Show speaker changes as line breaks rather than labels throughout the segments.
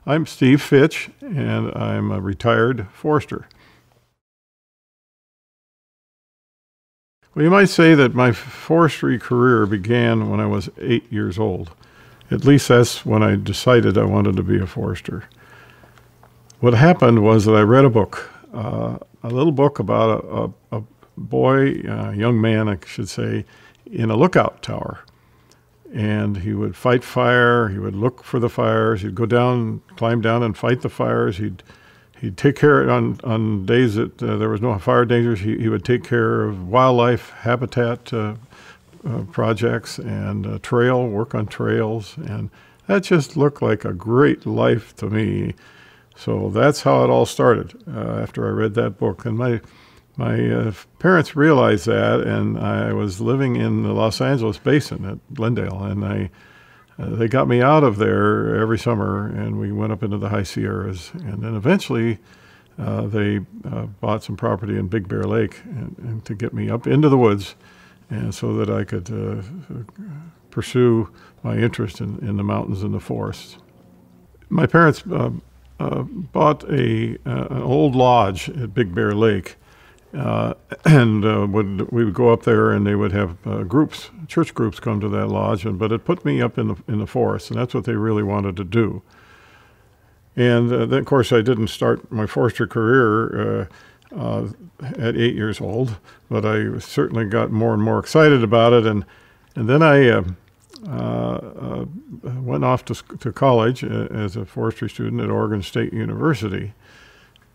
I'm Steve Fitch, and I'm a retired forester. Well, you might say that my forestry career began when I was 8 years old. At least that's when I decided I wanted to be a forester. What happened was that I read a book, a little book about a boy, a young man, I should say, in a lookout tower. And he would fight fire, he would look for the fires, he'd go down, climb down and fight the fires. He'd take care on days that there was no fire dangers. He would take care of wildlife habitat projects and work on trails. And that just looked like a great life to me. So that's how it all started after I read that book. And my parents realized that, and I was living in the Los Angeles basin at Glendale, and they got me out of there every summer, and we went up into the high Sierras. And then eventually they bought some property in Big Bear Lake and to get me up into the woods, and so that I could pursue my interest in the mountains and the forests. My parents bought an old lodge at Big Bear Lake. We would go up there, and they would have church groups come to that lodge. But it put me up in the forest, and that's what they really wanted to do. And then, of course, I didn't start my forestry career at 8 years old, but I certainly got more and more excited about it. And then I went off to college as a forestry student at Oregon State University.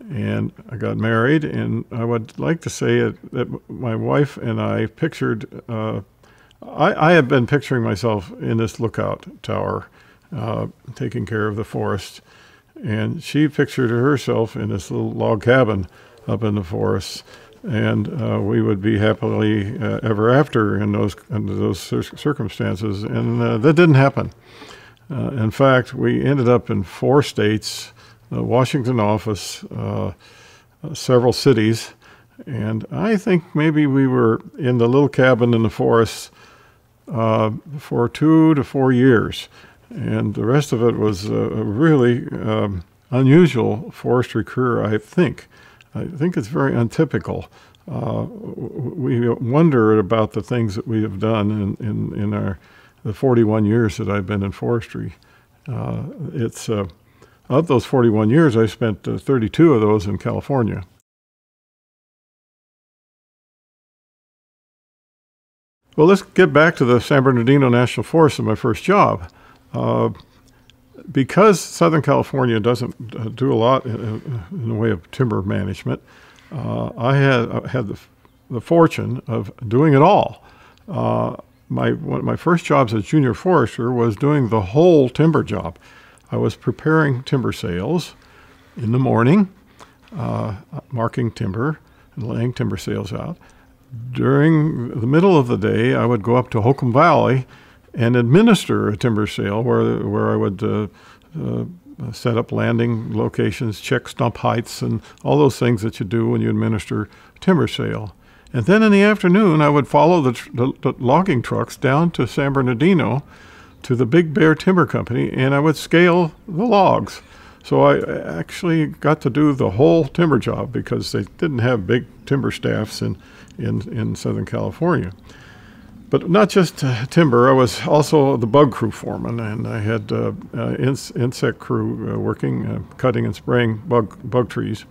And I got married, and I would like to say that my wife and I pictured, I had been picturing myself in this lookout tower, taking care of the forest, and she pictured herself in this little log cabin up in the forest, and we would be happily ever after under those circumstances, and that didn't happen. In fact, we ended up in 4 states, the Washington office, several cities, and I think maybe we were in the little cabin in the forest for 2 to 4 years, and the rest of it was a really unusual forestry career, I think. I think it's very untypical. We wonder about the things that we have done in the 41 years that I've been in forestry. Of those 41 years, I spent 32 of those in California. Well, let's get back to the San Bernardino National Forest and my first job. Because Southern California doesn't do a lot in the way of timber management, I had the fortune of doing it all. One of my first jobs as junior forester was doing the whole timber job. I was preparing timber sales in the morning, marking timber and laying timber sales out. During the middle of the day, I would go up to Holcomb Valley and administer a timber sale where I would set up landing locations, check stump heights, and all those things that you do when you administer a timber sale. And then in the afternoon, I would follow the logging trucks down to San Bernardino to the Big Bear Timber Company, and I would scale the logs. So I actually got to do the whole timber job because they didn't have big timber staffs in Southern California. But not just timber, I was also the bug crew foreman, and I had insect crew working, cutting and spraying bug trees.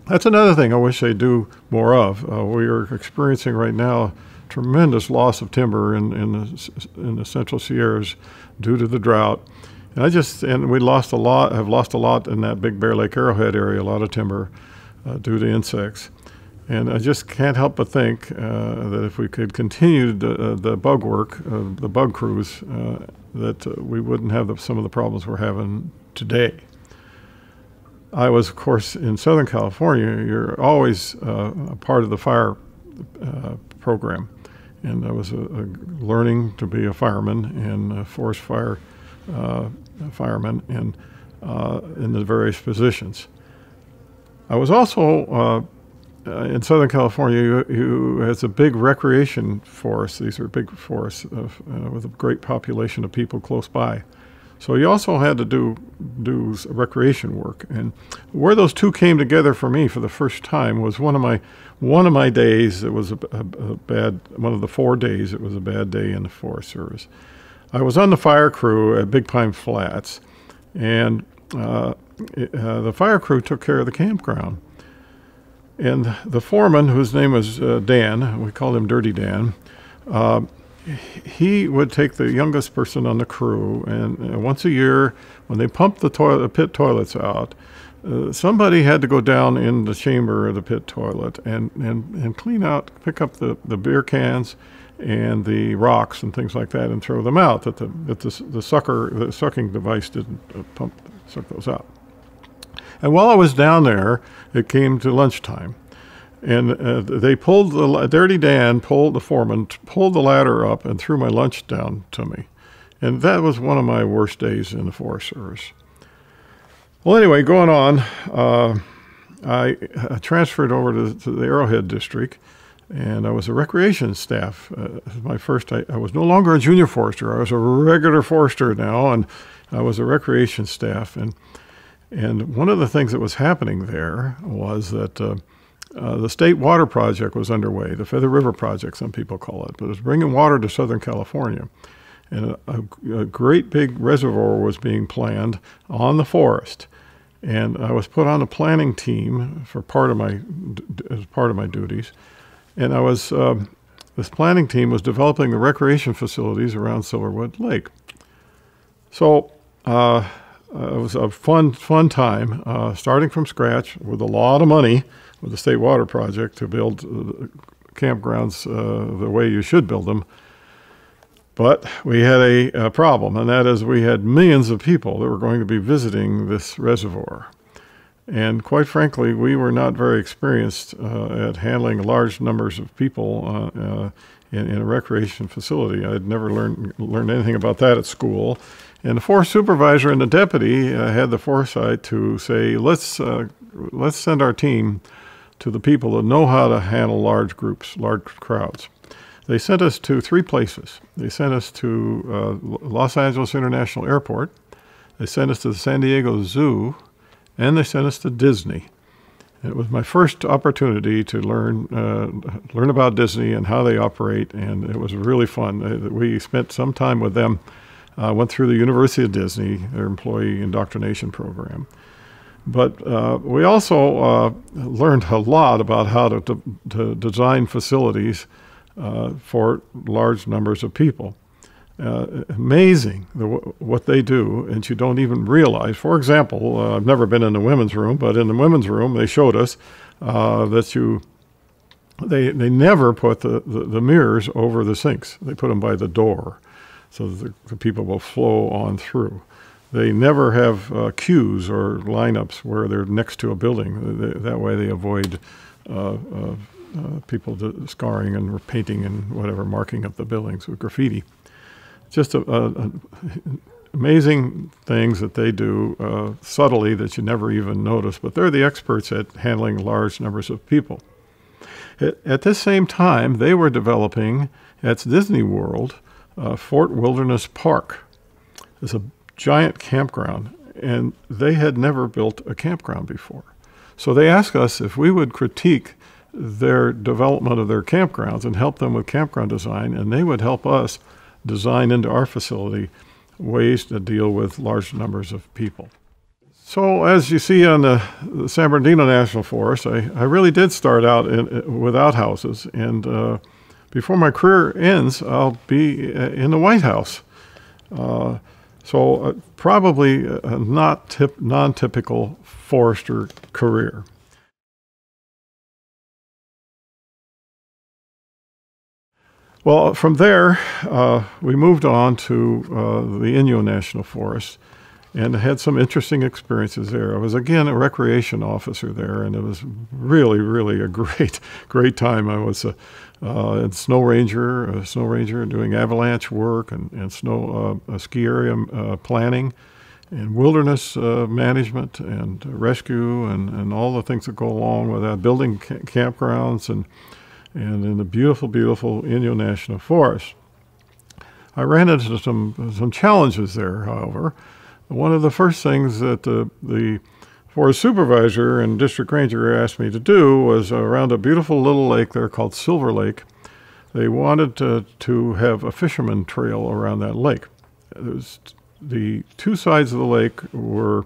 That's another thing I wish they'd do more of. We are experiencing right now tremendous loss of timber in the Central Sierras due to the drought. And we lost a lot. Have lost a lot in that Big Bear Lake Arrowhead area. A lot of timber due to insects. And I just can't help but think that if we could continue the bug work, the bug crews, that we wouldn't have some of the problems we're having today. I was, of course, in Southern California. You're always a part of the fire program. And I was learning to be a fireman and a forest fire fireman in the various positions. I was also in Southern California, it's a big recreation forest. These are big forests with a great population of people close by. So you also had to do recreation work. And where those two came together for me for the first time was one of my days. It was one of the 4 days. It was a bad day in the Forest Service. I was on the fire crew at Big Pine Flats, and the fire crew took care of the campground. And the foreman, whose name was Dan, we called him Dirty Dan, he would take the youngest person on the crew, and once a year, when they pumped the pit toilets out, somebody had to go down in the chamber of the pit toilet and clean out, pick up the beer cans and the rocks and things like that, and throw them out. That the sucking device didn't suck those out. And while I was down there, it came to lunchtime, and they pulled Dirty Dan, the foreman, pulled the ladder up and threw my lunch down to me, and that was one of my worst days in the Forest Service. Well, anyway, going on, I transferred over to the Arrowhead District, and I was a recreation staff. I was no longer a junior forester. I was a regular forester now, and I was a recreation staff. And one of the things that was happening there was that the state water project was underway, the Feather River Project, some people call it, but it was bringing water to Southern California. And a great big reservoir was being planned on the forest. And I was put on a planning team as part of my duties. And this planning team was developing the recreation facilities around Silverwood Lake. So it was a fun time, starting from scratch with a lot of money with the State Water Project to build campgrounds the way you should build them. But we had a problem, and that is we had millions of people that were going to be visiting this reservoir. And quite frankly, we were not very experienced at handling large numbers of people in a recreation facility. I had never learned anything about that at school. And the forest supervisor and the deputy had the foresight to say, let's send our team to the people that know how to handle large groups, large crowds. They sent us to 3 places. They sent us to Los Angeles International Airport. They sent us to the San Diego Zoo, and they sent us to Disney. And it was my first opportunity to learn about Disney and how they operate, and it was really fun. We spent some time with them. Went through the University of Disney, their employee indoctrination program. But we also learned a lot about how to design facilities for large numbers of people. Amazing what they do, and you don't even realize. For example, I've never been in the women's room, but in the women's room they showed us that they never put the mirrors over the sinks. They put them by the door, so that the people will flow on through. They never have queues or lineups where they're next to a building. That way they avoid people scarring and painting and whatever, marking up the buildings with graffiti. Just amazing things that they do subtly that you never even notice, but they're the experts at handling large numbers of people. At this same time, they were developing at Disney World Fort Wilderness Park. It's a giant campground, and they had never built a campground before. So they asked us if we would critique their development of their campgrounds and help them with campground design, and they would help us design into our facility ways to deal with large numbers of people. So as you see on the San Bernardino National Forest, I really did start out with outhouses, and before my career ends, I'll be in the White House. So probably a non-typical forester career. Well, from there, we moved on to the Inyo National Forest and had some interesting experiences there. I was, again, a recreation officer there, and it was really, really a great time. I was a snow ranger doing avalanche work and ski area planning. and wilderness management and rescue and all the things that go along with that, building campgrounds and in the beautiful, beautiful Inyo National Forest. I ran into some challenges there, however. One of the first things that the Forest Supervisor and District Ranger asked me to do was around a beautiful little lake there called Silver Lake. They wanted to have a fisherman trail around that lake. The two sides of the lake were,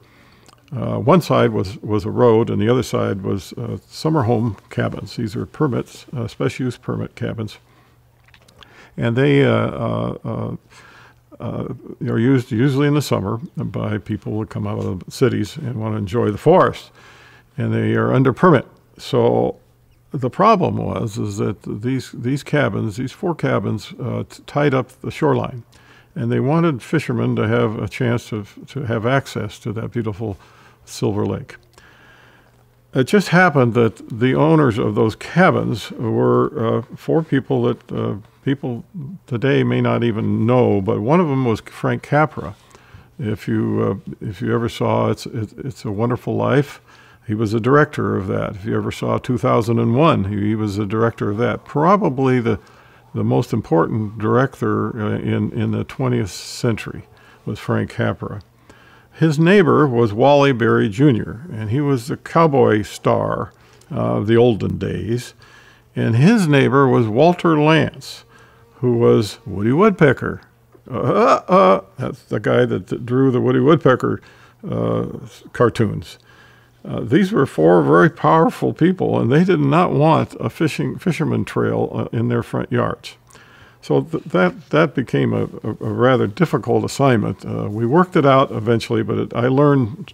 one side was a road and the other side was summer home cabins. These are permits, special use permit cabins. And they are used usually in the summer by people who come out of the cities and want to enjoy the forest. And they are under permit. So the problem is that these cabins, these 4 cabins, tied up the shoreline. And they wanted fishermen to have a chance to have access to that beautiful Silver Lake. It just happened that the owners of those cabins were 4 people that people today may not even know, but one of them was Frank Capra. If you ever saw It's a Wonderful Life, he was the director of that. If you ever saw 2001, he was the director of that. Probably the most important director in the 20th century was Frank Capra. His neighbor was Wally Berry Jr., and he was the cowboy star of the olden days. And his neighbor was Walter Lance, who was Woody Woodpecker. That's the guy that drew the Woody Woodpecker cartoons. These were 4 very powerful people, and they did not want a fisherman trail in their front yards. So that became a rather difficult assignment. We worked it out eventually, but I learned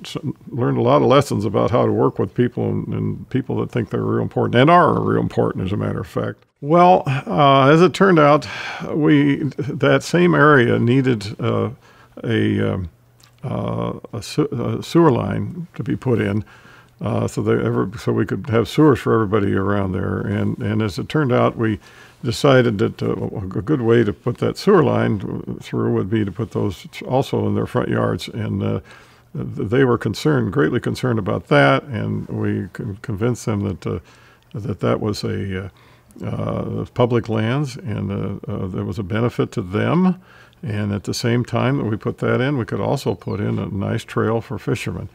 a lot of lessons about how to work with people and people that think they're real important and are real important, as a matter of fact. Well, as it turned out, that same area needed a sewer line to be put in, so we could have sewers for everybody around there. And as it turned out, we decided that a good way to put that sewer line through would be to put those also in their front yards. And they were greatly concerned about that, and we convinced them that was public lands, and there was a benefit to them. And at the same time that we put that in, we could also put in a nice trail for fishermen.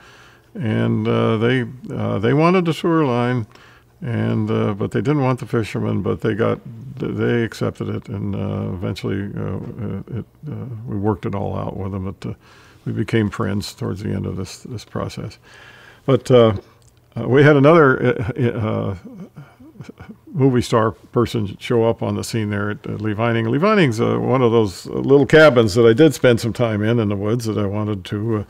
And they wanted the sewer line, but they didn't want the fishermen. But they accepted it, and eventually we worked it all out with them. We became friends towards the end of this process. But we had another movie star person show up on the scene there at Lee Vining. Lee Vining's one of those little cabins that I did spend some time in the woods that I wanted to,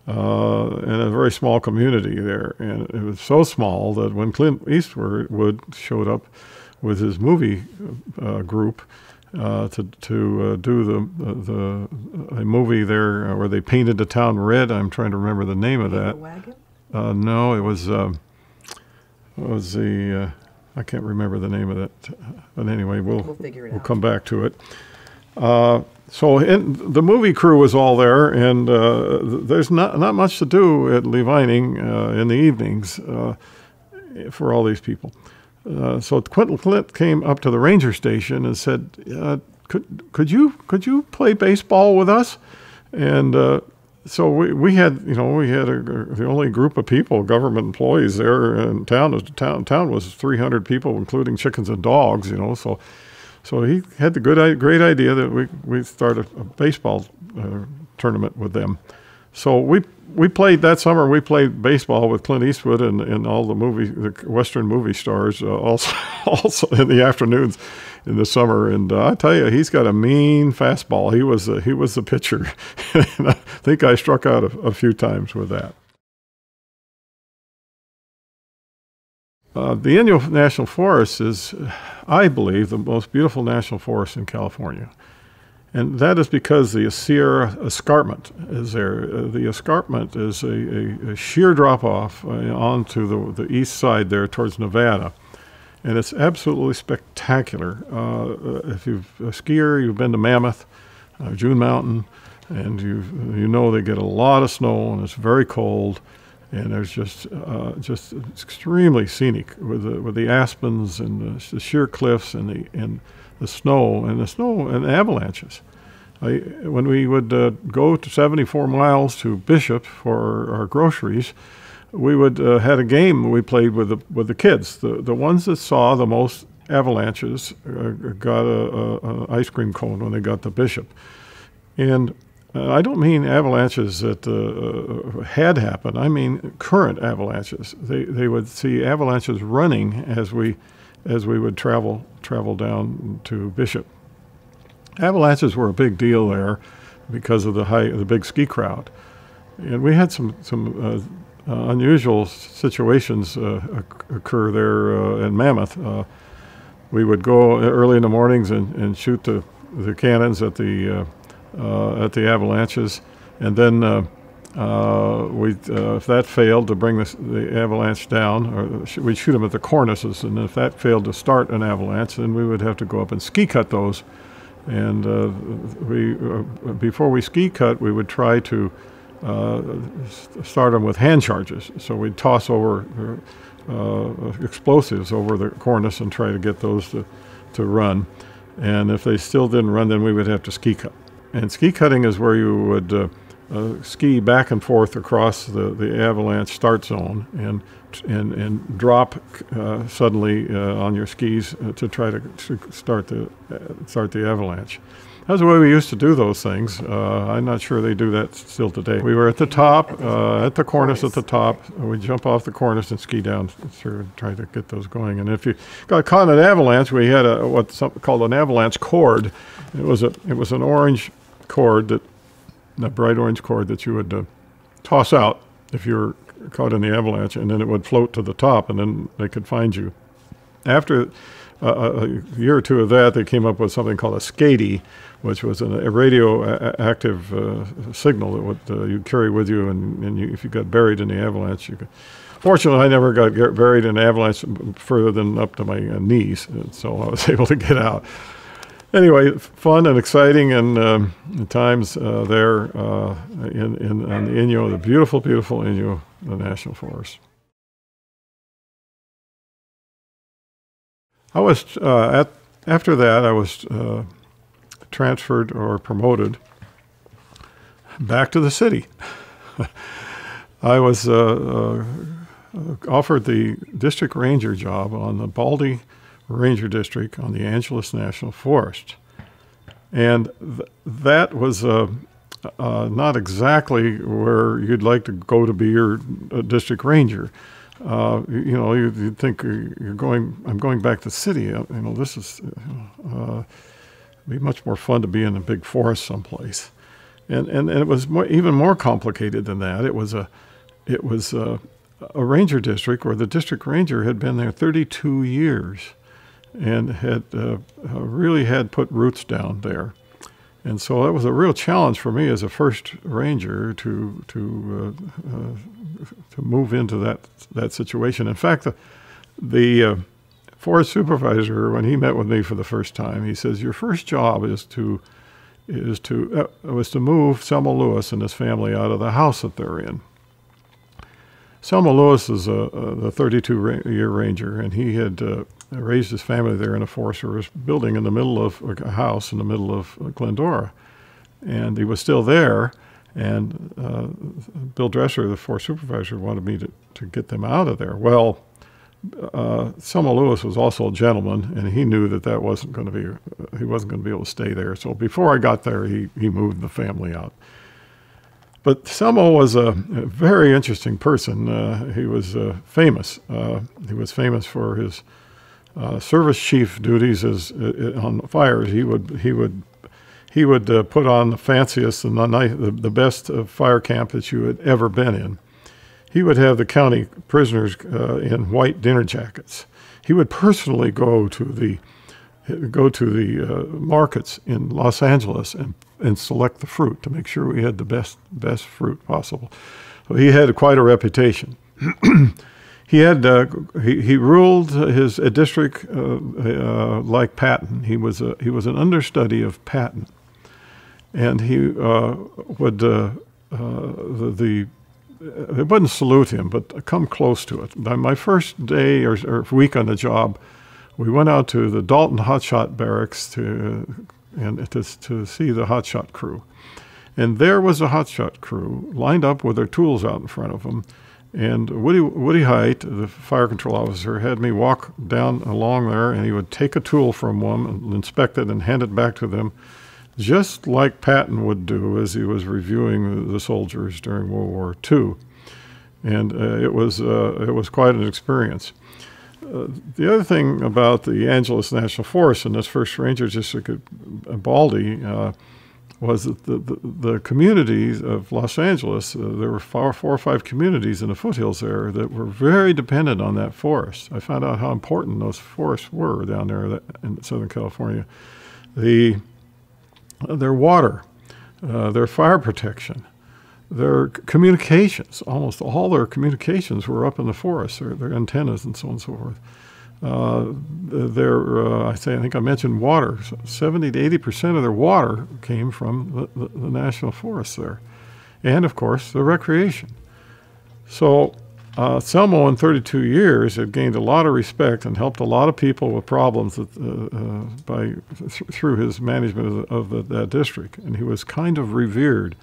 in a very small community there. And it was so small that when Clint Eastwood showed up with his movie group to do a movie there where they painted the town red. I'm trying to remember the name of that.
Wagon?
No, it was the I can't remember the name of that, but anyway, we'll
figure it
out.
We'll
Come back to it. So the movie crew was all there, and there's not much to do at Lee Vining in the evenings for all these people. So Clint came up to the ranger station and said, "Could you play baseball with us?" And so we had the only group of people, government employees there in town. Town was 300 people, including chickens and dogs. So he had the great idea that we start a baseball tournament with them. So we played that summer. We played baseball with Clint Eastwood and all the Western movie stars also in the afternoons in the summer. And I tell you, he's got a mean fastball. He was the pitcher. And I think I struck out a few times with that. The Inyo National Forest is, I believe, the most beautiful national forest in California. And that is because the Sierra Escarpment is there. The escarpment is a sheer drop-off onto the east side there towards Nevada. And it's absolutely spectacular. If you've a skier, you've been to Mammoth, June Mountain, and you know they get a lot of snow, and it's very cold, and there's just extremely scenic with the aspens and the sheer cliffs and the snow and avalanches. When we would go to 74 miles to Bishop for our groceries, we would had a game we played with the kids. The ones that saw the most avalanches got a ice cream cone when they got to Bishop. And I don't mean avalanches that had happened. I mean current avalanches. They would see avalanches running as we would travel down to Bishop. Avalanches were a big deal there because of the big ski crowd, and we had some unusual situations occur there in Mammoth. We would go early in the mornings and shoot the cannons at the avalanches, and then if that failed to bring the avalanche down, or we'd shoot them at the cornices, and if that failed to start an avalanche, then we would have to go up and ski cut those. And before we ski cut, we would try to start them with hand charges. So we'd toss over explosives over the cornice and try to get those to run. And if they still didn't run, then we would have to ski cut. And ski cutting is where you would ski back and forth across the avalanche start zone and drop suddenly on your skis to try to start the avalanche. That's the way we used to do those things. I'm not sure they do that still today. We were at the top, at the cornice at the top. We'd jump off the cornice and ski down through and try to get those going. And if you got caught in an avalanche, we had what's called an avalanche cord. It was an orange cord, a bright orange cord that you would toss out if you were caught in the avalanche, and then it would float to the top, and then they could find you. After a year or two of that, they came up with something called a SCADI, which was a radioactive signal that would you'd carry with you, and if you got buried in the avalanche, you could. Fortunately, I never got buried in an avalanche further than up to my knees, so I was able to get out. Anyway, fun and exciting, and times there on the Inyo, the beautiful, beautiful Inyo National Forest. I was after that I was transferred or promoted back to the city. I was offered the district ranger job on the Baldy Ranger District on the Angeles National Forest. And that was not exactly where you'd like to go to be your district ranger. You'd think I'm going back to the city. This is be much more fun to be in a big forest someplace. And it was even more complicated than that. It was a ranger district where the district ranger had been there 32 years. And had really had put roots down there, and so that was a real challenge for me as a first ranger to move into that situation. In fact, the forest supervisor, when he met with me for the first time, he says, "Your first job was to move Selma Lewis and his family out of the house that they're in." Selma Lewis is the 32-year ranger, and he had raised his family there in a Forest Service building in the middle of a house in the middle of Glendora. And he was still there, and Bill Dresser, the forest supervisor, wanted me to get them out of there. Well, Selma Lewis was also a gentleman, and he knew that wasn't going to be, he wasn't going to be able to stay there. So before I got there, he moved the family out. But Selma was a very interesting person. He was famous. He was famous for his service chief duties on fires. He would put on the fanciest and the best fire camp that you had ever been in. He would have the county prisoners in white dinner jackets. He would personally go to the markets in Los Angeles and select the fruit to make sure we had the best fruit possible. So he had quite a reputation. He ruled his district like Patton. He was an understudy of Patton, and he would they wouldn't salute him, but come close to it. My first day or week on the job, we went out to the Dalton Hotshot Barracks to see the hotshot crew. And there was a hotshot crew lined up with their tools out in front of them. And Woody Height, the fire control officer, had me walk down along there, and he would take a tool from one and inspect it and hand it back to them, just like Patton would do as he was reviewing the soldiers during World War II. And it was quite an experience. The other thing about the Angeles National Forest and this first ranger district at Baldy was that the communities of Los Angeles, there were four or five communities in the foothills there that were very dependent on that forest. I found out how important those forests were down there in Southern California. Their water, their fire protection, their communications, almost all their communications were up in the forest, their antennas and so on and so forth. I think I mentioned water. 70 to 80% of their water came from the national forest there. And, of course, the recreation. So Selmo, in 32 years, had gained a lot of respect and helped a lot of people with problems through his management of that district. And he was kind of revered.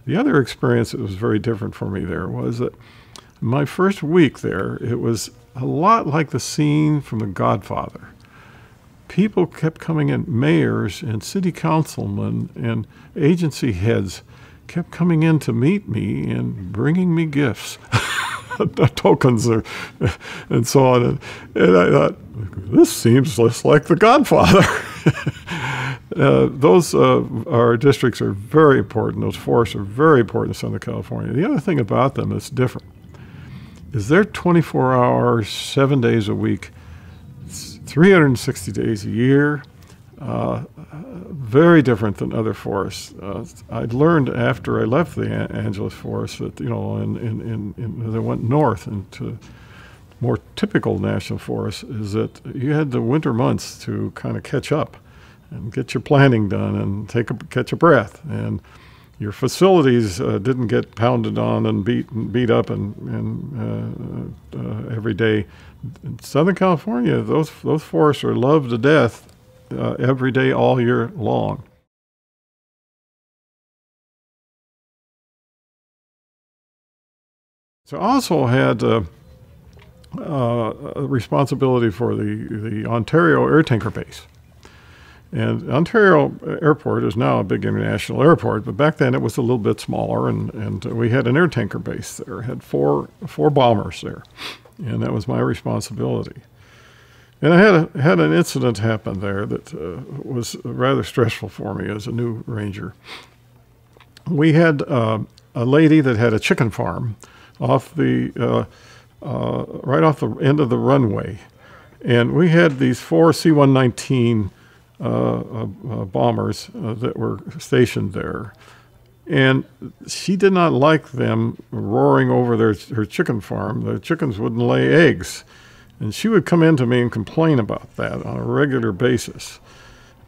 The other experience that was very different for me there was that my first week there, it was a lot like the scene from The Godfather. People kept coming in, mayors and city councilmen and agency heads kept coming in to meet me and bringing me gifts, tokens and so on. And I thought, this seems less like The Godfather. Our districts are very important. Those forests are very important in Southern California. The other thing about them that's different is they're 24 hours, 7 days a week, 360 days a year, very different than other forests. I learned after I left the Angeles Forest that, they went north into more typical national forests, is that you had the winter months to kind of catch up and get your planning done and catch a breath. And your facilities didn't get pounded on and beat up every day. In Southern California, those forests are loved to death every day, all year long. So I also had responsibility for the Ontario Air Tanker Base. And Ontario Airport is now a big international airport, but back then it was a little bit smaller, and we had an air tanker base there. Had four bombers there, and that was my responsibility. And I had an incident happen there that was rather stressful for me as a new ranger. We had a lady that had a chicken farm right off the end of the runway, and we had these four C-119 bombers that were stationed there. And she did not like them roaring over her chicken farm. The chickens wouldn't lay eggs. And she would come in to me and complain about that on a regular basis.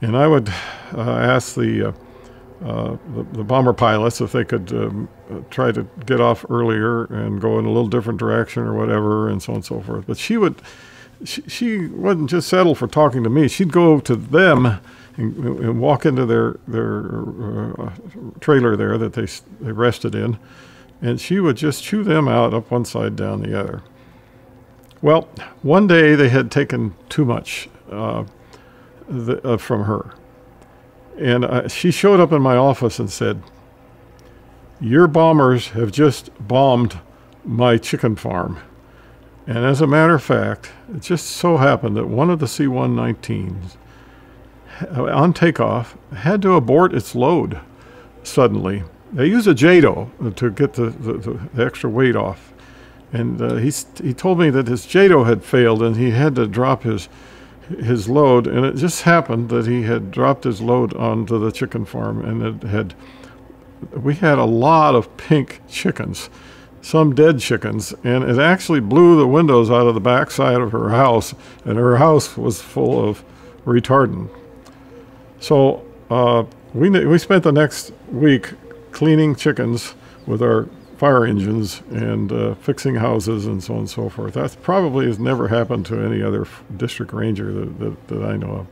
And I would ask the bomber pilots if they could try to get off earlier and go in a little different direction or whatever, and so on and so forth. But she wouldn't just settle for talking to me. She'd go to them and walk into their trailer there that they rested in, and she would just chew them out up one side, down the other. Well, one day they had taken too much from her. And she showed up in my office and said, "Your bombers have just bombed my chicken farm." And as a matter of fact, it just so happened that one of the C-119s on takeoff had to abort its load suddenly. They used a JADO to get the extra weight off. And he told me that his JADO had failed and he had to drop his load. And it just happened that he had dropped his load onto the chicken farm, and we had a lot of pink chickens, some dead chickens, and it actually blew the windows out of the back side of her house, and her house was full of retardant. So we spent the next week cleaning chickens with our fire engines and fixing houses and so on and so forth. That probably has never happened to any other district ranger that I know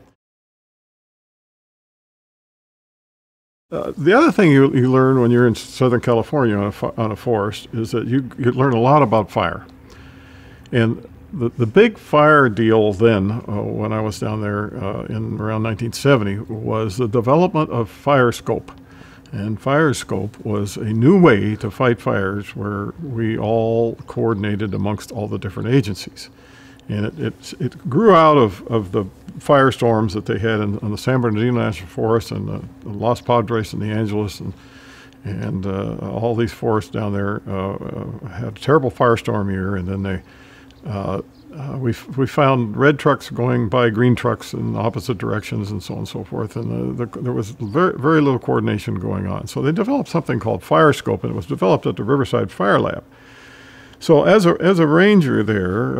of. The other thing you learn when you're in Southern California on a forest is that you learn a lot about fire. And the big fire deal then, when I was down there in around 1970, was the development of Firescope. And Firescope was a new way to fight fires where we all coordinated amongst all the different agencies. And it grew out of the firestorms that they had on the San Bernardino National Forest and the Los Padres and the Angeles and all these forests down there had a terrible firestorm year, and then we found red trucks going by green trucks in opposite directions and so on and so forth, and there was very, very little coordination going on. So they developed something called Firescope, and it was developed at the Riverside Fire Lab. So as a ranger there,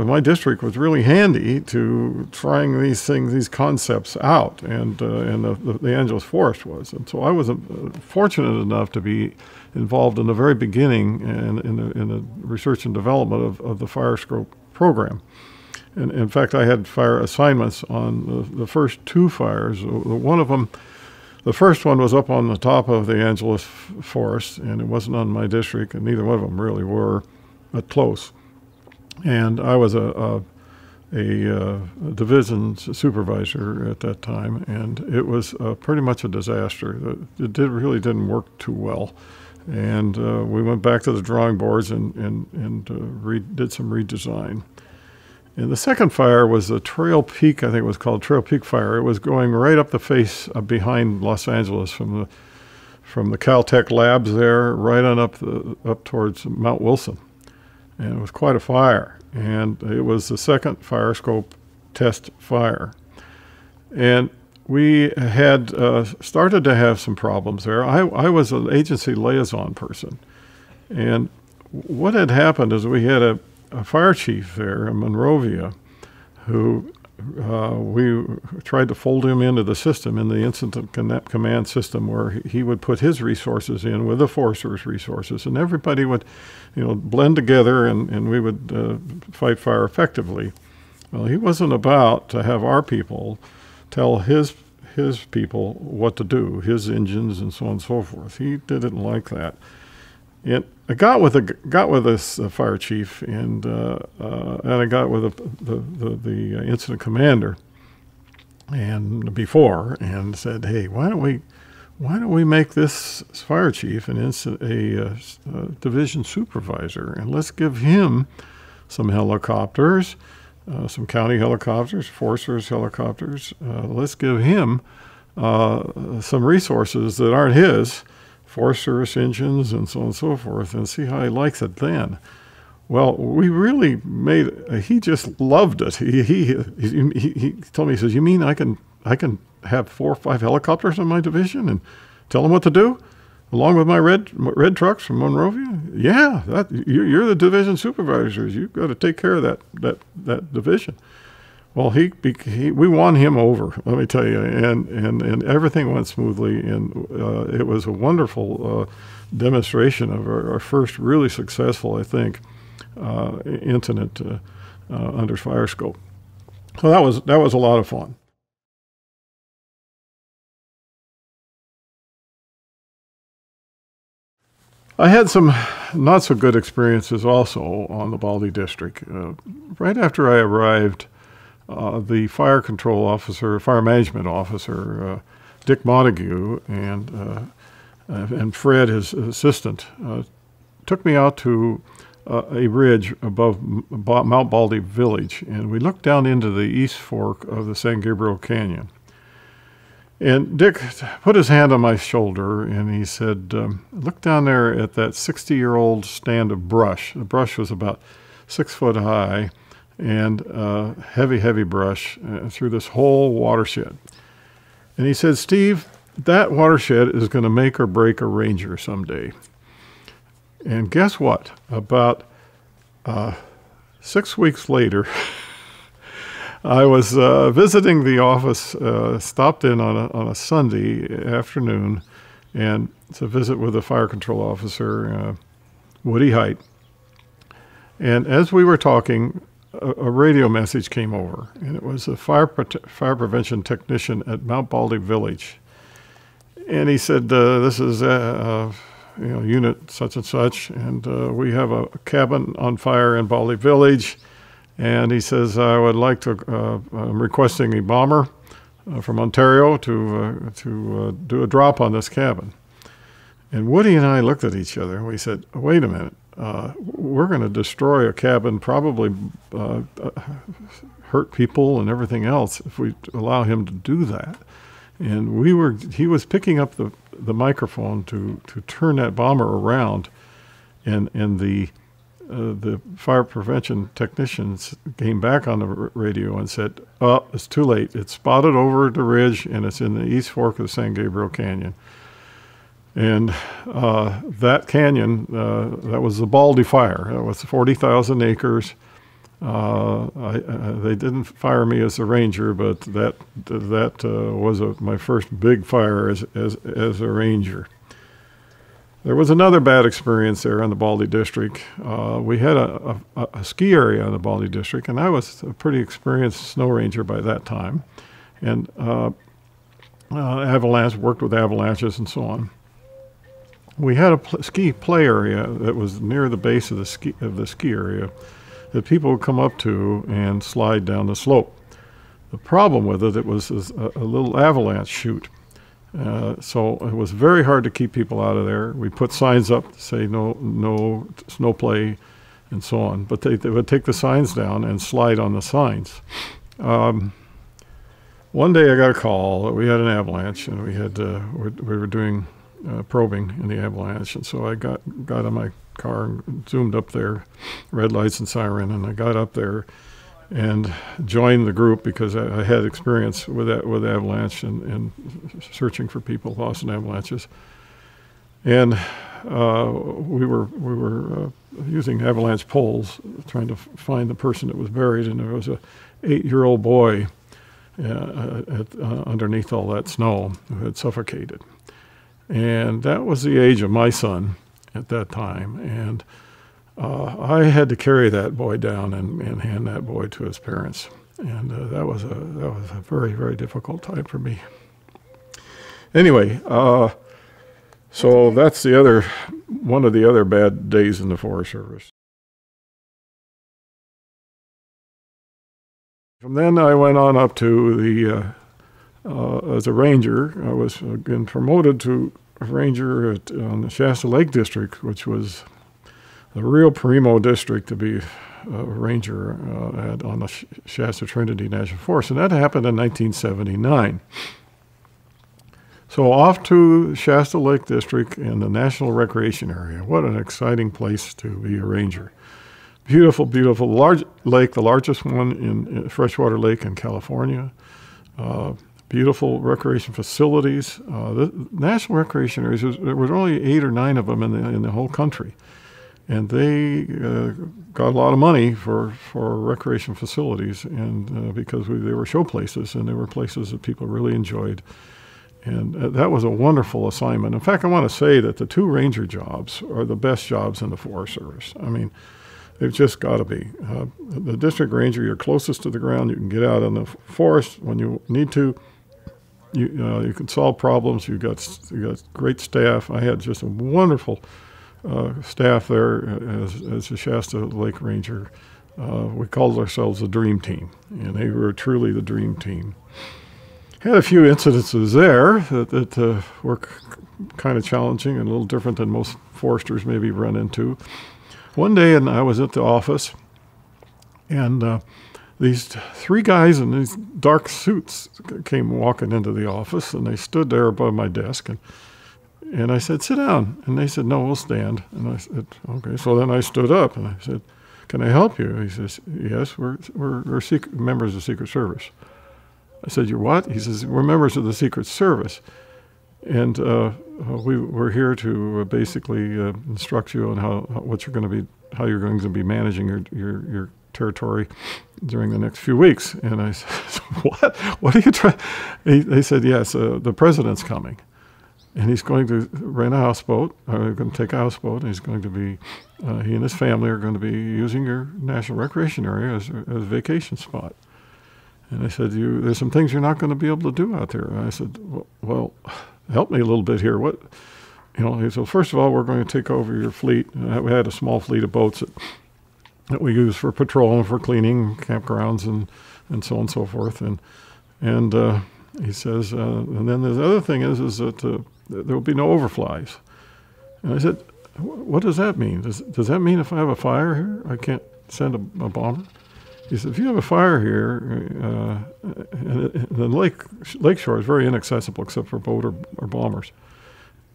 my district was really handy to trying these concepts out, and the Angeles Forest was. And so I was fortunate enough to be involved in the very beginning in the research and development of the Firescope program. And in fact, I had fire assignments on the first two fires. One of them, the first one was up on the top of the Angeles Forest, and it wasn't on my district, and neither one of them really were, but close. And I was a division supervisor at that time, and it was pretty much a disaster. It really didn't work too well. And we went back to the drawing boards and did some redesign. And the second fire was the Trail Peak, I think it was called Trail Peak Fire. It was going right up the face behind Los Angeles from the Caltech labs there, right on up towards Mount Wilson. And it was quite a fire. And it was the second Firescope test fire. And we had started to have some problems there. I was an agency liaison person. And what had happened is we had a fire chief there in Monrovia who we tried to fold him into the system, in the incident command system, where he would put his resources in with the Forest Service resources, and everybody would, blend together, and we would fight fire effectively. Well, he wasn't about to have our people tell his people what to do, his engines and so on and so forth. He didn't like that. And I got with this fire chief, and I got with the incident commander, and said, hey, why don't we make this fire chief a division supervisor, and let's give him some helicopters, some county helicopters, Forest Service helicopters. Let's give him some resources that aren't his, Forest Service engines and so on and so forth, and see how he likes it then. Well, we really he just loved it. He told me, he says, you mean I can have 4 or 5 helicopters in my division and tell them what to do, along with my red trucks from Monrovia? Yeah, you're the division supervisors. You've got to take care of that division. Well, we won him over, let me tell you, and everything went smoothly, and it was a wonderful demonstration of our first really successful, I think, incident under Firescope. So that was a lot of fun. I had some not so good experiences also on the Baldy District. Right after I arrived, the fire control officer, fire management officer, Dick Montague, and Fred, his assistant, took me out to a ridge above Mount Baldy Village, and we looked down into the east fork of the San Gabriel Canyon. And Dick put his hand on my shoulder, and he said, look down there at that 60-year-old stand of brush. The brush was about 6 foot high, and heavy brush through this whole watershed. And he said, Steve, that watershed is going to make or break a ranger someday. And guess what? About 6 weeks later, I was visiting the office, stopped in on a Sunday afternoon, and it's a visit with a fire control officer, Woody Height. And as we were talking, a radio message came over, and it was a fire prevention technician at Mount Baldy Village. And he said, this is unit such and such, and we have a cabin on fire in Baldy Village. And he says, I would like to, I'm requesting a bomber from Ontario to do a drop on this cabin. And Woody and I looked at each other and we said, wait a minute, we're going to destroy a cabin, probably hurt people and everything else if we allow him to do that. And he was picking up the microphone to turn that bomber around, and the fire prevention technicians came back on the radio and said, oh, it's too late. It's spotted over the ridge, and it's in the East Fork of the San Gabriel Canyon. And that canyon, that was the Baldy fire. That was 40,000 acres. They didn't fire me as a ranger, but that was my first big fire as a ranger. There was another bad experience there in the Baldy District. We had a ski area in the Baldy District, and I was a pretty experienced snow ranger by that time. And worked with avalanches and so on. We had a ski play area that was near the base of the ski area that people would come up to and slide down the slope. The problem with it was a little avalanche chute. So it was very hard to keep people out of there. We put signs up to say no snow play and so on, but they would take the signs down and slide on the signs. One day I got a call that we had an avalanche, and we were doing probing in the avalanche, and so I got in my car and zoomed up there, red lights and siren, and I got up there and joined the group because I had experience with avalanche and searching for people lost in avalanches. And we were using avalanche poles, trying to find the person that was buried, and there was a 8-year-old boy underneath all that snow who had suffocated. And that was the age of my son at that time. And I had to carry that boy down and hand that boy to his parents. And that was a very, very difficult time for me. Anyway, so that's one of the other bad days in the Forest Service. From then I went on up to as a ranger. I was again promoted to a ranger on the Shasta Lake District, which was the real primo district to be a ranger on the Shasta-Trinity National Forest, and that happened in 1979. So off to Shasta Lake District in the National Recreation Area. What an exciting place to be a ranger. Beautiful, beautiful, large lake, the largest one in freshwater lake in California. Beautiful recreation facilities. The national recreation areas, there were only 8 or 9 of them in the whole country. And they got a lot of money for recreation facilities, and because they were show places, and they were places that people really enjoyed. And that was a wonderful assignment. In fact, I want to say that the 2 ranger jobs are the best jobs in the Forest Service. I mean, they've just got to be. The district ranger, you're closest to the ground. You can get out in the forest when you need to. You can solve problems. You got great staff. I had just a wonderful staff there as a Shasta Lake Ranger. We called ourselves the Dream Team, and they were truly the Dream Team. Had a few incidences there that were kind of challenging and a little different than most foresters maybe run into. One day, and I was at the office, and these 3 guys in these dark suits came walking into the office, and they stood there above my desk, and I said, sit down. And they said, no, we'll stand. And I said, okay. So then I stood up, and I said, can I help you? He says, yes, we're members of the Secret Service. I said, you're what? He says, we're members of the Secret Service. And we're here to basically instruct you on how you're going to be managing your territory during the next few weeks. And I said, what? What are you trying? They said, yes, the president's coming. And he's going to rent a houseboat, or going to take a houseboat, and he's going to be, he and his family are going to be using your national recreation area as a vacation spot. And I said, there's some things you're not going to be able to do out there. And I said, well, help me a little bit here. What, he said, first of all, we're going to take over your fleet. And we had a small fleet of boats that we use for patrol and for cleaning campgrounds and so on and so forth. And he says, and then the other thing is that there will be no overflies. And I said, what does that mean? Does that mean if I have a fire here, I can't send a bomber? He said, if you have a fire here, and the lake shore is very inaccessible except for boat or bombers.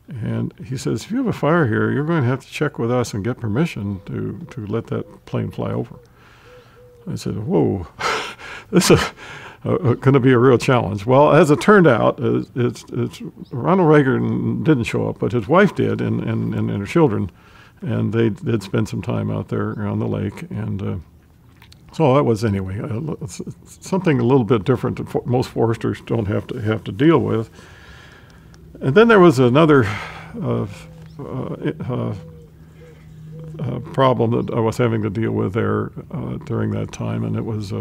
And he says, if you have a fire here, you're going to have to check with us and get permission to let that plane fly over. I said, whoa, this is going to be a real challenge. Well, as it turned out, Ronald Reagan didn't show up, but his wife did, and her children, and they did spend some time out there on the lake. And so that was, anyway, something a little bit different that most foresters don't have to deal with. And then there was another problem that I was having to deal with there during that time, and it was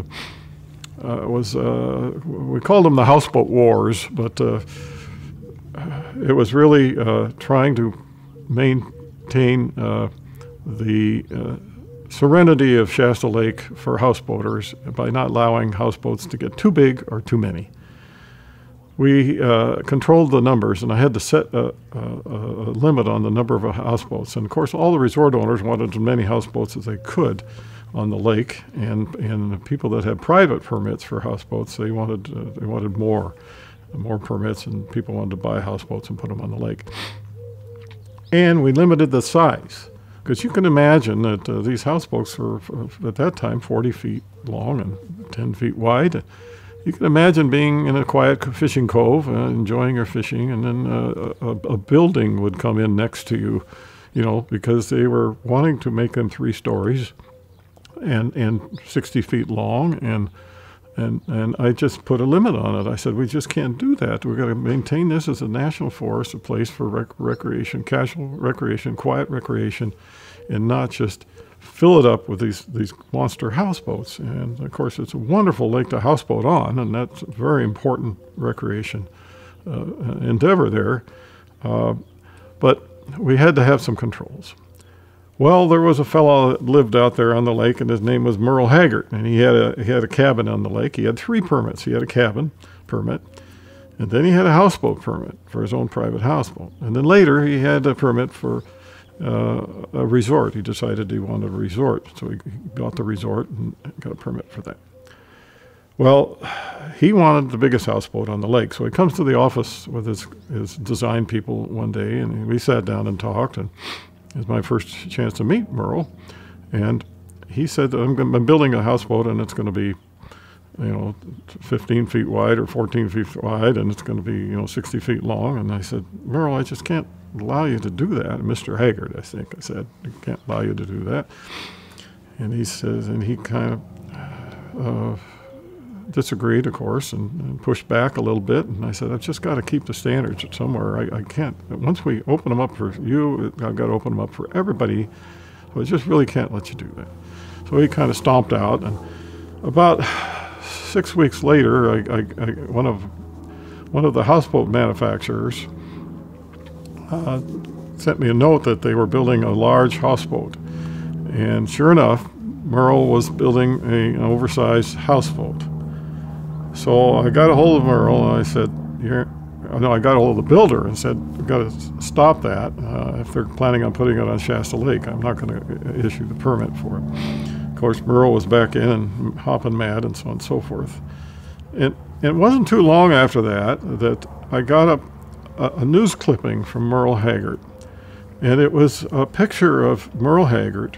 we called them the houseboat wars, but it was really trying to maintain the serenity of Shasta Lake for houseboaters by not allowing houseboats to get too big or too many. We controlled the numbers, and I had to set a limit on the number of houseboats. And of course, all the resort owners wanted as many houseboats as they could on the lake, and the people that had private permits for houseboats, they wanted more permits, and people wanted to buy houseboats and put them on the lake. And we limited the size, because you can imagine that these houseboats were at that time 40 feet long and 10 feet wide. You can imagine being in a quiet fishing cove, enjoying your fishing, and then a building would come in next to you, because they were wanting to make them 3 stories and 60 feet long, and I just put a limit on it. I said, we just can't do that. We've got to maintain this as a national forest, a place for recreation, casual recreation, quiet recreation, and not just fill it up with these monster houseboats. And of course, it's a wonderful lake to houseboat on, and that's a very important recreation endeavor there. But we had to have some controls. Well, there was a fellow that lived out there on the lake, and his name was Merle Haggart, and he had a cabin on the lake. He had 3 permits. He had a cabin permit, and then he had a houseboat permit for his own private houseboat. And then later, he had a permit for a resort. He decided he wanted a resort, so he bought the resort and got a permit for that. Well, he wanted the biggest houseboat on the lake, so he comes to the office with his design people one day, and we sat down and talked, and it was my first chance to meet Merle. And he said, I'm building a houseboat, and it's going to be 15 feet wide or 14 feet wide, and it's going to be 60 feet long. And I said, Merle, I just can't allow you to do that. Mr. Haggard, I said, I can't allow you to do that. And he says, and he kind of disagreed, of course, and pushed back a little bit. And I said, I've just got to keep the standards somewhere. I can't. Once we open them up for you, I've got to open them up for everybody. So I just really can't let you do that. So he kind of stomped out. And about 6 weeks later, one of the houseboat manufacturers sent me a note that they were building a large houseboat. And sure enough, Merle was building an oversized houseboat. So I got a hold of Merle, and I said, I got a hold of the builder and said, we've got to stop that. If they're planning on putting it on Shasta Lake, I'm not going to issue the permit for it. Of course, Merle was back in and hopping mad and so on and so forth. And it wasn't too long after that I got a news clipping from Merle Haggart. And it was a picture of Merle Haggart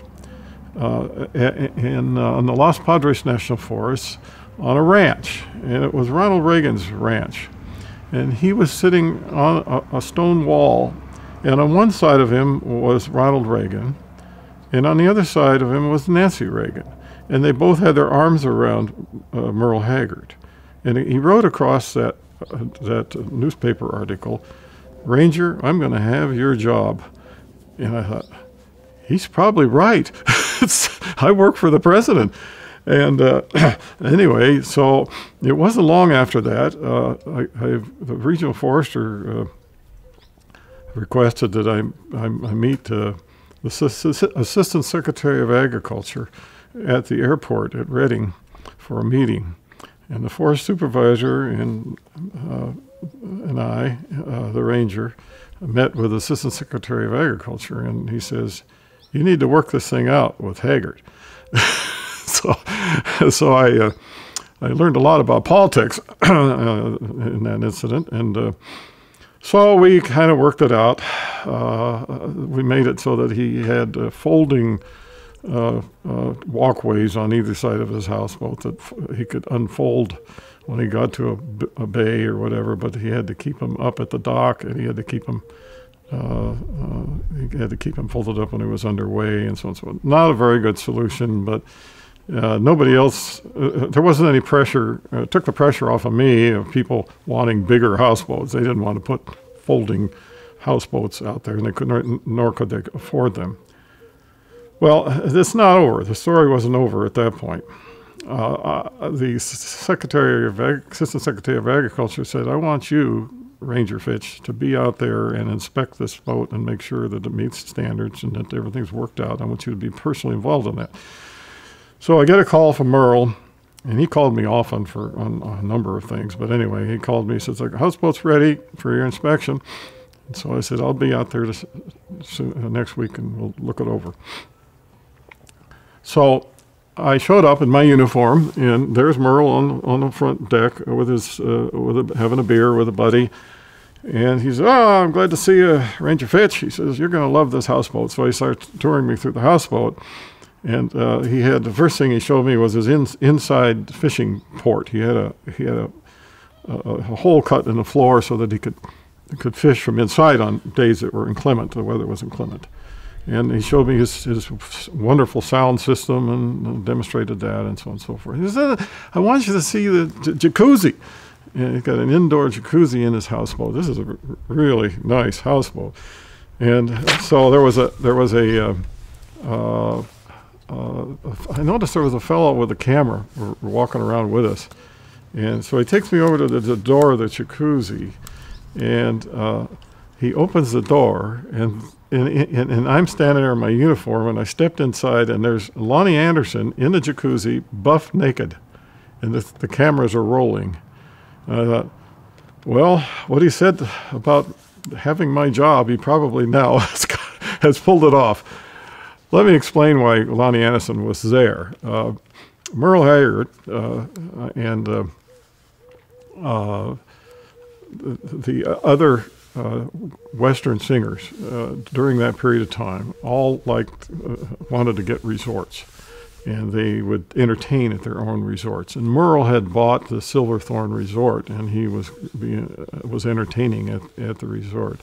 on the Los Padres National Forest on a ranch. And it was Ronald Reagan's ranch. And he was sitting on a stone wall. And on one side of him was Ronald Reagan. And on the other side of him was Nancy Reagan. and they both had their arms around Merle Haggard. And he wrote across that newspaper article, "Ranger, I'm going to have your job." And I thought, he's probably right. I work for the president. And anyway, so it wasn't long after that. The regional forester requested that I meet the Assistant Secretary of Agriculture at the airport at Redding for a meeting. And the forest supervisor and I, the ranger, met with the Assistant Secretary of Agriculture, and he says, "You need to work this thing out with Haggard." So I learned a lot about politics in that incident, and so we kind of worked it out. We made it so that he had folding walkways on either side of his houseboat that he could unfold when he got to a bay or whatever, but he had to keep them up at the dock, and he had to keep them folded up when he was underway, and so on. So not a very good solution, but nobody else, there wasn't any pressure, took the pressure off of me of people wanting bigger houseboats. They didn't want to put folding houseboats out there, and they couldn't, nor could they afford them. Well, it's not over. The story wasn't over at that point. The Assistant Secretary of Agriculture said, "I want you, Ranger Fitch, to be out there and inspect this boat and make sure that it meets standards and that everything's worked out. I want you to be personally involved in that." So I get a call from Merle, and he called me often on a number of things. But anyway, he called me. He says, "The houseboat's ready for your inspection." And so I said, "I'll be out there next week, and we'll look it over." So I showed up in my uniform, and there's Merle on the front deck with having a beer with a buddy. And he said, "Oh, I'm glad to see you, Ranger Fitch." He says, "You're going to love this houseboat." So he started touring me through the houseboat. And he had, the first thing he showed me was his inside fishing port. He had a hole cut in the floor so that he could fish from inside on days that were inclement. The weather was inclement. And he showed me his wonderful sound system and demonstrated that, and so on and so forth. He said, "I want you to see the jacuzzi." And he's got an indoor jacuzzi in his houseboat. This is a really nice houseboat. And so I noticed there was a fellow with a camera walking around with us. And so he takes me over to the door of the jacuzzi, and he opens the door, and I'm standing there in my uniform, and I stepped inside, and there's Lonnie Anderson in the jacuzzi, buff naked, and the cameras are rolling. And I thought, well, what he said about having my job, he probably now has pulled it off. Let me explain why Lonnie Anderson was there. Merle Haggard and the other Western singers during that period of time all wanted to get resorts, and they would entertain at their own resorts. And Merle had bought the Silverthorne Resort, and he was entertaining at the resort.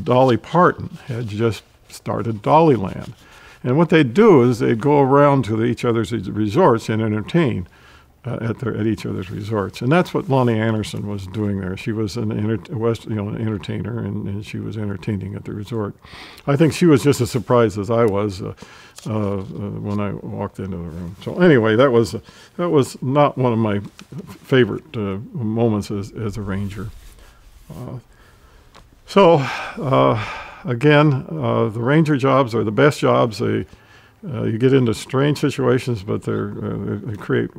Dolly Parton had just started Dollyland. And what they'd do is they'd go around to each other's resorts and entertain at each other's resorts. And that's what Lonnie Anderson was doing there. She was an entertainer, and she was entertaining at the resort. I think she was just as surprised as I was when I walked into the room. So anyway, that was not one of my favorite moments as a ranger. Again, the ranger jobs are the best jobs. You get into strange situations, but they create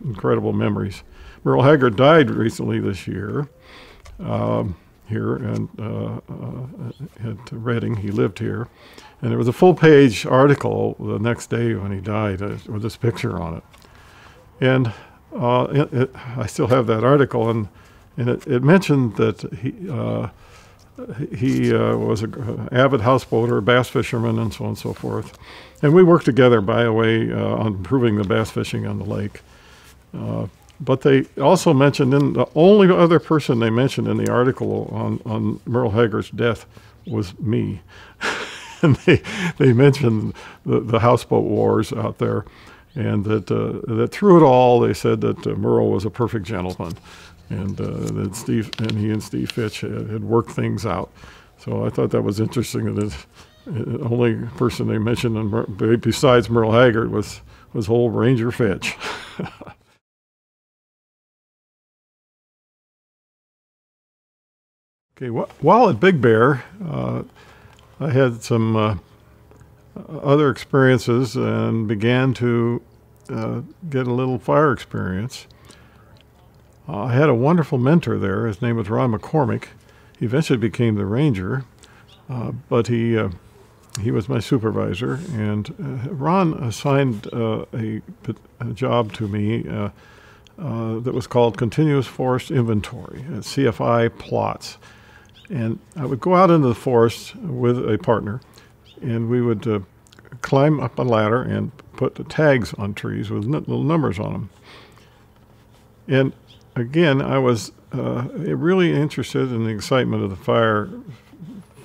incredible memories. Merle Haggard died recently this year here at Redding. He lived here. And there was a full-page article the next day when he died with this picture on it. And I still have that article, and it mentioned that he was an avid houseboater, bass fisherman, and so on and so forth. And we worked together, by the way, on improving the bass fishing on the lake. But they also mentioned, the only other person they mentioned in the article on Merle Haggard's death was me. And they mentioned the houseboat wars out there. and that through it all, they said that Merle was a perfect gentleman, and that he and Steve Fitch had worked things out. So I thought that was interesting that the only person they mentioned besides Merle Haggard was old Ranger Fitch. Okay, while at Big Bear, I had some other experiences and began to get a little fire experience. I had a wonderful mentor there. His name was Ron McCormick. He eventually became the ranger, but he was my supervisor. And Ron assigned a job to me that was called Continuous Forest Inventory, CFI plots. And I would go out into the forest with a partner, and we would climb up a ladder and put the tags on trees with little numbers on them. And again, I was really interested in the excitement of the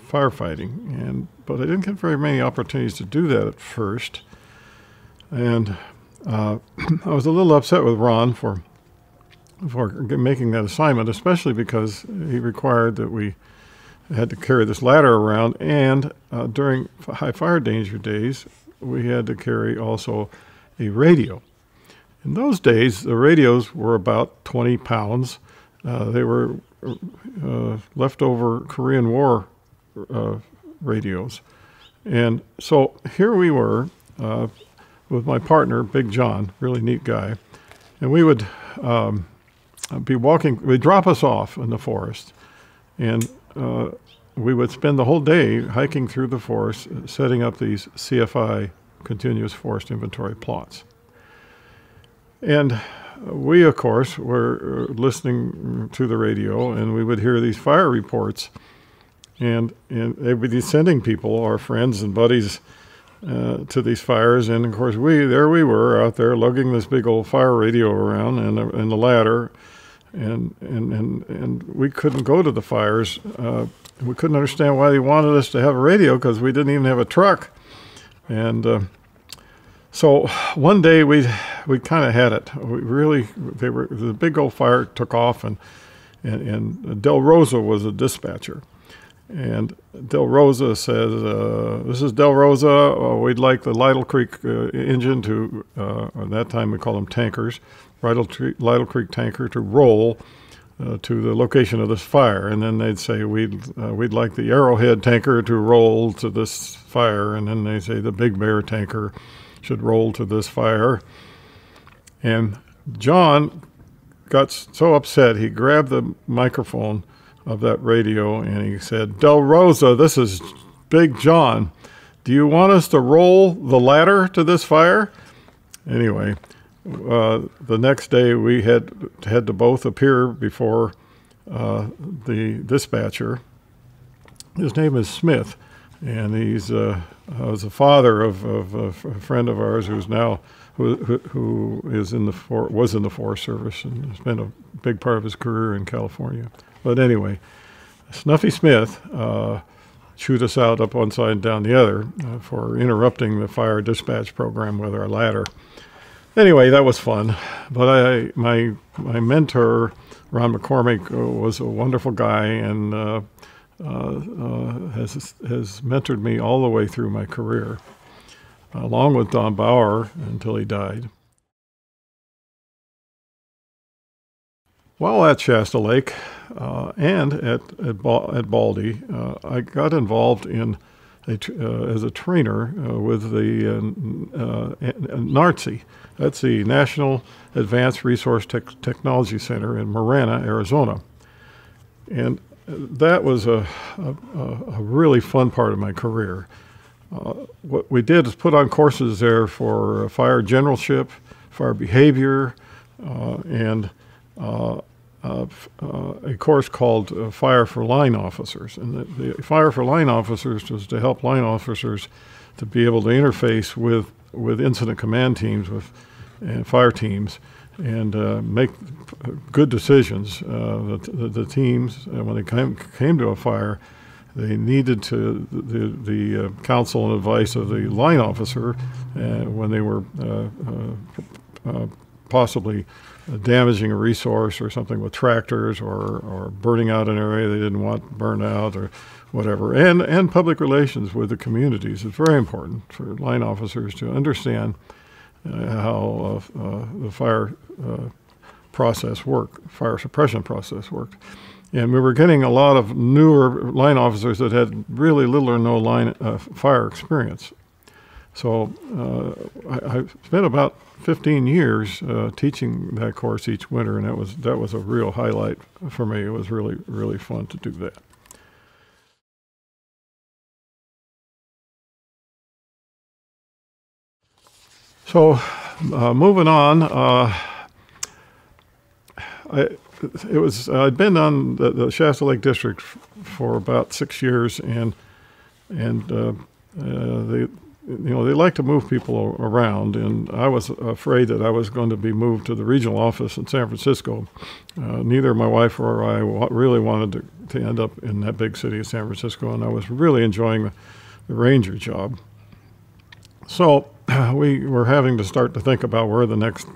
firefighting, but I didn't get very many opportunities to do that at first. And I was a little upset with Ron for making that assignment, especially because he required that we had to carry this ladder around, and during high fire danger days, we had to carry also a radio. In those days, the radios were about 20 pounds. They were leftover Korean War radios. And so here we were with my partner, Big John, really neat guy, and we would be walking. They'd drop us off in the forest, and we would spend the whole day hiking through the forest, setting up these CFI, Continuous Forest Inventory plots. And we, of course, were listening to the radio, and we would hear these fire reports, and they would be sending people, our friends and buddies, to these fires. And of course, we were out there lugging this big old fire radio around and the ladder, and we couldn't go to the fires. We couldn't understand why they wanted us to have a radio, because we didn't even have a truck. And so one day we kind of had it. The big old fire took off, and Del Rosa was a dispatcher. And Del Rosa says, "This is Del Rosa. We'd like the Lytle Creek engine to, at that time we called them tankers, Lytle Creek tanker to roll to the location of this fire." And then they'd say, we'd like the Arrowhead tanker to roll to this fire. And then they say the Big Bear tanker should roll to this fire. And John got so upset, he grabbed the microphone of that radio and he said, "Del Rosa, this is Big John. Do you want us to roll the ladder to this fire?" Anyway, the next day we had to both appear before the dispatcher. His name is Smith, and he's was a father of a friend of ours who's now who was in the Forest Service and has been a big part of his career in California. But anyway, Snuffy Smith chewed us out up one side and down the other for interrupting the fire dispatch program with our ladder. Anyway, that was fun. But my mentor, Ron McCormick, was a wonderful guy and has mentored me all the way through my career, along with Don Bauer until he died. While at Shasta Lake and at Baldy, I got involved in as a trainer with the NARTC. That's the National Advanced Resource Technology Center in Marana, Arizona. And that was a really fun part of my career. What we did is put on courses there for fire generalship, fire behavior, and a course called Fire for Line Officers. And the Fire for Line Officers was to help line officers to be able to interface with incident command teams and fire teams and make good decisions. The teams, when they came to a fire, they needed the counsel and advice of the line officer when they were possibly damaging a resource or something with tractors or burning out an area they didn't want burned out or whatever. And public relations with the communities is very important for line officers to understand how the fire process worked, fire suppression process worked. And we were getting a lot of newer line officers that had really little or no fire experience. So I spent about 15 years teaching that course each winter, and that was a real highlight for me. It was really, really fun to do that. So moving on, I'd been on the Shasta Lake District for about 6 years, and they like to move people around, and I was afraid that I was going to be moved to the regional office in San Francisco. Neither my wife or I really wanted to end up in that big city of San Francisco, and I was really enjoying the ranger job. So we were having to start to think about where the next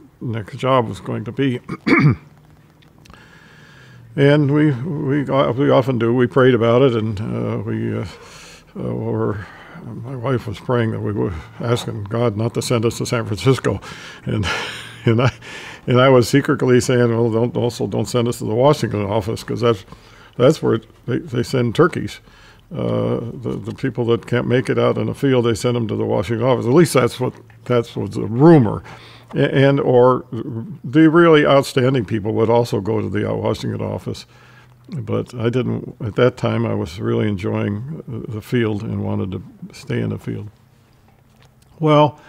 job was going to be. And we often do. We prayed about it, and my wife was praying that we were asking God not to send us to San Francisco, and I was secretly saying, well, don't send us to the Washington office, because that's where they send turkeys. The people that can't make it out in the field, they send them to the Washington office. At least that's what's a rumor. Or the really outstanding people would also go to the Washington office. But I didn't, at that time, I was really enjoying the field and wanted to stay in the field. Well,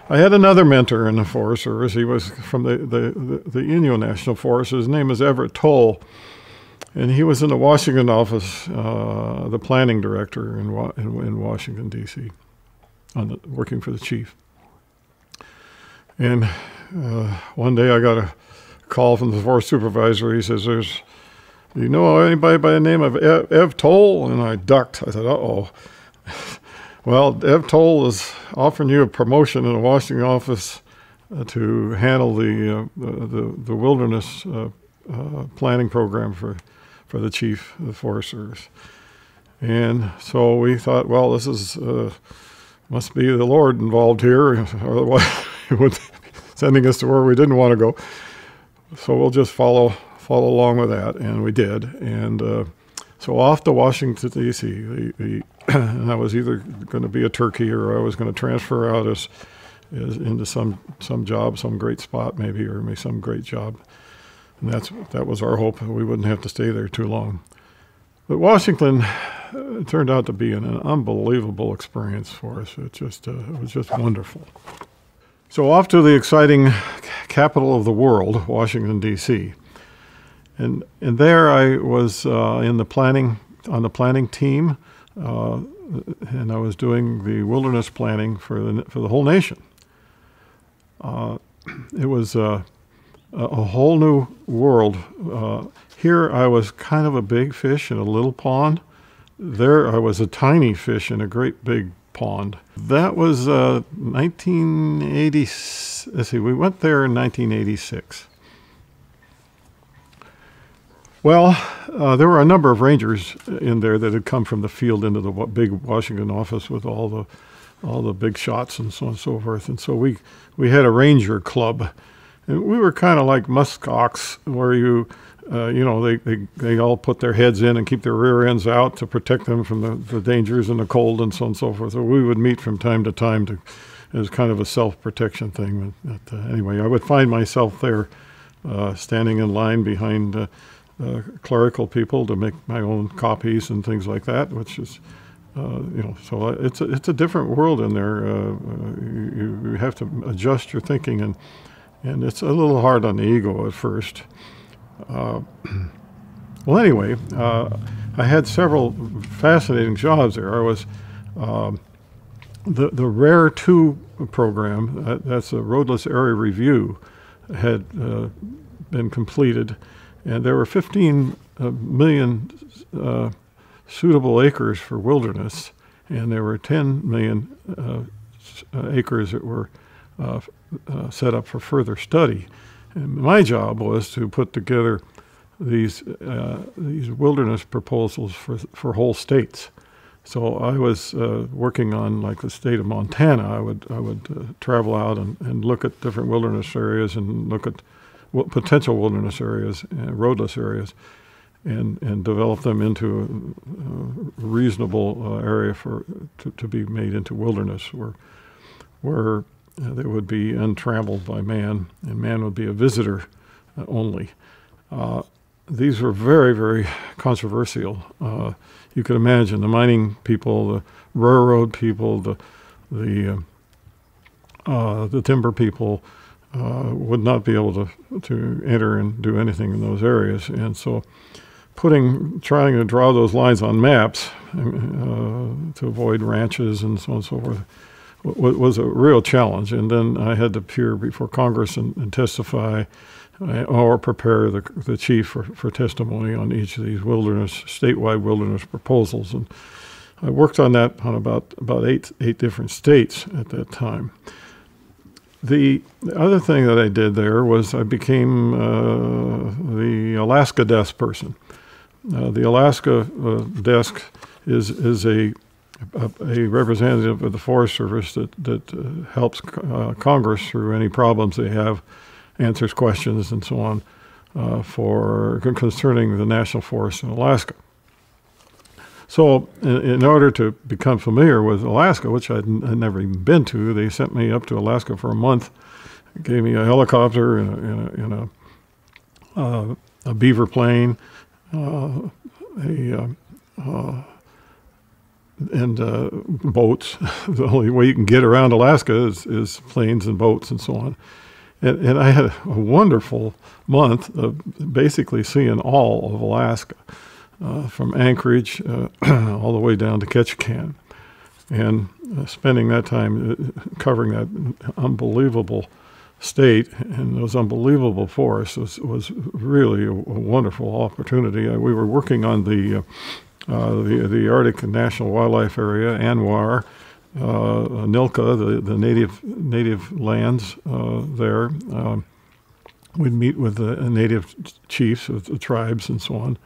I had another mentor in the Forest Service. He was from the Inyo National Forest. His name is Everett Toll. And he was in the Washington office, the planning director in Washington, D.C., working for the chief. And one day I got a call from the forest supervisor. He says, do you know anybody by the name of Ev Toll? And I ducked. I said, uh-oh. Well, Ev Toll is offering you a promotion in the Washington office to handle the wilderness planning program for the chief of the Forest Service. And so we thought, well, this is must be the Lord involved here, otherwise he would sending us to where we didn't want to go. So we'll just follow along with that, and we did. And so off to Washington, D.C. And I was either going to be a turkey, or I was going to transfer out as into some job, some great spot maybe, or maybe some great job. And that was our hope. We wouldn't have to stay there too long. But Washington turned out to be an unbelievable experience for us. It was just wonderful. So off to the exciting capital of the world, Washington, D.C. And there I was on the planning team, and I was doing the wilderness planning for the whole nation. It was a whole new world. Here I was kind of a big fish in a little pond. There I was a tiny fish in a great big pond. That was 1980. Let's see, we went there in 1986. Well, there were a number of rangers in there that had come from the field into the big Washington office with all the big shots and so on and so forth. And so we had a ranger club. And we were kind of like muskox, where they all put their heads in and keep their rear ends out to protect them from the dangers and the cold and so on and so forth. So we would meet from time to time as kind of a self-protection thing. But anyway, I would find myself there standing in line behind clerical people to make my own copies and things like that, which is, so it's a different world in there. You have to adjust your thinking, and it's a little hard on the ego at first. Well, anyway, I had several fascinating jobs there. I was the Rare 2 program, that's a roadless area review, had been completed, and there were 15 million suitable acres for wilderness, and there were 10 million acres that were set up for further study. And my job was to put together these wilderness proposals for whole states. So I was working on, like, the state of Montana. I would travel out and look at different wilderness areas and look at potential wilderness areas, roadless areas, and develop them into a reasonable area to be made into wilderness, where they would be untrammeled by man, and man would be a visitor only. These were very, very controversial. You could imagine the mining people, the railroad people, the timber people would not be able to enter and do anything in those areas. And so trying to draw those lines on maps to avoid ranches and so on and so forth was a real challenge. And then I had to appear before Congress and testify or prepare the chief for testimony on each of these statewide wilderness proposals. And I worked on that on about eight different states at that time. The other thing that I did there was I became the Alaska desk person. The Alaska desk is a representative of the Forest Service that helps Congress through any problems they have, answers questions and so on concerning the national forest in Alaska. So in order to become familiar with Alaska, which I'd never even been to, they sent me up to Alaska for a month, gave me a helicopter and a beaver plane, and boats. The only way you can get around Alaska is planes and boats and so on. And I had a wonderful month of basically seeing all of Alaska, from Anchorage all the way down to Ketchikan, and spending that time covering that unbelievable state and those unbelievable forests was really a wonderful opportunity. We were working on the Arctic National Wildlife Area, ANWR, Nilka, the native lands there. We'd meet with the native chiefs of the tribes and so on,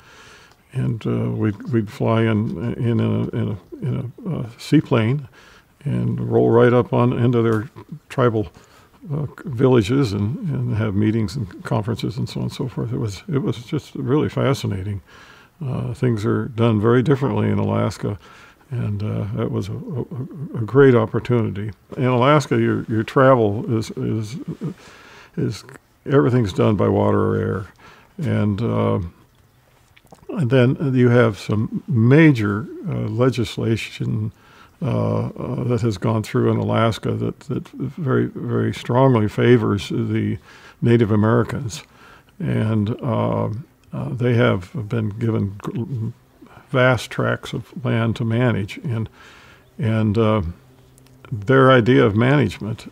and we'd fly in a seaplane and roll right up into their tribal villages and have meetings and conferences and so on and so forth. It was just really fascinating. Things are done very differently in Alaska. And that was a great opportunity. In Alaska, your travel is everything's done by water or air, and then you have some major legislation that has gone through in Alaska that very, very strongly favors the Native Americans, and they have been given vast tracts of land to manage, and their idea of management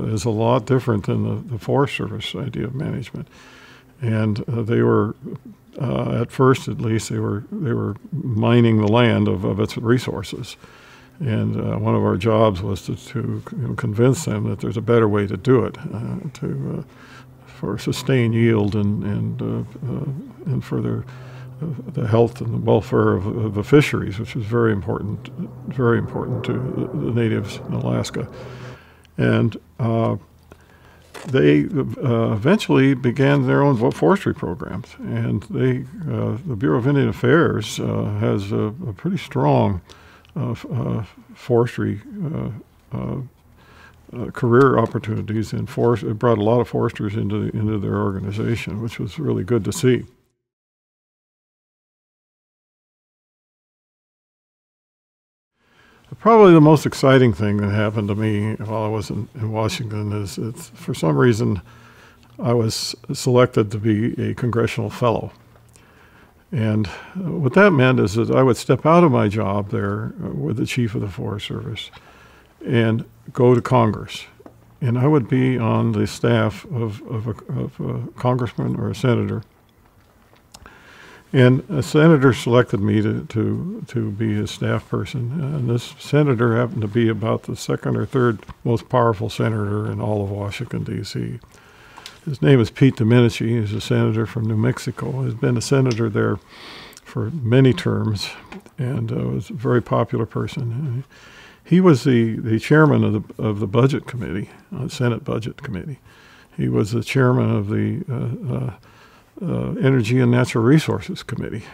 is a lot different than the Forest Service idea of management. And they were, at first at least, they were mining the land of its resources. And one of our jobs was to convince them that there's a better way to do it, for sustained yield and for the health and the welfare of the fisheries, which is very important to the natives in Alaska. And they eventually began their own forestry programs. And the Bureau of Indian Affairs has a pretty strong forestry career opportunities in forest. It brought a lot of foresters into their organization, which was really good to see. Probably the most exciting thing that happened to me while I was in Washington is for some reason I was selected to be a Congressional Fellow. And what that meant is that I would step out of my job there with the Chief of the Forest Service and go to Congress. And I would be on the staff of a congressman or a senator. And a senator selected me to be his staff person. And this senator happened to be about the second or third most powerful senator in all of Washington, D.C. His name is Pete Domenici. He's a senator from New Mexico. He's been a senator there for many terms and was a very popular person. He was the chairman of the Budget Committee, Senate Budget Committee. He was the chairman of the Energy and Natural Resources Committee,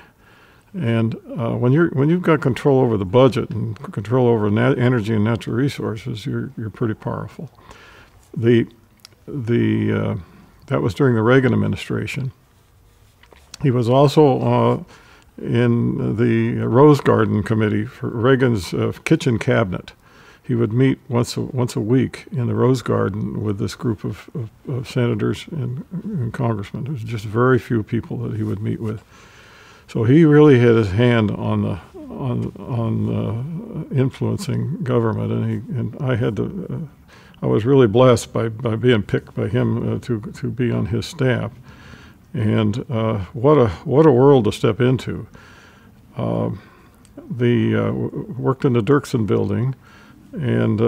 and when you've got control over the budget and control over energy and natural resources, you're pretty powerful. That was during the Reagan administration. He was also in the Rose Garden Committee for Reagan's kitchen cabinet. He would meet once a week in the Rose Garden with this group of senators and congressmen. There's just very few people that he would meet with. So he really had his hand on influencing government, and I was really blessed by being picked by him to be on his staff. And what a world to step into. Worked in the Dirksen building. And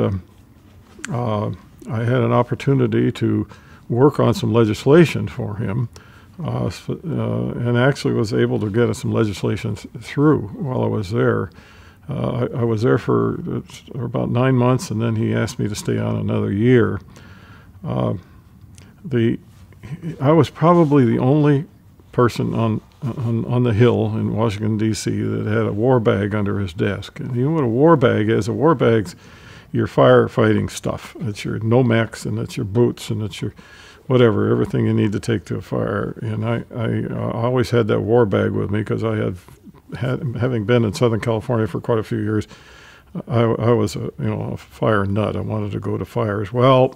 I had an opportunity to work on some legislation for him, and actually was able to get some legislation through while I was there. I was there for about 9 months, and then he asked me to stay on another year. I was probably the only person on the Hill in Washington, D.C. that had a war bag under his desk. And you know what a war bag is? A war bag's your firefighting stuff. It's your Nomex, and it's your boots, and it's your whatever, everything you need to take to a fire. And I always had that war bag with me because having been in Southern California for quite a few years, I was a fire nut. I wanted to go to fires. Well,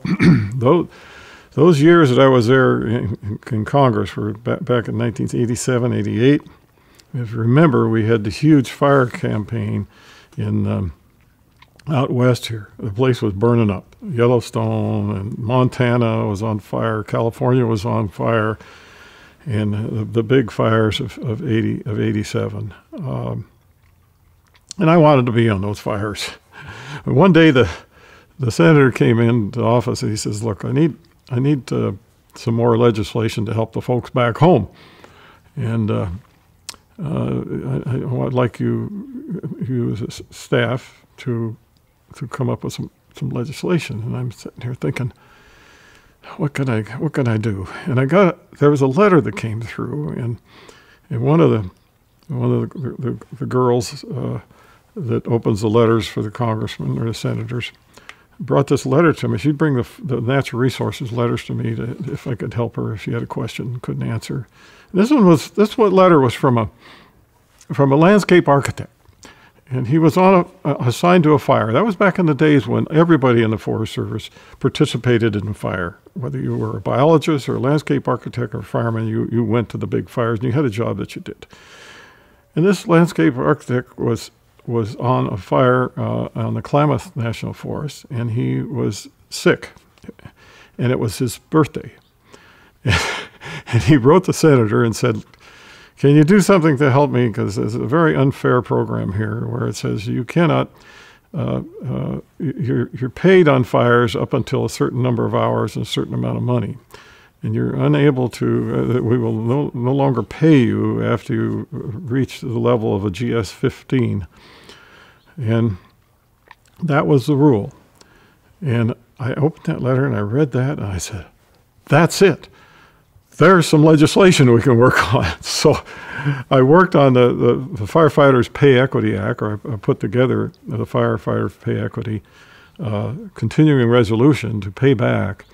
those years that I was there in Congress were back in 1987, 88. If you remember, we had the huge fire campaign in out west here. The place was burning up. Yellowstone and Montana was on fire. California was on fire, and the big fires of 87. And I wanted to be on those fires. But one day the senator came into office and he says, "Look, I need some more legislation to help the folks back home, and I'd like you as a staff to come up with some legislation." And I'm sitting here thinking, what can I do? And there was a letter that came through, and one of the girls that opens the letters for the congressmen or the senators brought this letter to me. She'd bring the natural resources letters to me if I could help her if she had a question and couldn't answer. And this letter was from a landscape architect, and he was assigned to a fire. That was back in the days when everybody in the Forest Service participated in a fire. Whether you were a biologist or a landscape architect or a fireman, you went to the big fires and you had a job that you did. And this landscape architect was on a fire on the Klamath National Forest, and he was sick, and it was his birthday. And he wrote the senator and said, "Can you do something to help me? Because there's a very unfair program here where it says you cannot, you're paid on fires up until a certain number of hours and a certain amount of money. And you're unable to, we will no longer pay you after you reach the level of a GS-15. And that was the rule. And I opened that letter and I read that and I said, that's it. There's some legislation we can work on. So I worked on the Firefighters Pay Equity Act, or I put together the Firefighters Pay Equity continuing resolution to pay back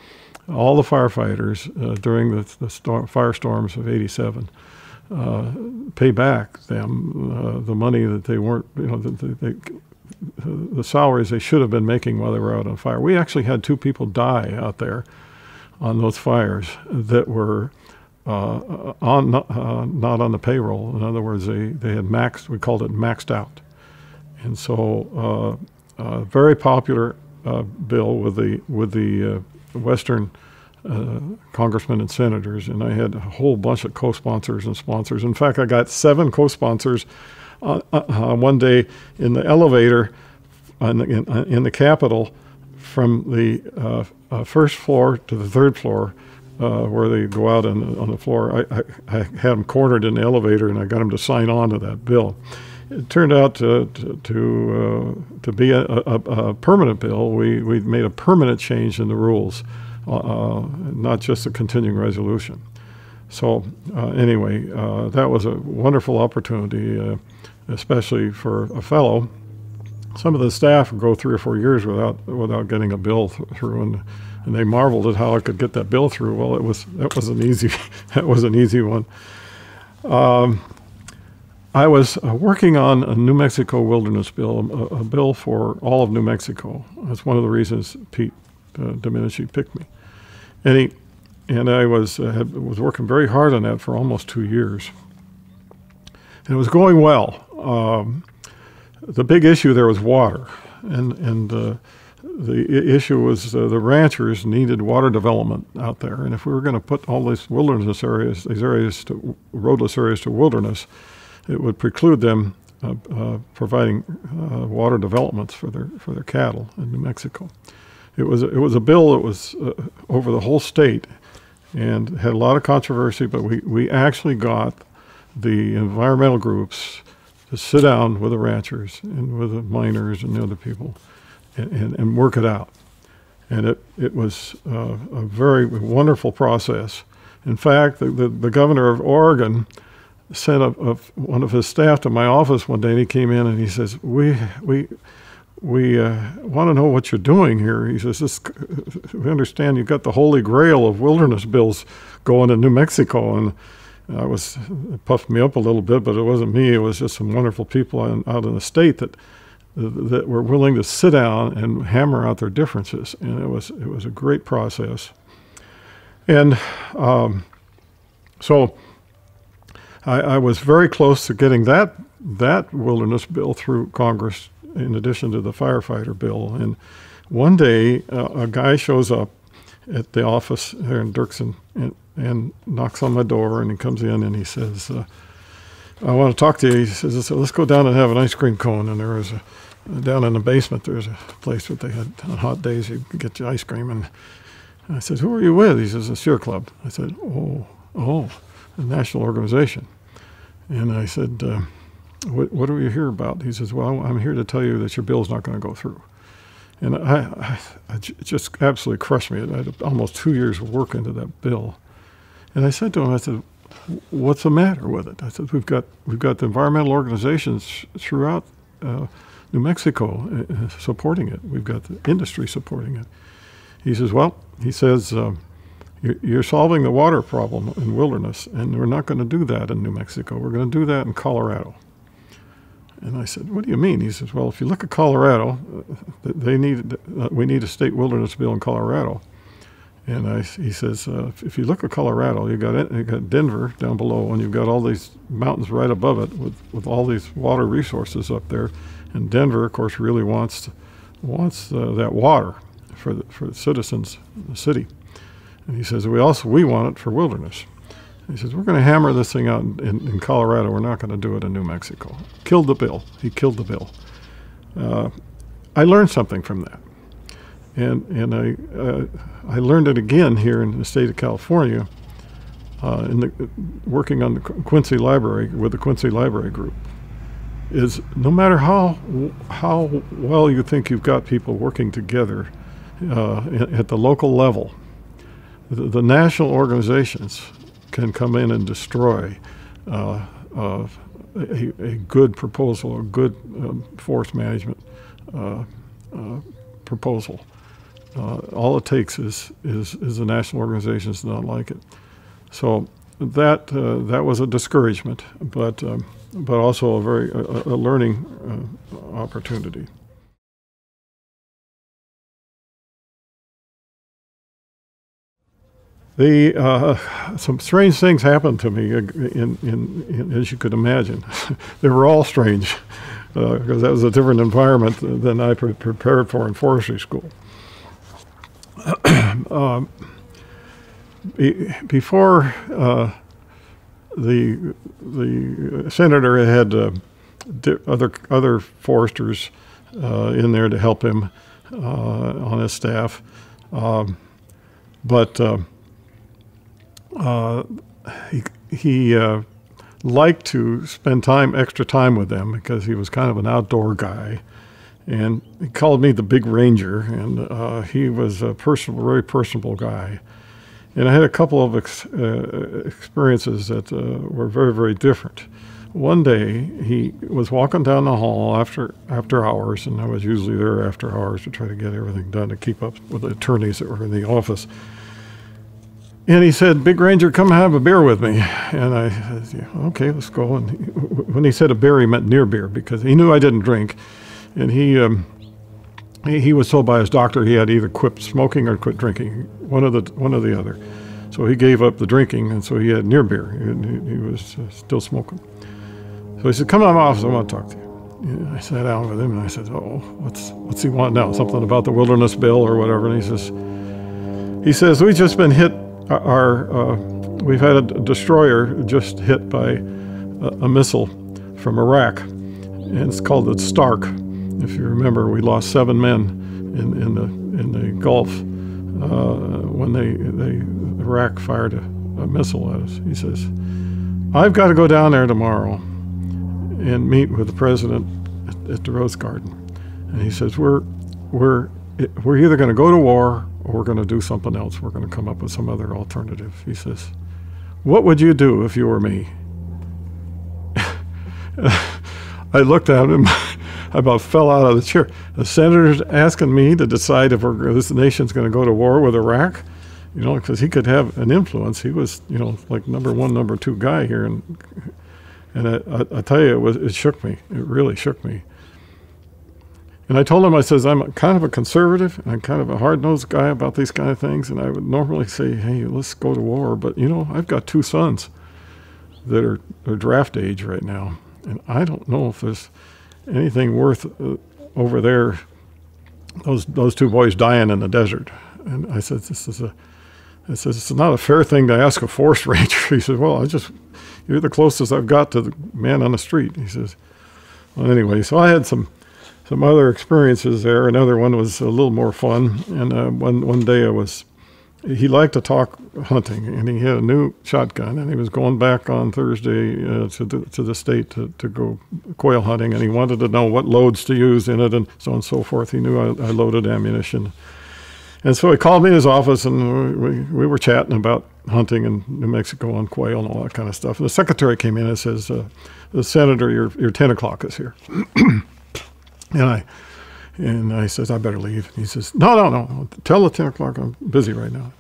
all the firefighters during the firestorms of 87, pay back them the money that they weren't, the salaries they should have been making while they were out on fire. We actually had 2 people die out there on those fires that were not on the payroll. In other words, they had maxed, we called it maxed out. And so very popular bill with the Western congressmen and senators, and I had a whole bunch of co-sponsors and sponsors. In fact, I got 7 co-sponsors one day in the elevator in the Capitol from the first floor to the 3rd floor, where they go out on the floor. I had them cornered in the elevator, and I got them to sign on to that bill. It turned out to be a permanent bill. We made a permanent change in the rules, not just a continuing resolution. So anyway, that was a wonderful opportunity, especially for a fellow. Some of the staff would go 3 or 4 years without getting a bill through, and they marveled at how I could get that bill through. Well, that was an easy one. I was working on a New Mexico wilderness bill, a bill for all of New Mexico. That's one of the reasons Pete Domenici picked me. And I was working very hard on that for almost 2 years. And it was going well. The big issue there was water, and the issue was the ranchers needed water development out there. And if we were going to put all these wilderness areas, roadless areas to wilderness, it would preclude them providing water developments for their cattle in New Mexico. It was a bill that was over the whole state and had a lot of controversy, but we actually got the environmental groups to sit down with the ranchers and with the miners and the other people and work it out. And it was a very wonderful process. In fact, the governor of Oregon sent one of his staff to my office one day, and he came in and he says, we want to know what you're doing here. He says, we understand you've got the holy grail of wilderness bills going in New Mexico. And it puffed me up a little bit, but it wasn't me. It was just some wonderful people out in the state that were willing to sit down and hammer out their differences. And it was a great process. And so I was very close to getting that wilderness bill through Congress, in addition to the firefighter bill. And one day, a guy shows up at the office here in Dirksen and knocks on my door, and he comes in and he says, I want to talk to you. He says, so let's go down and have an ice cream cone. And there was down in the basement, there's a place that they had on hot days, you could get your ice cream. And I said, who are you with? He says, the Sierra Club. I said, oh, a national organization. And I said, what are you here about? He says, well, I'm here to tell you that your bill's not going to go through. And it just absolutely crushed me. I had almost 2 years of work into that bill. And I said to him, I said, what's the matter with it? I said, we've got the environmental organizations throughout New Mexico supporting it. We've got the industry supporting it. He says, you're solving the water problem in wilderness, and we're not going to do that in New Mexico. We're going to do that in Colorado. And I said, what do you mean? He says, well, if you look at Colorado, we need a state wilderness bill in Colorado. And he says, if you look at Colorado, you got Denver down below, and you've got all these mountains right above it with all these water resources up there. And Denver, of course, really wants that water for the citizens of the city. And he says, we want it for wilderness. He says, we're going to hammer this thing out in Colorado. We're not going to do it in New Mexico. Killed the bill. He killed the bill. I learned something from that. And I learned it again here in the state of California, working on the Quincy Library with the Quincy Library Group. Is no matter how well you think you've got people working together at the local level, the national organizations can come in and destroy a good proposal, a good forest management proposal. All it takes is the national organizations not like it. So that was a discouragement, but also a learning opportunity. Some strange things happened to me, as you could imagine. They were all strange, because that was a different environment than I prepared for in forestry school. before the senator had other foresters in there to help him on his staff, but he liked to spend extra time with them because he was kind of an outdoor guy. And he called me the Big Ranger, and he was a very personable guy. And I had a couple of experiences that were very, very different. One day, he was walking down the hall after hours, and I was usually there after hours to try to get everything done to keep up with the attorneys that were in the office. And he said, "Big Ranger, come have a beer with me." And I said, "Yeah, okay, let's go." And when he said a beer, he meant near beer because he knew I didn't drink. And he was told by his doctor he had either quit smoking or quit drinking, one or the other. So he gave up the drinking, and so he had near beer. He was still smoking. So he said, "Come to my office, I want to talk to you." And I sat down with him, and I said, "Oh, what's he want now? Something about the wilderness bill or whatever?" And he says, "We've just been hit. We've had a destroyer just hit by a missile from Iraq, and it's called the Stark. If you remember, we lost 7 men in the Gulf when Iraq fired a missile at us." He says, "I've got to go down there tomorrow and meet with the president at the Rose Garden." And he says, we're either going to go to war or we're going to do something else. We're going to come up with some other alternative." He says, "What would you do if you were me?" I looked at him. I about fell out of the chair. The senator's asking me to decide if this nation's going to go to war with Iraq, because he could have an influence. He was, like number 1, number 2 guy here. And I tell you, it shook me. It really shook me. And I told him, I says, "I'm kind of a conservative, and I'm kind of a hard-nosed guy about these kind of things, and I would normally say, hey, let's go to war, but, I've got 2 sons that are draft age right now, and I don't know if there's anything worth over there, those 2 boys dying in the desert." And I said, "It's not a fair thing to ask a forest ranger." He said, "Well, you're the closest I've got to the man on the street." He says, well, anyway, so I had some other experiences there. Another one was a little more fun. And one day he liked to talk hunting, and he had a new shotgun, and he was going back on Thursday to the state to go quail hunting, and he wanted to know what loads to use in it and so on and so forth. He knew I loaded ammunition. And so he called me in his office, and we were chatting about hunting in New Mexico on quail and all that kind of stuff. And the secretary came in and says, "The senator, your 10 o'clock is here." And I says, "I better leave." And he says, No. Tell the 10 o'clock I'm busy right now."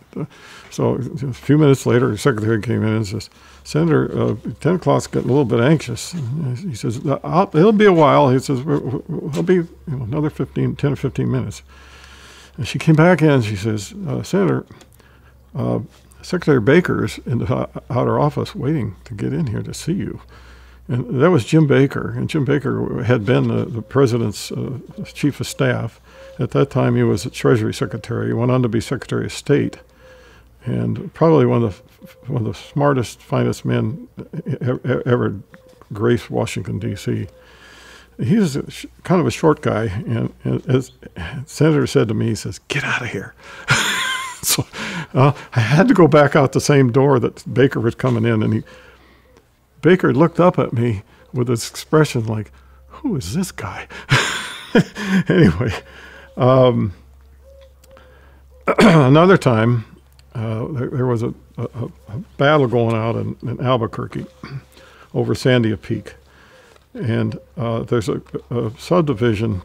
So a few minutes later, the secretary came in and says, "Senator, 10 o'clock's getting a little bit anxious." And he says, "It'll be a while." He says, "It'll be another 10 or 15 minutes. And she came back in and she says, "Senator, Secretary Baker is in the outer office waiting to get in here to see you." And that was Jim Baker. And Jim Baker had been the president's chief of staff. At that time, he was the Treasury Secretary. He went on to be Secretary of State, and probably one of the smartest, finest men ever graced Washington, D.C. He's kind of a short guy, and as the senator said to me, he says, "Get out of here." So I had to go back out the same door that Baker was coming in, and Baker looked up at me with this expression like, "Who is this guy?" Anyway, another time, there was a battle going out in Albuquerque over Sandia Peak. And there's a subdivision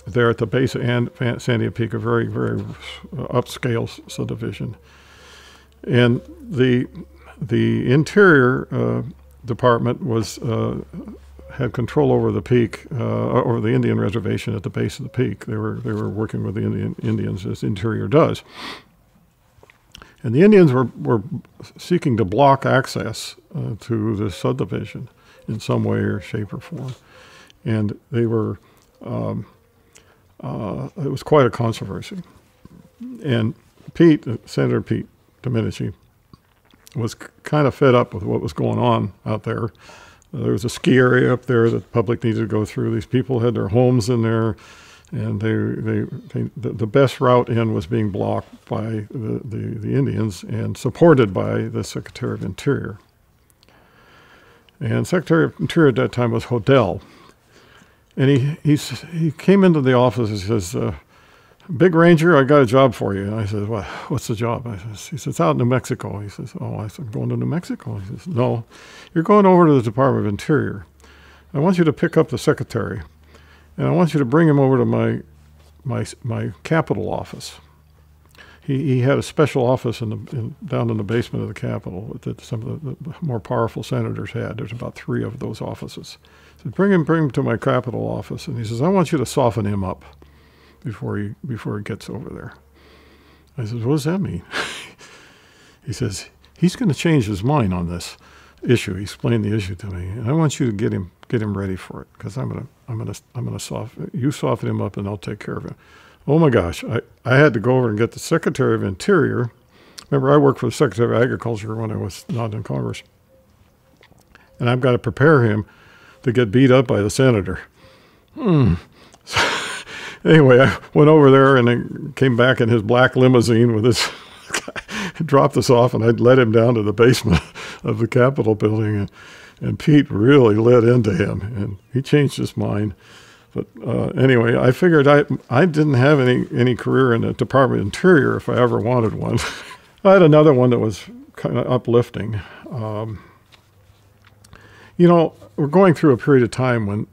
there at the base of Sandia Peak, a very, very upscale subdivision. And the Interior Department had control over the peak, over the Indian reservation at the base of the peak. They were working with the Indians, as Interior does. And the Indians were seeking to block access to this subdivision in some way or shape or form. And they were, it was quite a controversy. And Senator Pete Domenici, was kind of fed up with what was going on out there. There was a ski area up there that the public needed to go through. These people had their homes in there, and the best route in was being blocked by the Indians and supported by the Secretary of Interior. And Secretary of Interior at that time was Hodel. And he came into the office and says, "Big Ranger, I got a job for you." And I said, "Well, what's the job?" He says, "It's out in New Mexico." He says, "Oh," I said, "Going to New Mexico?" He says, "No, you're going over to the Department of Interior. I want you to pick up the secretary, and I want you to bring him over to my Capitol office." He had a special office down in the basement of the Capitol that some of the more powerful senators had. There's about 3 of those offices. So bring him to my Capitol office, and he says, "I want you to soften him up before he gets over there." I said, "What does that mean?" He says, "He's going to change his mind on this issue." He explained the issue to me, and I want you to get him ready for it, because I'm gonna soften him up, and I'll take care of him. Oh my gosh! I had to go over and get the Secretary of Interior. Remember, I worked for the Secretary of Agriculture when I was not in Congress, and I've got to prepare him to get beat up by the senator. Anyway, I went over there and I came back in his black limousine with his dropped us off, and I'd led him down to the basement of the Capitol building, and Pete really led into him, and he changed his mind. But anyway, I figured I didn't have any career in the Department of Interior if I ever wanted one. I had another one that was kind of uplifting. We're going through a period of time when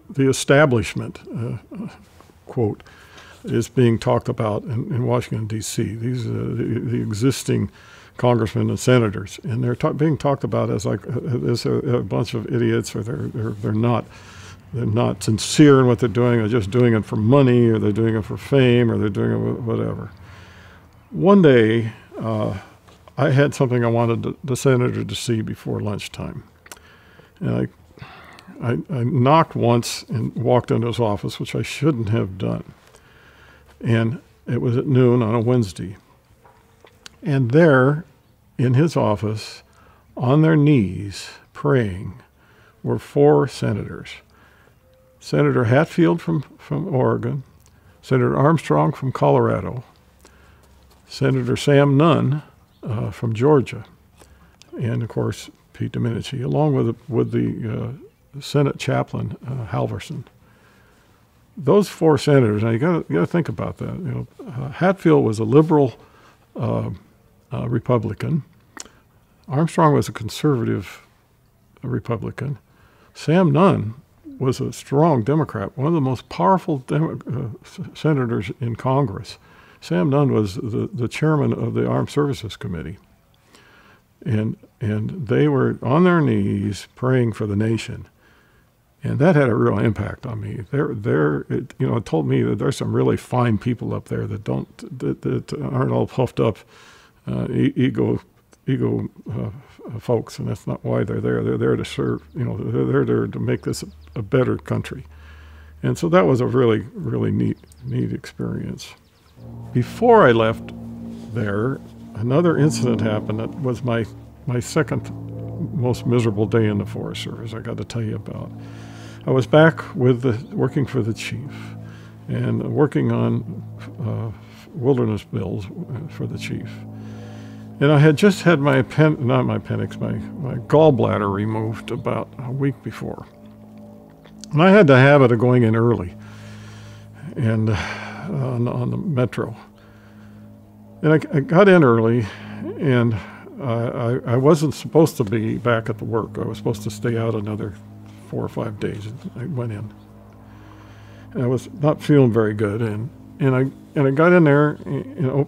the establishment, quote, is being talked about in Washington, D.C. These are the existing congressmen and senators, and they're being talked about as a bunch of idiots, or they're not sincere in what they're doing. They're just doing it for money, or they're doing it for fame, or they're doing it whatever. One day, I had something I wanted the senator to see before lunchtime, and I knocked once and walked into his office, which I shouldn't have done. And it was at noon on a Wednesday. And there, in his office, on their knees, praying, were 4 senators. Senator Hatfield from Oregon, Senator Armstrong from Colorado, Senator Sam Nunn from Georgia, and, of course, Pete Domenici, along with the Senate chaplain, Halverson. Those 4 senators, now you got to think about that. Hatfield was a liberal Republican. Armstrong was a conservative Republican. Sam Nunn was a strong Democrat, one of the most powerful senators in Congress. Sam Nunn was the chairman of the Armed Services Committee. And they were on their knees praying for the nation. And that had a real impact on me. It told me that there's some really fine people up there that aren't all puffed up ego folks, and that's not why they're there. They're there to serve. They're there to make this a better country. And so that was a really, really neat experience. Before I left there, another incident happened that was my second most miserable day in the Forest Service. I got to tell you about. I was back working for the chief, and working on wilderness bills for the chief. And I had just had my gallbladder removed about a week before. And I had the habit of going in early and on the metro. And I got in early, and I wasn't supposed to be back at the work. I was supposed to stay out another 4 or 5 days. I went in, and I was not feeling very good, and I got in there,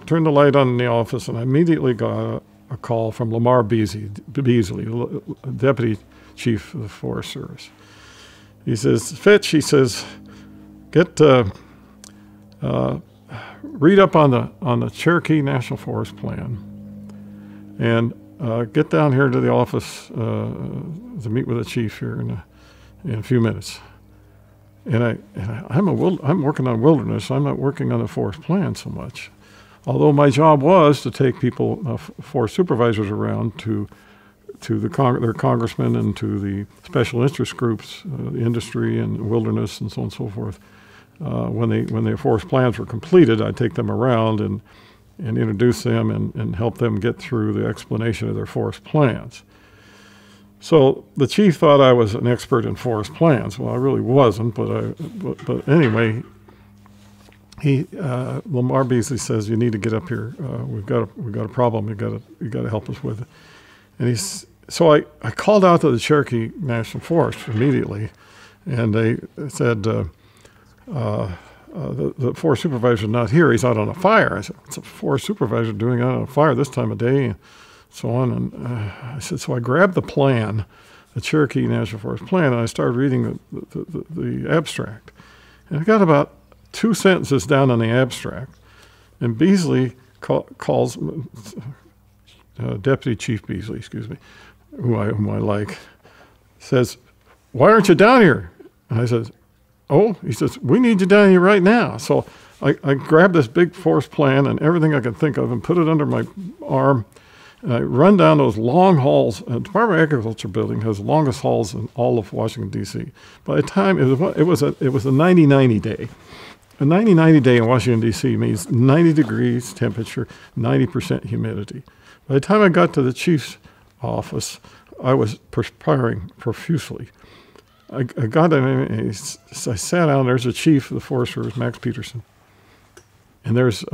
turned the light on in the office, and I immediately got a call from Lamar Beasley, Deputy Chief of the Forest Service. He says, "Fitch," he says, read up on the Cherokee National Forest Plan, and get down here to the office to meet with the chief here in a few minutes." And I'm working on wilderness. I'm not working on the forest plan so much. although my job was to take people, forest supervisors around to their congressmen and to the special interest groups, the industry and wilderness and so on and so forth. When their forest plans were completed, I'd take them around and introduce them and help them get through the explanation of their forest plans. So the chief thought I was an expert in forest plans. Well, I really wasn't, but anyway, Lamar Beasley says, "You need to get up here. We've got a problem. You got to help us with it." And so I called out to the Cherokee National Forest immediately, and they said, the forest supervisor is not here. He's out on a fire. I said, "What's a forest supervisor doing out on a fire this time of day?" And so on. And I said, so I grabbed the plan, the Cherokee National Forest plan, and I started reading the abstract. And I got about 2 sentences down on the abstract, and Beasley calls, Deputy Chief Beasley, excuse me, whom I like, says, "Why aren't you down here?" And I said, "Oh," he says, "we need you down here right now." So I grabbed this big forest plan and everything I could think of and put it under my arm, and I run down those long halls. The Department of Agriculture building has the longest halls in all of Washington, D.C. By the time it was a 90-90 day. A 90-90 day in Washington, D.C. means 90 degrees temperature, 90% humidity. By the time I got to the chief's office, I was perspiring profusely. I got in, I sat down. There's the chief of the Forest Service, Max Peterson, and there's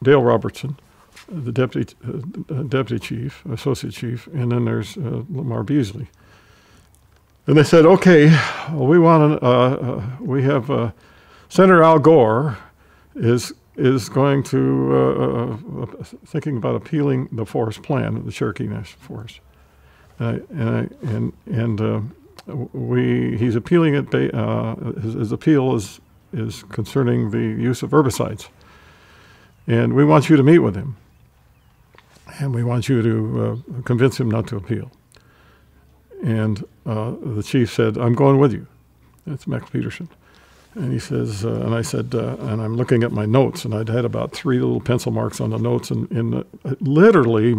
Dale Robertson, the deputy chief, associate chief, and then there's Lamar Beasley. And they said, "Okay, we have Senator Al Gore is going to thinking about appealing the forest plan of the Cherokee National Forest, he's appealing it. His appeal is concerning the use of herbicides, and we want you to meet with him, and we want you to convince him not to appeal." And the chief said, "I'm going with you." That's Max Peterson. And he says, and I said, and I'm looking at my notes, and I'd had about 3 little pencil marks on the notes, and literally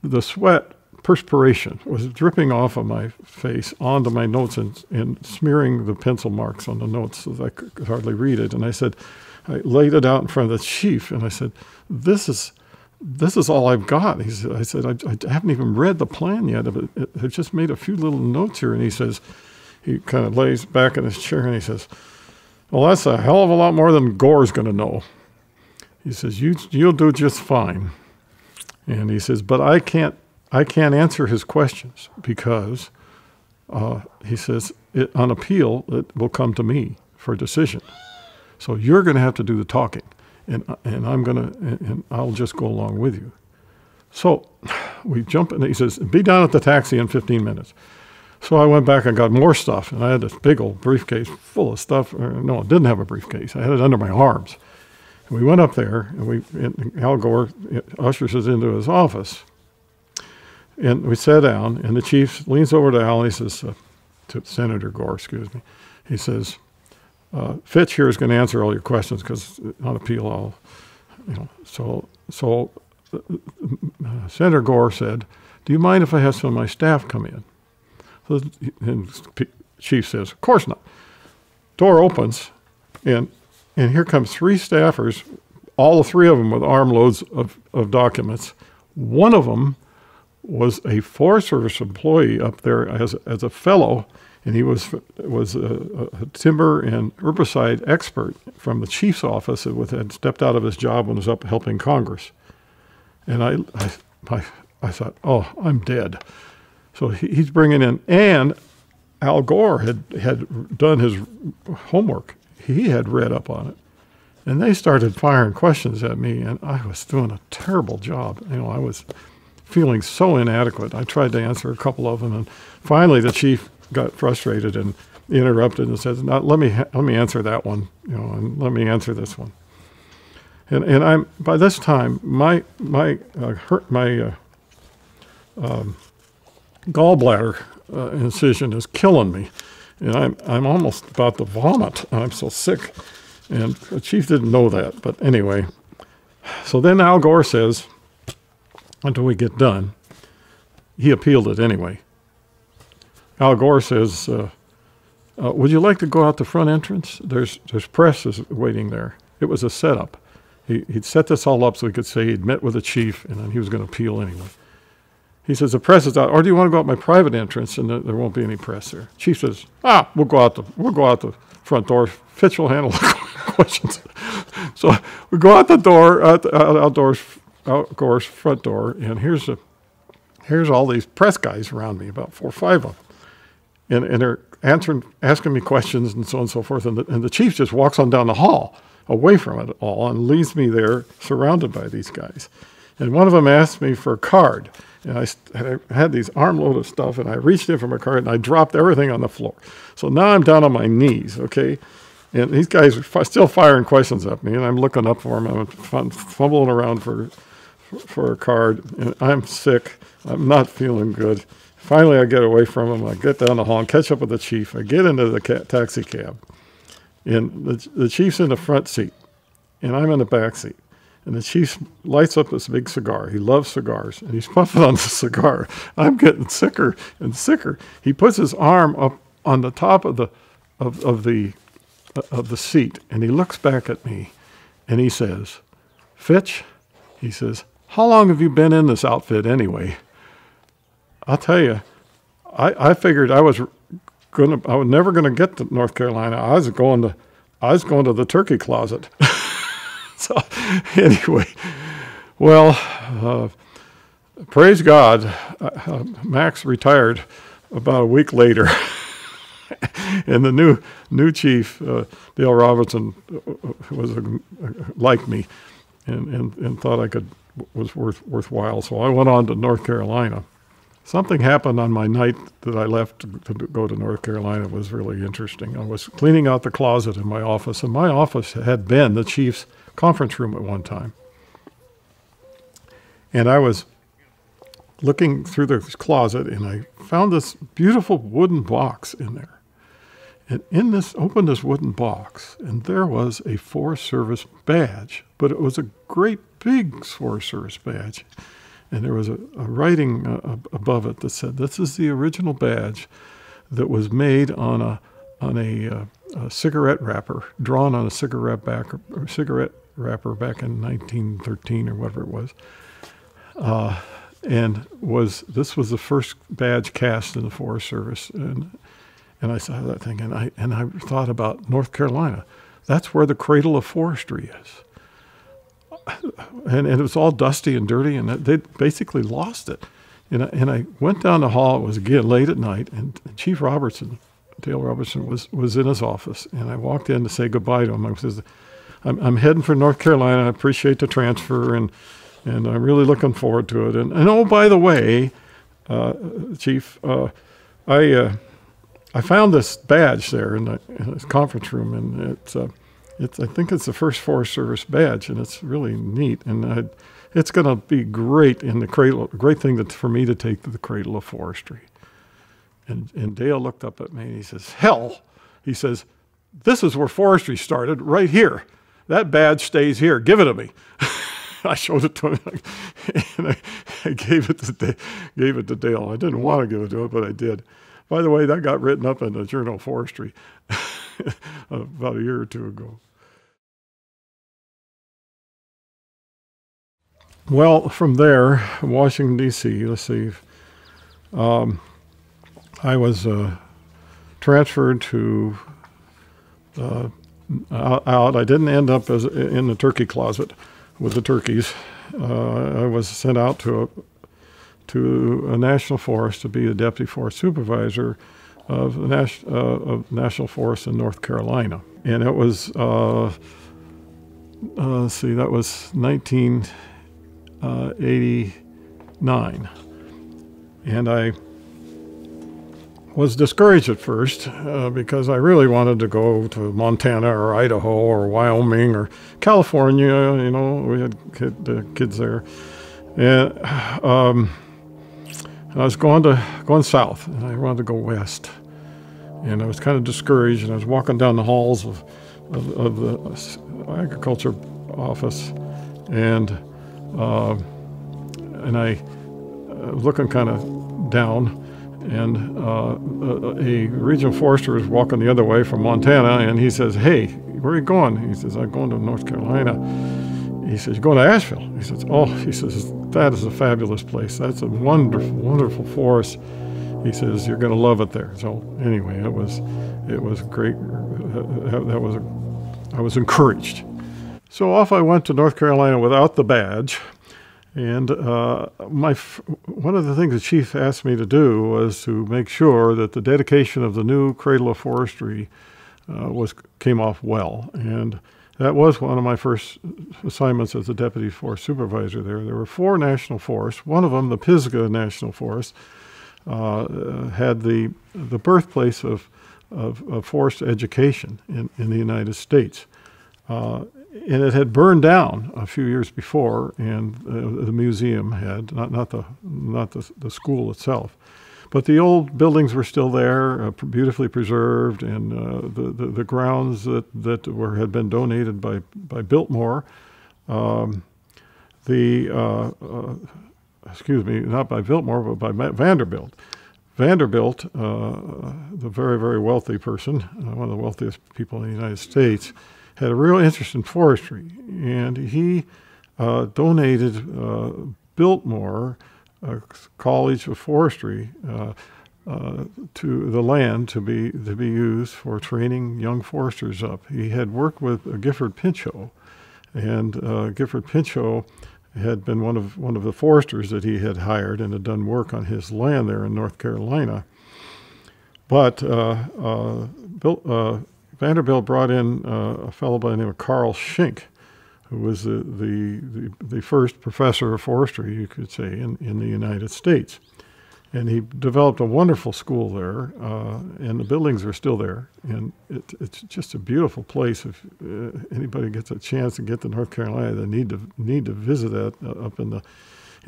the sweat, perspiration was dripping off of my face onto my notes and smearing the pencil marks on the notes so that I could hardly read it. And I said, I laid it out in front of the chief, and I said, this is all I've got. I said, I haven't even read the plan yet. I've just made a few little notes here. And he says, he kind of lays back in his chair and he says, "Well, that's a hell of a lot more than Gore's going to know." He says, you'll do just fine. And he says, "But I can't answer his questions because," he says, "on appeal, it will come to me for a decision. So you're going to have to do the talking. And I'll just go along with you." So we jump in. He says, "Be down at the taxi in 15 minutes. So I went back and got more stuff, and I had this big old briefcase full of stuff. No, it didn't have a briefcase. I had it under my arms. And we went up there, and Al Gore ushers us into his office. And we sat down, and the chief leans over to Al, and he says, to Senator Gore, excuse me, he says, "Fitch here is going to answer all your questions because on appeal, So Senator Gore said, "Do you mind if I have some of my staff come in?" So, and chief says, "Of course not." Door opens, and here comes 3 staffers, all 3 of them with armloads of documents. One of them was a Forest Service employee up there as a fellow, and he was a timber and herbicide expert from the chief's office that had stepped out of his job and was up helping Congress. And I thought, oh, I'm dead. So he's bringing in, and Al Gore had done his homework. He had read up on it. And they started firing questions at me, and I was doing a terrible job. I was feeling so inadequate. I tried to answer a couple of them, and finally the chief got frustrated and interrupted and said, "Now let me answer that one, and let me answer this one." And I'm by this time my gallbladder incision is killing me, and I'm almost about to vomit. I'm so sick, And the chief didn't know that, but anyway. So then Al Gore says, until we get done, he appealed it anyway. Al Gore says, would you like to go out the front entrance? There's press is waiting there. It was a setup. He'd set this all up so he could say he'd met with the chief and then he was going to appeal anyway. He says, the press is out, or do you want to go out my private entrance and there won't be any press there? Chief says, we'll go out the front door. Fitch will handle the questions. So we go out the door, out Gore's front door, and here's all these press guys around me, about 4 or 5 of them. And they're asking me questions and so on and so forth. And the chief just walks on down the hall away from it all and leaves me there surrounded by these guys. And one of them asked me for a card. And I had these armload of stuff, and I reached in for my card, and I dropped everything on the floor. So now I'm down on my knees, okay? And these guys are still firing questions at me, and I'm looking up for them. I'm fumbling around for a card, and I'm sick. I'm not feeling good. Finally, I get away from them. I get down the hall and catch up with the chief. I get into the taxi cab, and the chief's in the front seat, and I'm in the back seat. And the chief lights up this big cigar. He loves cigars, and he's puffing on the cigar. I'm getting sicker and sicker. He puts his arm up on the top of the seat, and he looks back at me, and he says, Fitch, he says, how long have you been in this outfit anyway? I'll tell you, I figured I was never gonna get to North Carolina. I was going to the turkey closet. So anyway, well, praise God, Max retired about a week later. And the new chief, Dale Robinson, liked me and thought was worthwhile. So I went on to North Carolina. Something happened on my night that I left to go to North Carolina. It was really interesting. I was cleaning out the closet in my office, and my office had been the chief's conference room at one time. And I was looking through the closet, and I found this beautiful wooden box in there. And opened this wooden box, and there was a Forest Service badge, but it was a great big Forest Service badge. And there was a writing above it that said, "This is the original badge that was made on a cigarette wrapper, drawn on a cigarette wrapper back in 1913 or whatever it was." This was the first badge cast in the Forest Service, and I saw that thing, and I thought about North Carolina. That's where the Cradle of Forestry is. And it was all dusty and dirty, and they basically lost it. And I went down the hall. It was again late at night, and Chief Robertson, Dale Robertson, was in his office. And I walked in to say goodbye to him. I says, "I'm heading for North Carolina. I appreciate the transfer, and I'm really looking forward to it. And oh, by the way, Chief, I found this badge there in this conference room, and I think it's the first Forest Service badge, and it's really neat. And it's going to be great in the cradle. Great thing for me to take to the Cradle of Forestry." And Dale looked up at me and he says, "Hell," he says, "this is where forestry started, right here. That badge stays here. Give it to me." I showed it to him, and I gave it to Dale. I didn't want to give it to him, but I did. By the way, that got written up in the Journal of Forestry about a year or two ago. Well, from there, Washington, D.C., let's see. I was transferred to out. I didn't end up in the turkey closet with the turkeys. I was sent out to a national forest to be the deputy forest supervisor of national forest in North Carolina. And it was, let's see, that was 1989. And I was discouraged at first because I really wanted to go to Montana or Idaho or Wyoming or California. You know, we had kids there. And I was going south, and I wanted to go west. And I was kind of discouraged, and I was walking down the halls of of the agriculture office, and I was looking kind of down, and a regional forester was walking the other way from Montana, and he says, "Hey, where are you going?" He says, "I'm going to North Carolina." He says, "You're going to Asheville?" He says, "Oh," he says, "that is a fabulous place. That's a wonderful, wonderful forest." He says, "You're going to love it there." So anyway, it was great. I was encouraged. So off I went to North Carolina without the badge. And one of the things the chief asked me to do was to make sure that the dedication of the new Cradle of Forestry came off well. And that was one of my first assignments as a deputy forest supervisor there. There were 4 national forests. One of them, the Pisgah National Forest, had the birthplace of forest education in the United States. And it had burned down a few years before, and the museum had, not the school itself. But the old buildings were still there, beautifully preserved, and the grounds that had been donated by Biltmore, excuse me, not by Biltmore, but by Vanderbilt. Vanderbilt, the very, very wealthy person, one of the wealthiest people in the United States, had a real interest in forestry, and he donated Biltmore College of Forestry to the land to be used for training young foresters up. He had worked with Gifford Pinchot, and Gifford Pinchot had been one of the foresters that he had hired and had done work on his land there in North Carolina. But Vanderbilt brought in a fellow by the name of Carl Schenck, who was the first professor of forestry, you could say, in the United States. And he developed a wonderful school there, and the buildings are still there. And it's just a beautiful place. If anybody gets a chance to get to North Carolina, they need to visit that up in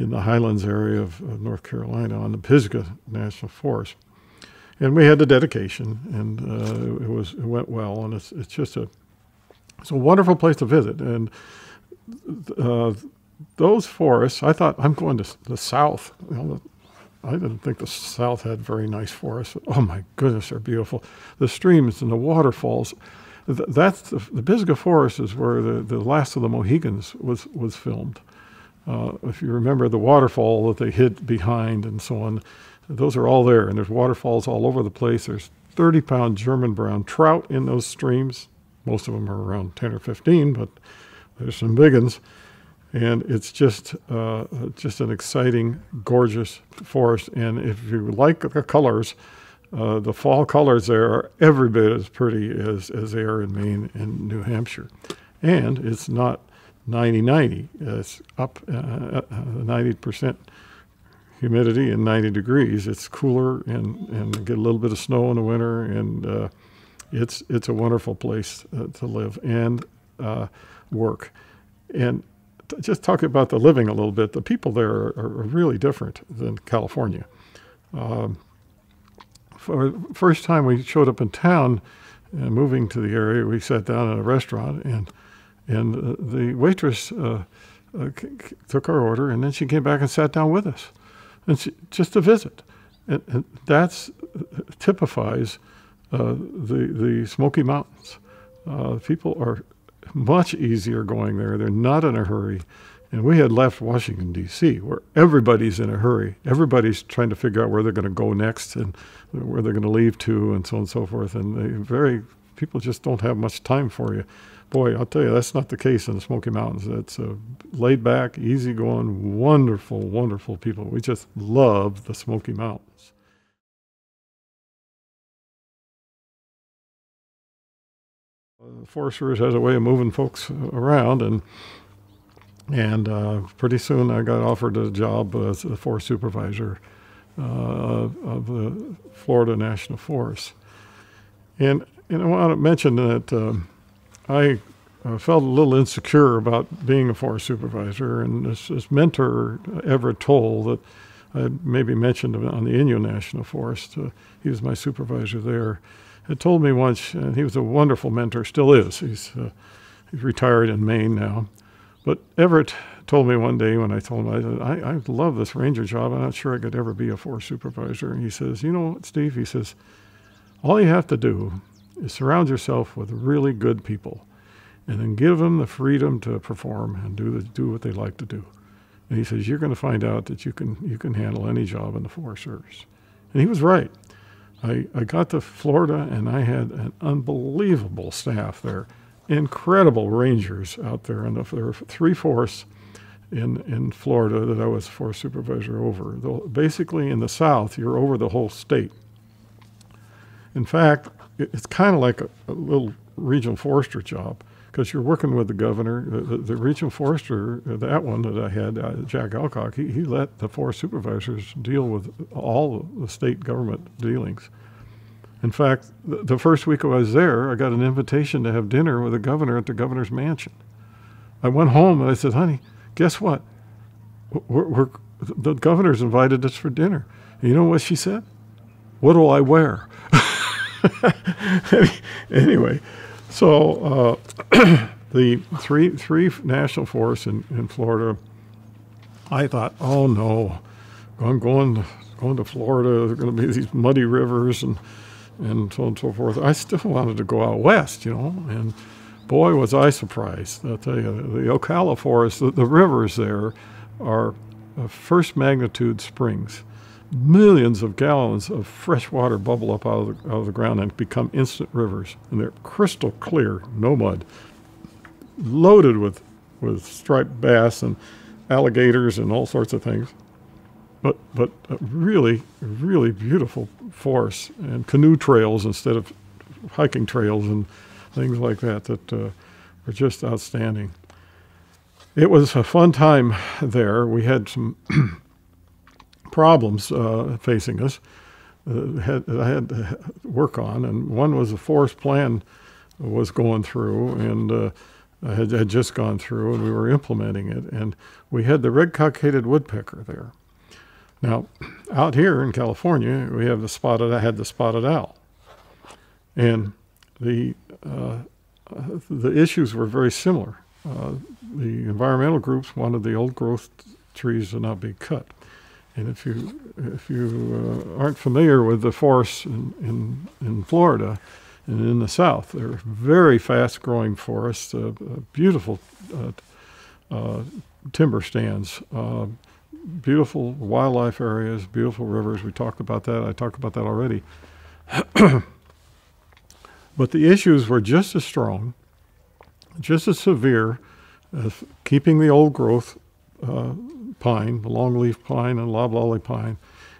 the Highlands area of North Carolina on the Pisgah National Forest. And we had the dedication, and it went well, and it's a wonderful place to visit. And those forests, I thought, I'm going to the South. I didn't think the South had very nice forests. Oh my goodness, they're beautiful. The streams and the waterfalls. That's the Pisgah Forest is where the Last of the Mohicans was filmed. If you remember the waterfall that they hid behind and so on, those are all there, and there's waterfalls all over the place. There's 30-pound German brown trout in those streams. Most of them are around 10 or 15, but there's some big ones. And it's just an exciting, gorgeous forest. And if you like the colors, the fall colors there are every bit as pretty as they are in Maine and New Hampshire. And it's not 90-90. It's up 90% humidity and 90 degrees. It's cooler and get a little bit of snow in the winter, and it's a wonderful place to live and work. And just talking about the living a little bit, the people there are really different than California. For the first time we showed up in town, moving to the area, we sat down at a restaurant, and the waitress took our order, and then she came back and sat down with us. And just to visit. And that typifies the Smoky Mountains. People are much easier going there. They're not in a hurry. And we had left Washington, D.C., where everybody's in a hurry. Everybody's trying to figure out where they're going to go next and where they're going to leave to and so on and so forth. And people just don't have much time for you. Boy, I'll tell you, that's not the case in the Smoky Mountains. It's laid back, easygoing, wonderful, wonderful people. We just love the Smoky Mountains. The Forest Service has a way of moving folks around, and pretty soon I got offered a job as a forest supervisor of the Florida National Forest. And I want to mention that I felt a little insecure about being a forest supervisor, and this mentor, Everett, told that I had maybe mentioned him on the Inyo National Forest. He was my supervisor there. Had told me once, and he was a wonderful mentor, still is. He's retired in Maine now. But Everett told me one day when I told him, I love this ranger job. I'm not sure I could ever be a forest supervisor. And he says, you know what, Steve? He says, all you have to do is surround yourself with really good people and then give them the freedom to perform and do what they like to do. And he says, you're going to find out that you can handle any job in the Forest Service. And he was right. I got to Florida, and I had an unbelievable staff there. Incredible rangers out there. And there were 3 forests in Florida that I was forest supervisor over. Basically, in the South, you're over the whole state. In fact, it's kind of like a little regional forester job, because you're working with the governor. The regional forester, that one that I had, Jack Alcock, he let the forest supervisors deal with all the state government dealings. In fact, the first week I was there, I got an invitation to have dinner with the governor at the governor's mansion. I went home and I said, honey, guess what? The governor's invited us for dinner. And you know what she said? What do I wear? Anyway, so the three national forests in Florida, I thought, oh no, I'm going to Florida. There are going to be these muddy rivers and so on and so forth. I still wanted to go out west, and boy, was I surprised. I'll tell you, the Ocala Forest, the rivers there are first magnitude springs. Millions of gallons of fresh water bubble up out of the ground and become instant rivers. And they're crystal clear, no mud, loaded with striped bass and alligators and all sorts of things. But really, really beautiful forests and canoe trails instead of hiking trails and things like that are just outstanding. It was a fun time there. We had some problems facing us I had to work on, and one was the forest plan was going through, and I had just gone through, and we were implementing it, and we had the red-cockaded woodpecker there. Now, out here in California, we have I had the spotted owl, and the issues were very similar. The environmental groups wanted the old growth trees to not be cut. And if you aren't familiar with the forests in Florida and in the South, they're very fast-growing forests, beautiful timber stands, beautiful wildlife areas, beautiful rivers. We talked about that. I talked about that already. But the issues were just as strong, just as severe as keeping the old growth pine, the longleaf pine and loblolly pine,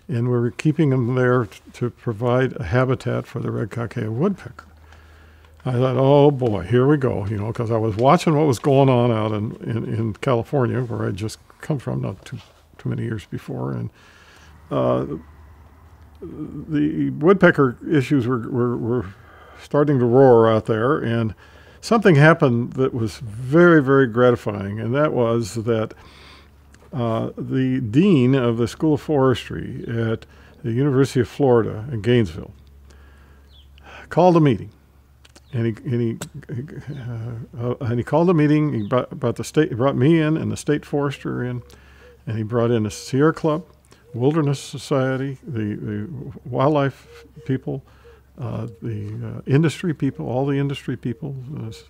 and we were keeping them there to provide a habitat for the red-cockaded woodpecker. I thought, oh boy, here we go, because I was watching what was going on out in California, where I'd just come from not too many years before, and the woodpecker issues were starting to roar out there, and something happened that was very, very gratifying, and that was that the dean of the School of Forestry at the University of Florida in Gainesville called a meeting, and he called a meeting. He brought me in and the state forester in, and he brought in the Sierra Club, Wilderness Society, the wildlife people, the industry people, all the industry people,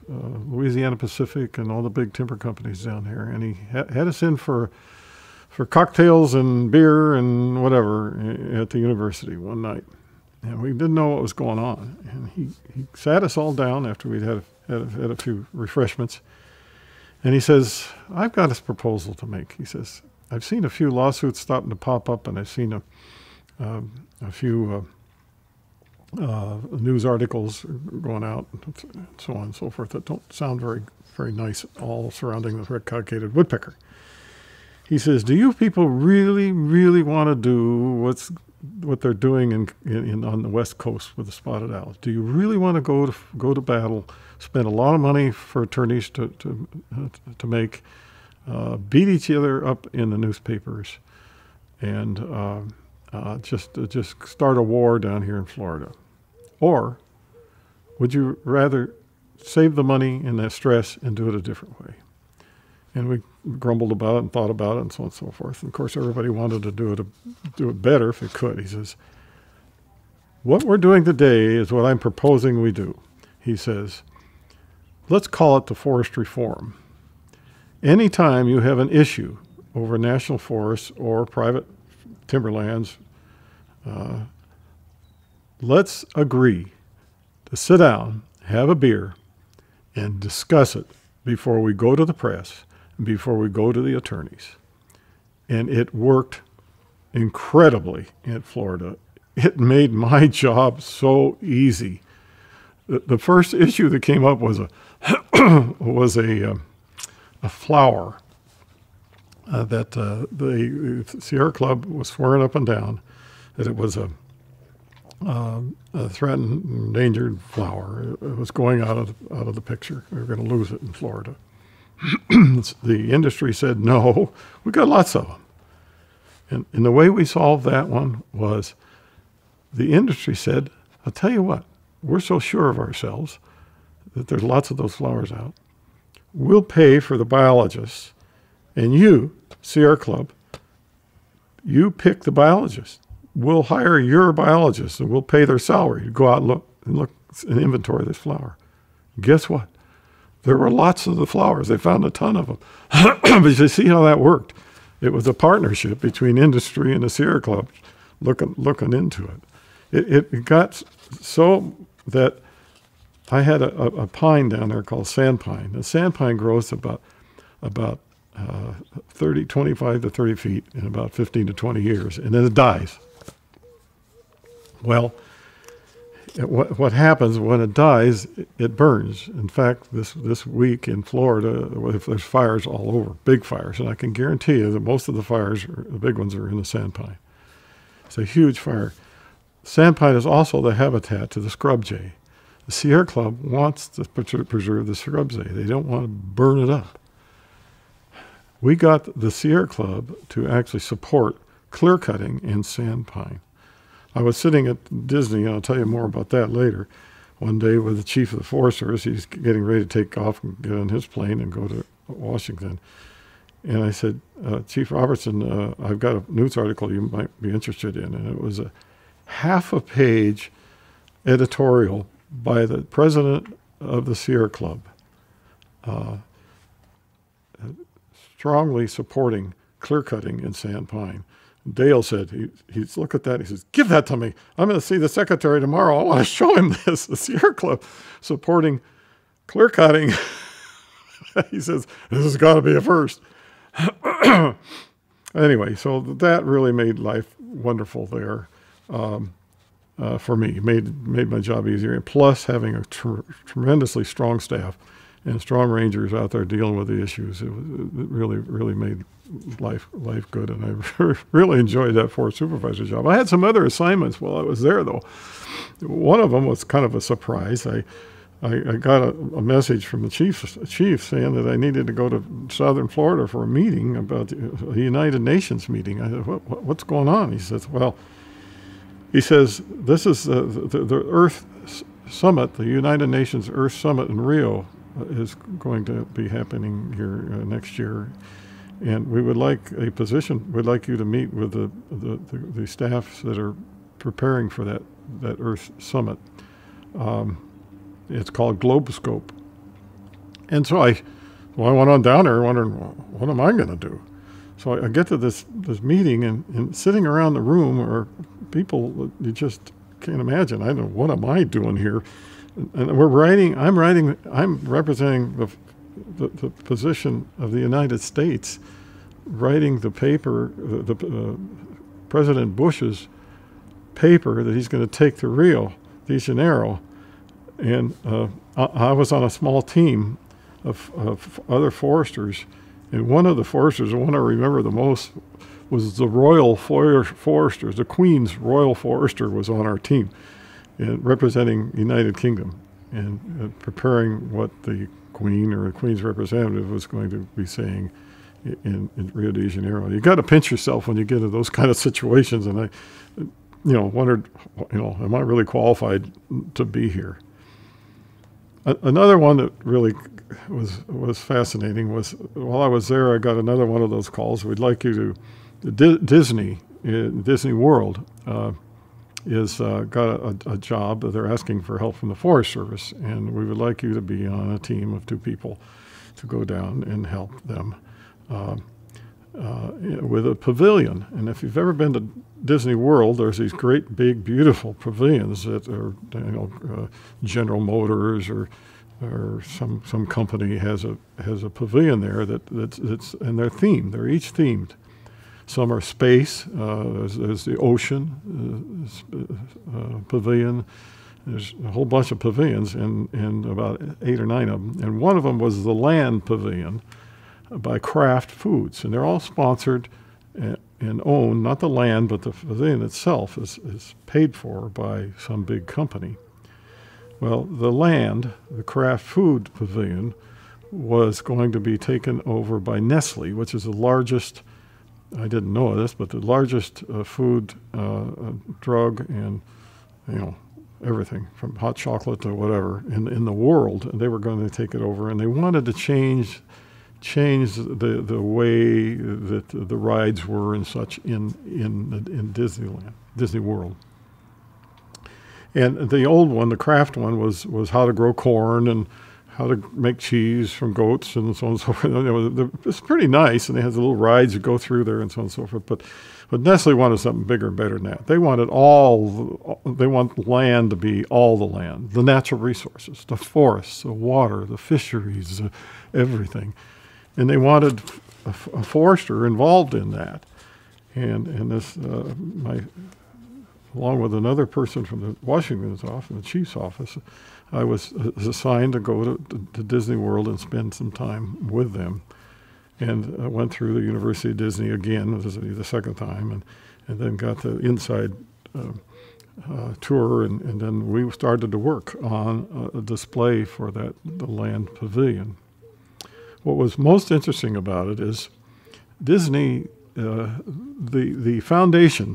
Louisiana Pacific, and all the big timber companies down here. And he had us in for cocktails and beer and whatever at the university one night. And we didn't know what was going on. And he sat us all down after we'd had a few refreshments. And he says, I've got this proposal to make. He says, I've seen a few lawsuits starting to pop up, and I've seen a few news articles going out, and so on and so forth, that don't sound very, very nice at all, surrounding the red-cockaded woodpecker. He says, do you people really, really want to do what they're doing on the West Coast with the spotted owl? Do you really want to go to battle, spend a lot of money for attorneys to make, beat each other up in the newspapers, and just start a war down here in Florida? Or would you rather save the money and that stress and do it a different way? And we grumbled about it and thought about it and so on and so forth. And of course, everybody wanted to do it better if it could. He says, what we're doing today is what I'm proposing we do. He says, let's call it the forest reform. Anytime you have an issue over national forests or private timberlands, let's agree to sit down, have a beer, and discuss it before we go to the press and before we go to the attorneys. And it worked incredibly in Florida. It made my job so easy. The first issue that came up was a flower that the Sierra Club was swearing up and down that it was a threatened, endangered flower. It was going out of the picture. We were going to lose it in Florida. The industry said, no, we got lots of them. And the way we solved that one was the industry said, I'll tell you what, we're so sure of ourselves that there's lots of those flowers out. We'll pay for the biologists, and you, Sierra Club, you pick the biologists. We'll hire your biologists, and we'll pay their salary to go out and look and inventory this flower. Guess what? There were lots of the flowers. They found a ton of them. But you see how that worked. It was a partnership between industry and the Sierra Club looking into it. It got so that I had a pine down there called sand pine. The sand pine grows about 25 to 30 feet in about 15 to 20 years, and then it dies. Well, what happens when it dies, it burns. In fact, this week in Florida, if there's fires all over, big fires, and I can guarantee you that most of the fires, the big ones, are in the sand pine. It's a huge fire. Sand pine is also the habitat to the scrub jay. The Sierra Club wants to preserve the scrub jay. They don't want to burn it up. We got the Sierra Club to actually support clear cutting in sand pine. I was sitting at Disney, and I'll tell you more about that later, one day with the chief of the Forest Service. He's getting ready to take off and get on his plane and go to Washington. And I said, Chief Robertson, I've got a news article you might be interested in. And it was a half a page editorial by the president of the Sierra Club, strongly supporting clear cutting in sand pine. Dale said, he's look at that. He says, give that to me. I'm going to see the secretary tomorrow. I want to show him this. The Sierra Club supporting clear cutting. He says, this has got to be a first. Anyway, so that really made life wonderful there for me. Made my job easier. And plus having a tremendously strong staff and strong rangers out there dealing with the issues, it really made life good, and I really enjoyed that forest supervisor job. I had some other assignments while I was there, though. One of them was kind of a surprise. I got a message from the chief saying that I needed to go to Southern Florida for a meeting about the United Nations meeting. I said, what's going on? He says, this is the Earth Summit, the United Nations Earth Summit in Rio is going to be happening here next year. And we would like a position. We'd like you to meet with the staffs that are preparing for that Earth Summit. It's called Globoscope. And so I went on down there wondering, what am I going to do? So I get to this meeting, and sitting around the room are people you just can't imagine. I don't know, what am I doing here? And I'm representing the position of the United States, writing the paper, President Bush's paper that he's going to take to Rio de Janeiro. And I was on a small team of other foresters, and one of the foresters, the one I remember the most, was the Royal Foresters. The Queen's Royal Forester was on our team, and representing United Kingdom, and preparing what the Queen or the Queen's representative was going to be saying in Rio de Janeiro. You got to pinch yourself when you get into those kind of situations. And I, wondered, am I really qualified to be here? Another one that really was fascinating was, while I was there, I got another one of those calls. We'd like you to Disney World is got a job that they're asking for help from the Forest Service, and we would like you to be on a team of 2 people to go down and help them with a pavilion. And if you've ever been to Disney World, there's these great, big, beautiful pavilions that are, General Motors or some company has a pavilion there that's and they're themed. They're each themed. Some are space. There's the ocean pavilion. There's a whole bunch of pavilions, and about 8 or 9 of them. And one of them was the land pavilion by Kraft Foods, and they're all sponsored and owned. Not the land, but the pavilion itself is paid for by some big company. Well, the land, the Kraft Food Pavilion, was going to be taken over by Nestle, which is the largest, I didn't know this, but the largest food, drug, and everything from hot chocolate to whatever in the world. And they were going to take it over, and they wanted to change the way that the rides were and such in Disneyland, Disney World. And the old one, the Kraft one, was how to grow corn and how to make cheese from goats and so on and so forth. It's pretty nice, and they had the little rides you go through there and so on and so forth. But Nestle wanted something bigger and better than that. They wanted they want land to be all the land, the natural resources, the forests, the water, the fisheries, everything. And they wanted a forester involved in that. And this, along with another person from the Washington's office, the chief's office, I was assigned to go to Disney World and spend some time with them. And I went through the University of Disney again, this is the second time, and then got the inside tour, and then we started to work on a display for the land pavilion. What was most interesting about it is Disney, the foundation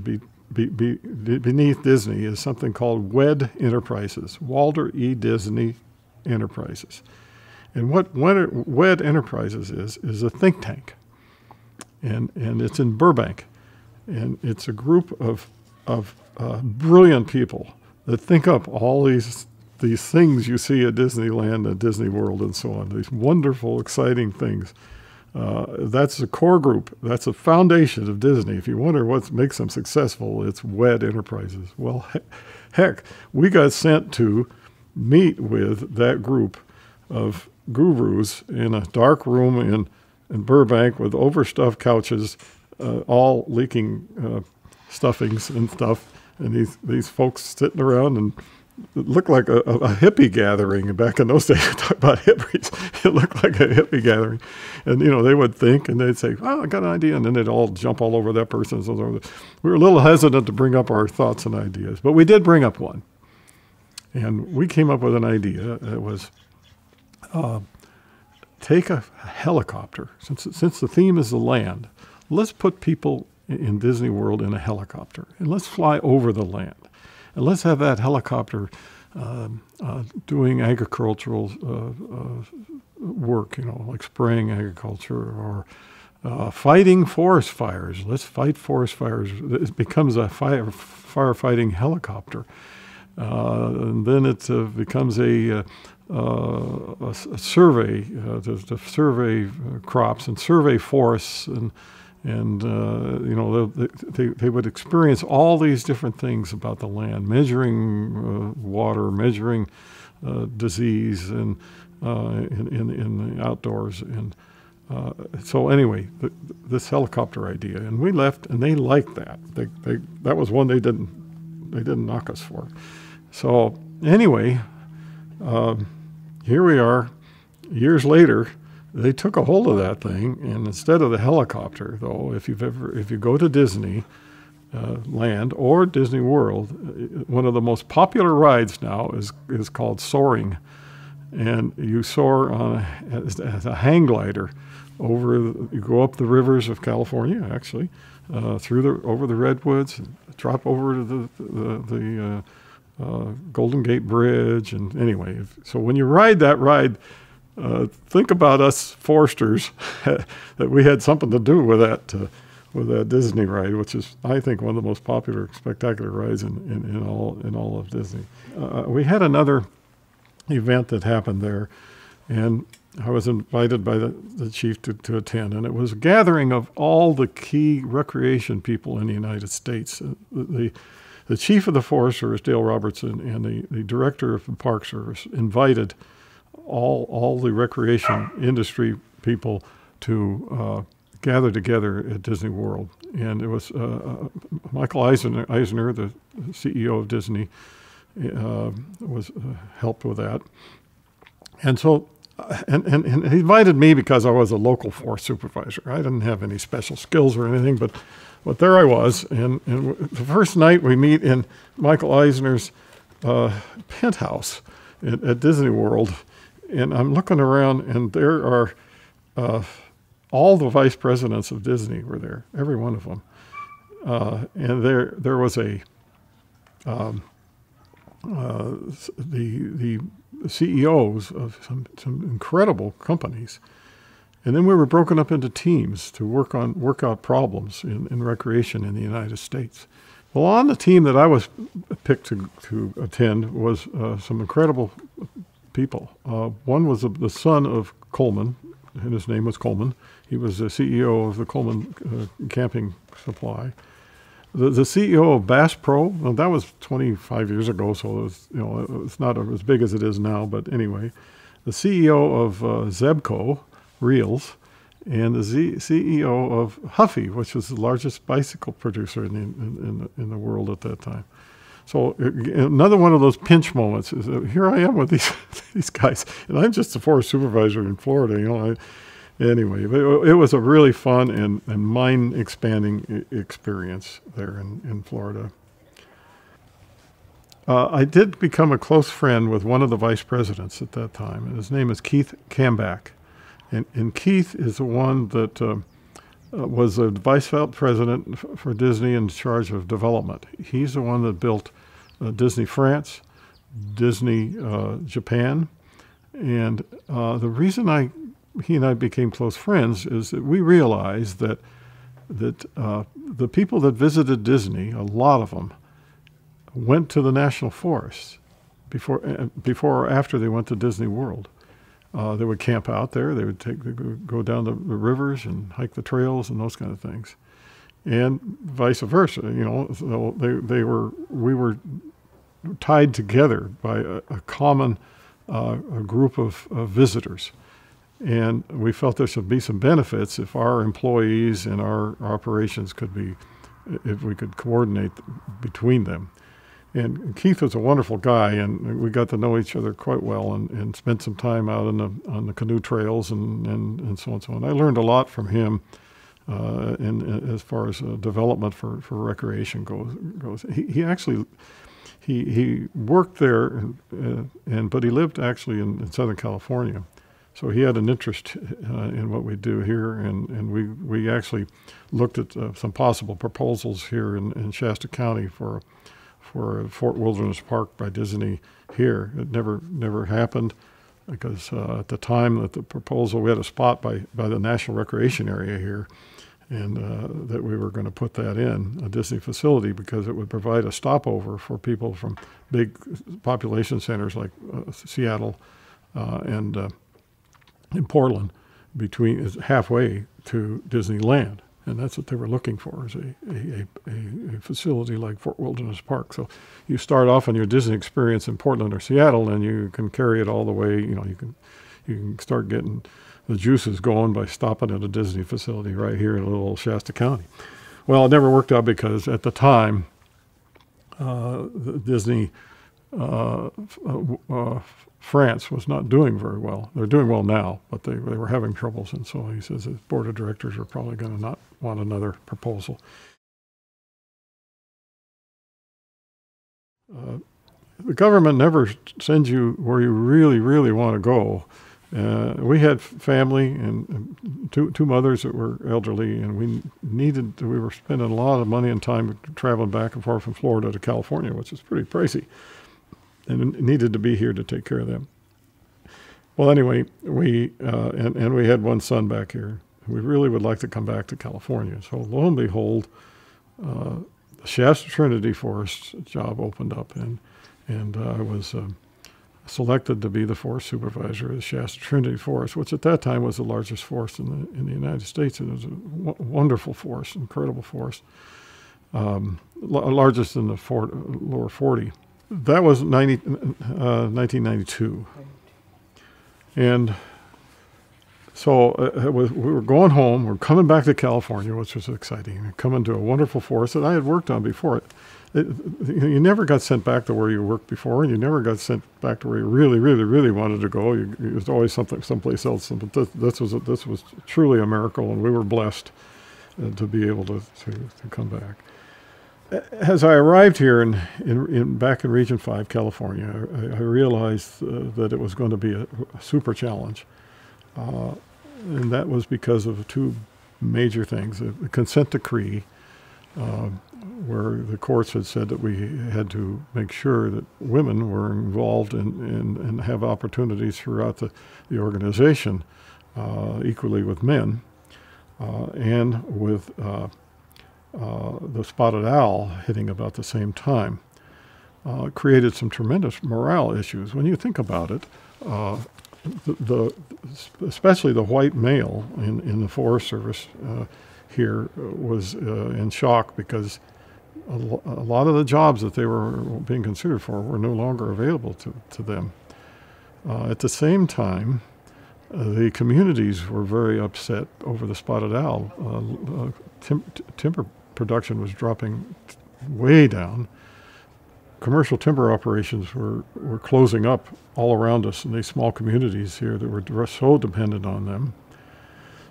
beneath Disney is something called WED Enterprises, Walter E. Disney Enterprises. And what WED Enterprises is a think tank, and it's in Burbank, and it's a group of brilliant people that think up all these things you see at Disneyland and Disney World and so on, these wonderful, exciting things. That's the core group. That's the foundation of Disney. If you wonder what makes them successful, it's WED Enterprises. Well, heck, we got sent to meet with that group of gurus in a dark room in Burbank with overstuffed couches, all leaking stuffings and stuff, and these folks sitting around, and it looked like a hippie gathering. Back in those days, we talk about hippies. It looked like a hippie gathering. And, they would think, and they'd say, I got an idea. And then they'd all jump all over that person. So we were a little hesitant to bring up our thoughts and ideas. But we did bring up one. And we came up with an idea. It was take a helicopter. Since the theme is the land, let's put people in Disney World in a helicopter. And let's fly over the land. And let's have that helicopter doing agricultural work, like spraying agriculture or fighting forest fires. Let's fight forest fires. It becomes a firefighting helicopter. And then it becomes a survey, to survey crops and survey forests, and they would experience all these different things about the land, measuring water, measuring disease, and in the outdoors. And so anyway, this helicopter idea, and we left, and they liked that. That was one they didn't knock us for. So anyway, here we are, years later. They took a hold of that thing, and instead of the helicopter, though, if you go to Disney Land or Disney World, one of the most popular rides now is called Soaring, and you soar on a hang glider you go up the rivers of California, actually, over the redwoods, and drop over to the Golden Gate Bridge, and anyway, so when you ride that ride, think about us foresters that we had something to do with that Disney ride, which is, I think, one of the most popular, spectacular rides in all of Disney. We had another event that happened there, and I was invited by the chief to attend, and it was a gathering of all the key recreation people in the United States. The chief of the Forest Service, Dale Robertson, and the director of the Park Service invited all the recreation industry people to gather together at Disney World. And it was Michael Eisner, the CEO of Disney, was helped with that. And so, and he invited me because I was a local forest supervisor. I didn't have any special skills or anything, but there I was. And the first night we meet in Michael Eisner's penthouse at Disney World. And I'm looking around, and there are all the vice presidents of Disney were there, every one of them. And there was the CEOs of some incredible companies. And then we were broken up into teams to work out problems in recreation in the United States. Well, on the team that I was picked to attend was some incredible people. One was the son of Coleman, and his name was Coleman. He was the CEO of the Coleman Camping Supply. The CEO of Bass Pro, well, that was 25 years ago, so it's not as big as it is now, but anyway. The CEO of Zebco Reels, and the CEO of Huffy, which was the largest bicycle producer in the world at that time. So another one of those pinch moments is here I am with these guys, and I'm just the forest supervisor in Florida. Anyway, it was a really fun and mind-expanding experience there in Florida. I did become a close friend with one of the vice presidents at that time, and his name is Keith Camback. And Keith is the one that was a vice president for Disney in charge of development. He's the one that built Disney France, Disney Japan, and the reason he and I became close friends is that we realized that the people that visited Disney, a lot of them, went to the National Forest before or after they went to Disney World. They would camp out there. They would go down the rivers and hike the trails and those kind of things, and vice versa. So we were tied together by a common a group of visitors, and we felt there should be some benefits if our employees and our operations if we could coordinate between them. And Keith was a wonderful guy, and we got to know each other quite well, and spent some time out on the canoe trails and so on and so on. I learned a lot from him as far as development for recreation goes. He actually worked there, but he lived actually in Southern California, so he had an interest in what we do here, and we actually looked at some possible proposals here in Shasta County for Fort Wilderness Park by Disney here. It never happened because at the time that the proposal, we had a spot by the National Recreation Area here, and that we were going to put that in a Disney facility because it would provide a stopover for people from big population centers like Seattle and in Portland, halfway to Disneyland. And that's what they were looking for, is a facility like Fort Wilderness Park. So you start off on your Disney experience in Portland or Seattle, and you can carry it all the way. You can start getting the juices going by stopping at a Disney facility right here in little Shasta County. Well, it never worked out because at the time, Disney France was not doing very well. They're doing well now, but they were having troubles, and so he says the board of directors are probably going to not want another proposal. the government never sends you where you really, really want to go. We had family and two mothers that were elderly, and we were spending a lot of money and time traveling back and forth from Florida to California, which is pretty pricey, and needed to be here to take care of them. Well, anyway, we had one son back here. We really would like to come back to California. So lo and behold, the Shasta-Trinity Forest job opened up, and I was selected to be the forest supervisor of the Shasta-Trinity Forest, which at that time was the largest forest in the United States, and it was a wonderful forest, incredible forest, largest in the lower 40. That was 1992. And so we were going home. We're coming back to California, which was exciting. Coming to a wonderful forest that I had worked on before. You never got sent back to where you worked before, and you never got sent back to where you really, really, really wanted to go. It was always someplace else. But this was truly a miracle, and we were blessed to be able to come back. As I arrived here back in Region 5, California, I realized that it was going to be a super challenge. And that was because of two major things. The consent decree, where the courts had said that we had to make sure that women were involved and have opportunities throughout the organization equally with men, and with the spotted owl hitting about the same time, created some tremendous morale issues. When you think about it, especially the white male in the Forest Service here was in shock, because a lot of the jobs that they were being considered for were no longer available to them. At the same time, the communities were very upset over the spotted owl. Timber production was dropping way down. Commercial timber operations were closing up all around us in these small communities here that were so dependent on them.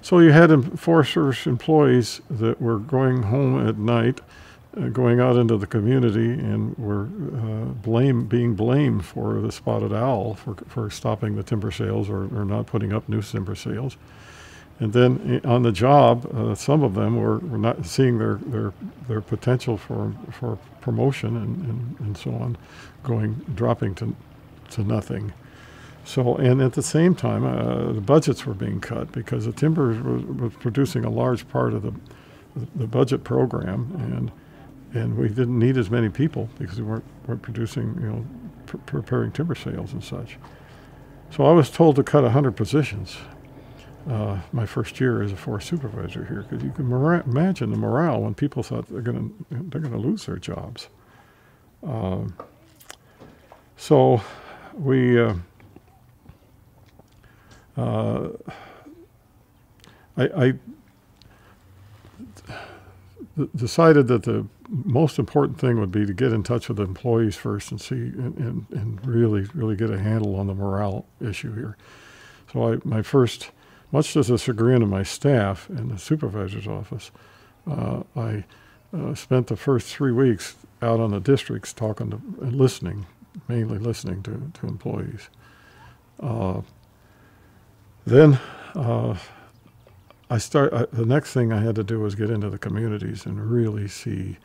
So you had Forest Service employees that were going home at night, going out into the community, and were being blamed for the spotted owl for stopping the timber sales or not putting up new timber sales. And then on the job, some of them were not seeing their potential for promotion and so on, dropping to nothing. So, and at the same time, the budgets were being cut because the timber was producing a large part of the budget program, and we didn't need as many people because we weren't producing, preparing timber sales and such. So I was told to cut 100 positions. My first year as a forest supervisor here, because you can imagine the morale when people thought they're going to lose their jobs. So we I decided that the most important thing would be to get in touch with the employees first and see and really get a handle on the morale issue here. So much to the chagrin of my staff and the supervisor's office, I spent the first 3 weeks out on the districts talking to and listening, mainly listening to employees. Then the next thing I had to do was get into the communities and really see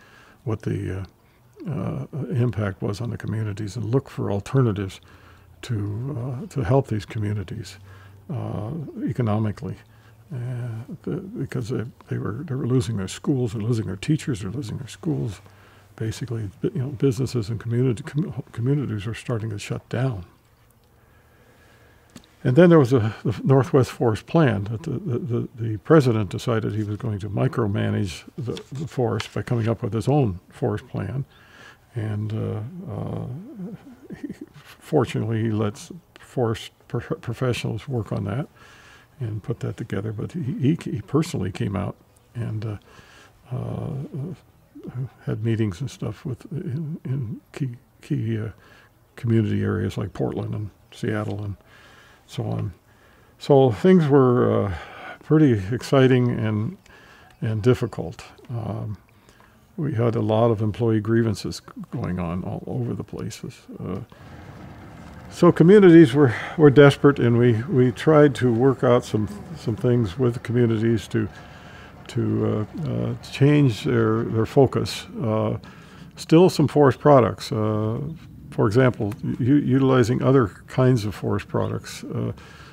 what the impact was on the communities and look for alternatives to help these communities economically, because they were losing their schools, they're losing their teachers, they're losing their schools. Basically, businesses and communities were starting to shut down. And then there was the Northwest Forest Plan that the president decided he was going to micromanage the forest by coming up with his own forest plan. And fortunately, he lets forest professionals work on that and put that together. But he personally came out and had meetings and stuff in key community areas like Portland and Seattle and so on. So things were pretty exciting and difficult. we had a lot of employee grievances going on all over the places. So communities were desperate, and we tried to work out some things with the communities to change their focus. Still some forest products. For example, utilizing other kinds of forest products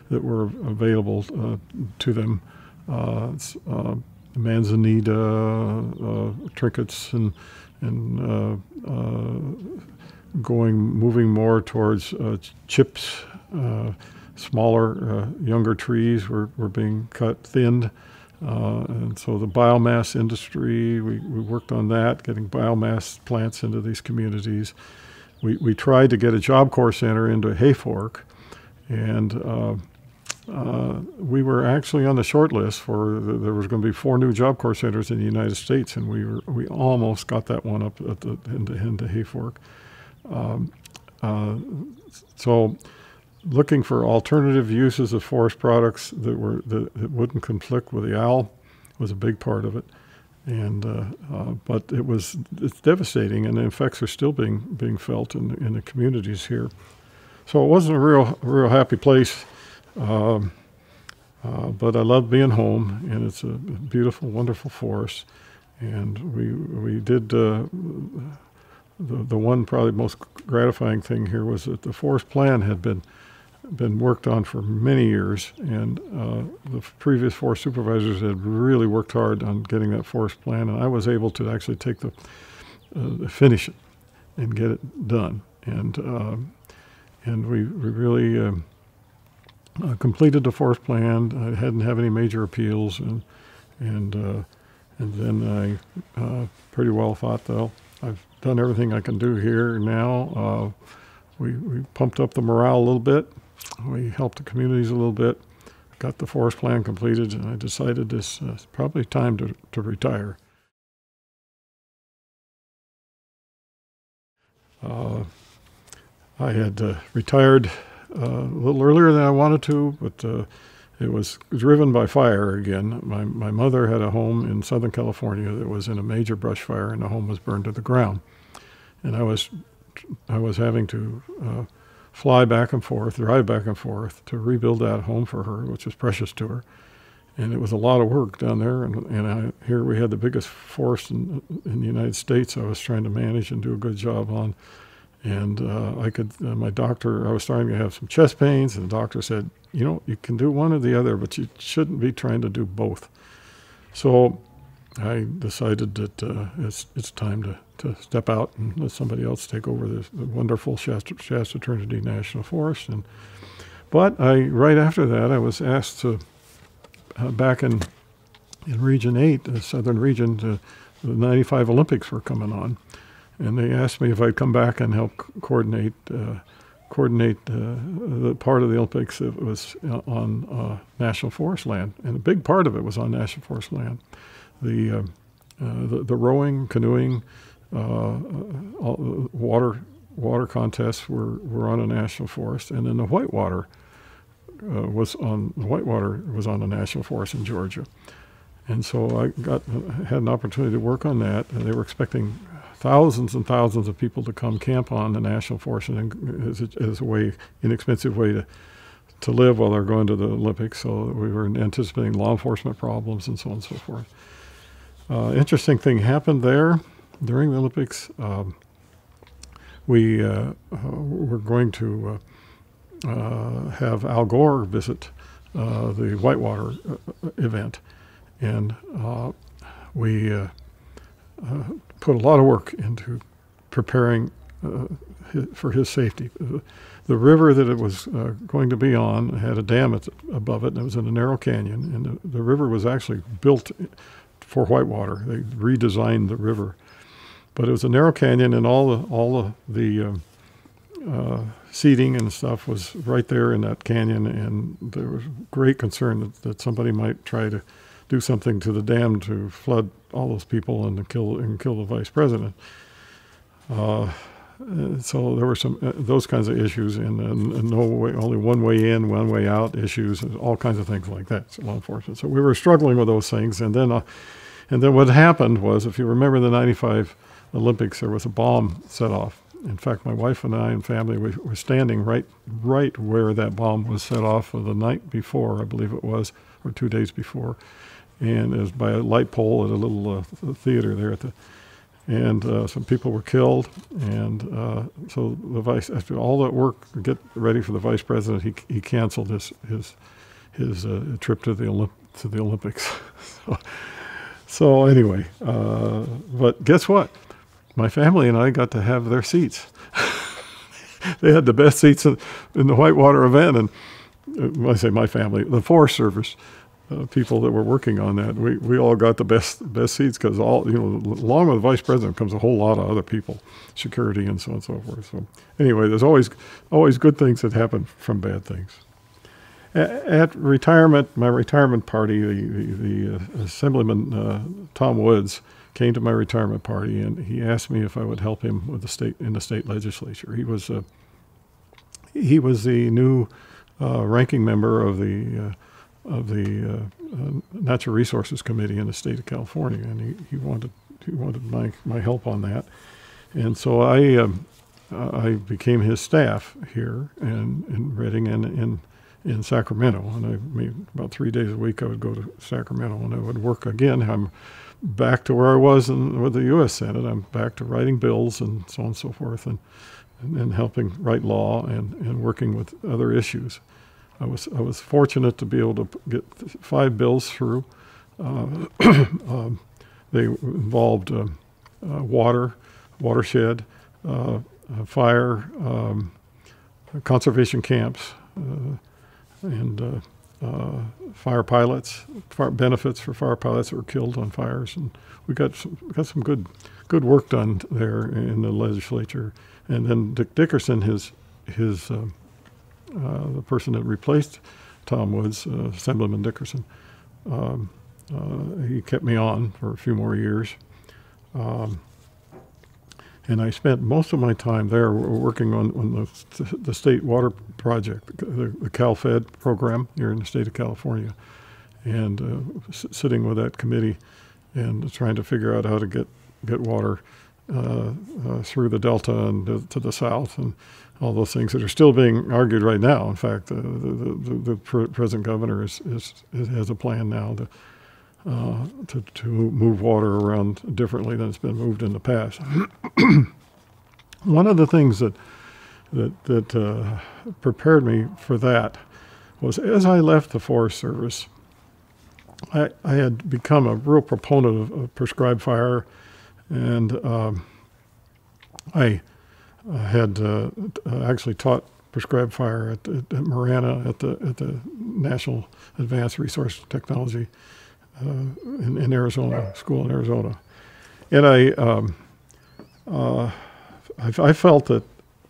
that were available to them. Manzanita, trinkets, and moving more towards chips. Smaller, younger trees were being thinned. And so the biomass industry, we worked on that, getting biomass plants into these communities. We tried to get a Job Corps center into Hayfork, and we were actually on the short list for there was going to be 4 new Job Corps centers in the United States, and we almost got that one up into Hayfork. So looking for alternative uses of forest products that wouldn't conflict with the owl was a big part of it, and but it's devastating, and the effects are still being felt in the communities here. So it wasn't a real happy place, but I love being home, and it's a beautiful, wonderful forest, and we did. The one probably most gratifying thing here was that the forest plan had been worked on for many years, and the previous forest supervisors had really worked hard on getting that forest plan, and I was able to actually take finish it and get it done, and we really completed the forest plan. I hadn't have any major appeals, and then I pretty well thought, well, I've done everything I can do here now. We pumped up the morale a little bit. We helped the communities a little bit, got the forest plan completed, and I decided it's probably time to retire. I had retired a little earlier than I wanted to, but it was driven by fire again. My mother had a home in Southern California that was in a major brush fire, and the home was burned to the ground. And I was having to drive back and forth to rebuild that home for her, which was precious to her. And it was a lot of work down there. And here we had the biggest forest in the United States I was trying to manage and do a good job on. And my doctor, I was starting to have some chest pains, and the doctor said, you can do one or the other, but you shouldn't be trying to do both. So I decided that it's time to step out and let somebody else take over the wonderful Shasta-Trinity National Forest. But right after that, I was asked to, back in Region 8, the Southern Region, the 95 Olympics were coming on. And they asked me if I'd come back and help coordinate the part of the Olympics that was on national forest land, and a big part of it was on national forest land. The rowing, canoeing, water contests were on a national forest, and then the whitewater was on a national forest in Georgia. And so I had an opportunity to work on that, and they were expecting thousands and thousands of people to come camp on the national forest, and as a inexpensive way to live while they're going to the Olympics. So we were anticipating law enforcement problems and so on and so forth. Interesting thing happened there during the Olympics. We were going to have Al Gore visit the Whitewater event, and we put a lot of work into preparing for his safety. The river that it was going to be on had a dam above it, and it was in a narrow canyon, and the river was actually built for whitewater. They redesigned the river. But it was a narrow canyon, and all the seating and stuff was right there in that canyon, and there was great concern that somebody might try to do something to the dam to flood all those people and kill the vice president. So there were some those kinds of issues, and no way, only one way in, one way out issues, and all kinds of things like that. So law enforcement. So we were struggling with those things, and then And then what happened was, if you remember the 95 Olympics, there was a bomb set off. In fact, my wife and I and family were standing right where that bomb was set off the night before, I believe it was, or 2 days before. And it was by a light pole at a little theater there and some people were killed. And so the vice, after all that work to get ready for the vice president, he canceled his trip to the Olympics. So anyway, but guess what? My family and I got to have their seats. They had the best seats in the whitewater event, and when I say my family, the Forest Service people that were working on that, we all got the best seats, because along with the vice president comes a whole lot of other people, security and so on and so forth. So anyway, there's always good things that happen from bad things. At retirement, my retirement party, the Assemblyman Tom Woods came to my retirement party, and he asked me if I would help him with in the state legislature. He was the new ranking member of the Natural Resources Committee in the state of California, and he wanted my help on that, and so I became his staff here in Redding and in Sacramento, and about 3 days a week I would go to Sacramento, and I would work again. I'm back to where I was with the U.S. Senate. I'm back to writing bills and so on and so forth, and helping write law and working with other issues. I was fortunate to be able to get 5 bills through. They involved watershed, fire, conservation camps, and fire pilots, benefits for fire pilots that were killed on fires, and we got some good work done there in the legislature. And then Dick Dickerson, the person that replaced Tom Woods, Assemblyman Dickerson, he kept me on for a few more years. And I spent most of my time there working on the state water project, the CalFed program here in the state of California, and sitting with that committee and trying to figure out how to get water through the Delta and to the south, and all those things that are still being argued right now. In fact, the present governor has a plan now to move water around differently than it's been moved in the past. One of the things that prepared me for that was, as I left the Forest Service, I had become a real proponent of prescribed fire, and I had actually taught prescribed fire at Marana at the National Advanced Resource Technology in Arizona, school in Arizona. And I felt that,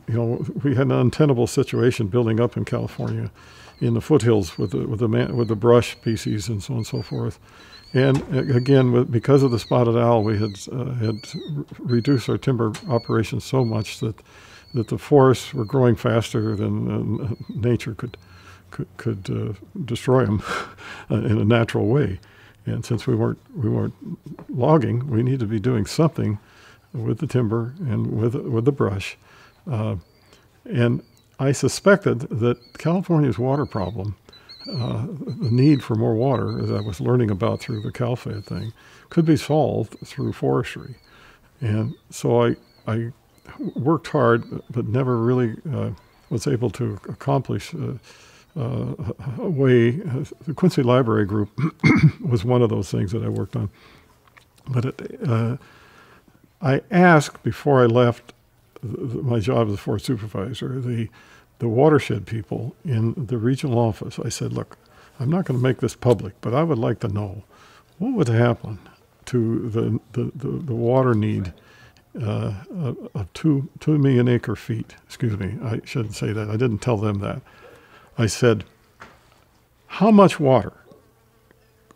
we had an untenable situation building up in California in the foothills with the brush species and so on and so forth. And again, because of the spotted owl, we had reduced our timber operations so much that the forests were growing faster than nature could destroy them in a natural way. And since we weren't logging, we need to be doing something with the timber and with the brush. And I suspected that California's water problem, the need for more water, as I was learning about through the CalFed thing, could be solved through forestry. And so I worked hard, but never really was able to accomplish a way. The Quincy Library Group was one of those things that I worked on. But I asked, before I left my job as a forest supervisor, the watershed people in the regional office, I said, look, I'm not going to make this public, but I would like to know what would happen to the water need of 2 million acre feet. Excuse me, I shouldn't say that. I didn't tell them that. I said, how much water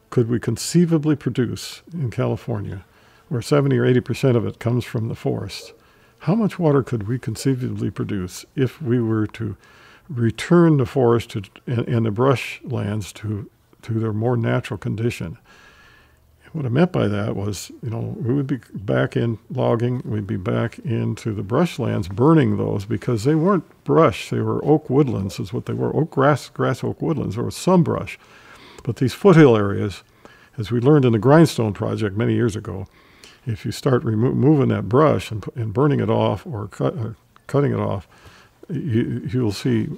could we conceivably produce in California, where 70 or 80% of it comes from the forests? How much water could we conceivably produce if we were to return the forest and the brush lands to their more natural condition? what I meant by that was, we would be back in logging, we'd be back into the brushlands burning those because they weren't brush, they were oak woodlands is what they were, grass oak woodlands. There was some brush. But these foothill areas, as we learned in the Grindstone project many years ago, if you start removing that brush and burning it off or cutting it off, you'll see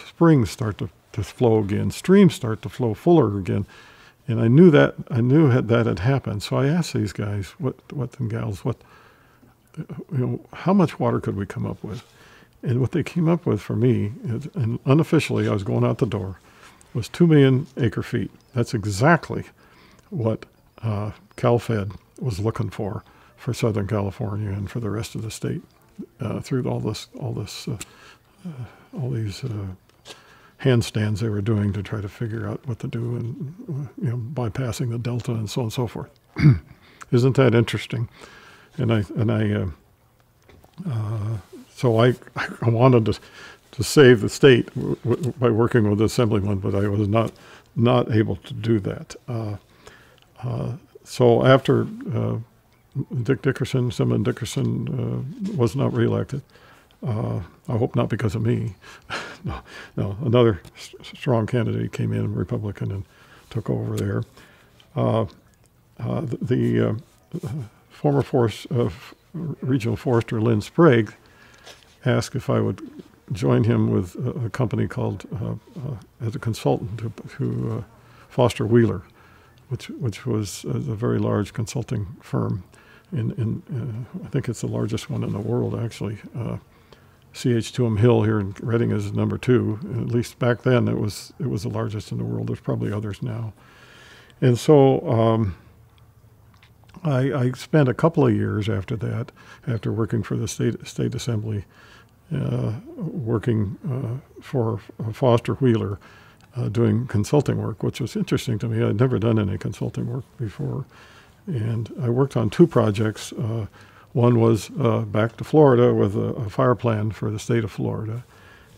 springs start to flow again, streams start to flow fuller again. And I knew that had happened. So I asked these guys, and gals, how much water could we come up with? And what they came up with for me, and unofficially I was going out the door, was 2 million acre feet. That's exactly what CalFed was looking for Southern California and for the rest of the state through all these handstands they were doing to try to figure out what to do, and bypassing the delta and so on and so forth. Isn't that interesting? So I wanted to save the state by working with the assemblyman, but I was not able to do that. So after Simon Dickerson was not reelected. I hope not because of me. No, another strong candidate came in, Republican, and took over there. The former regional forester Lynn Sprague asked if I would join him with a company called, as a consultant to Foster Wheeler, which was a very large consulting firm. I think it's the largest one in the world, actually. CH2M Hill here in Redding is number 2. At least back then, it was the largest in the world. There's probably others now. And so I spent a couple of years after that, after working for the state assembly, working for Foster Wheeler, doing consulting work, which was interesting to me. I'd never done any consulting work before. And I worked on 2 projects. One was back to Florida with a fire plan for the state of Florida.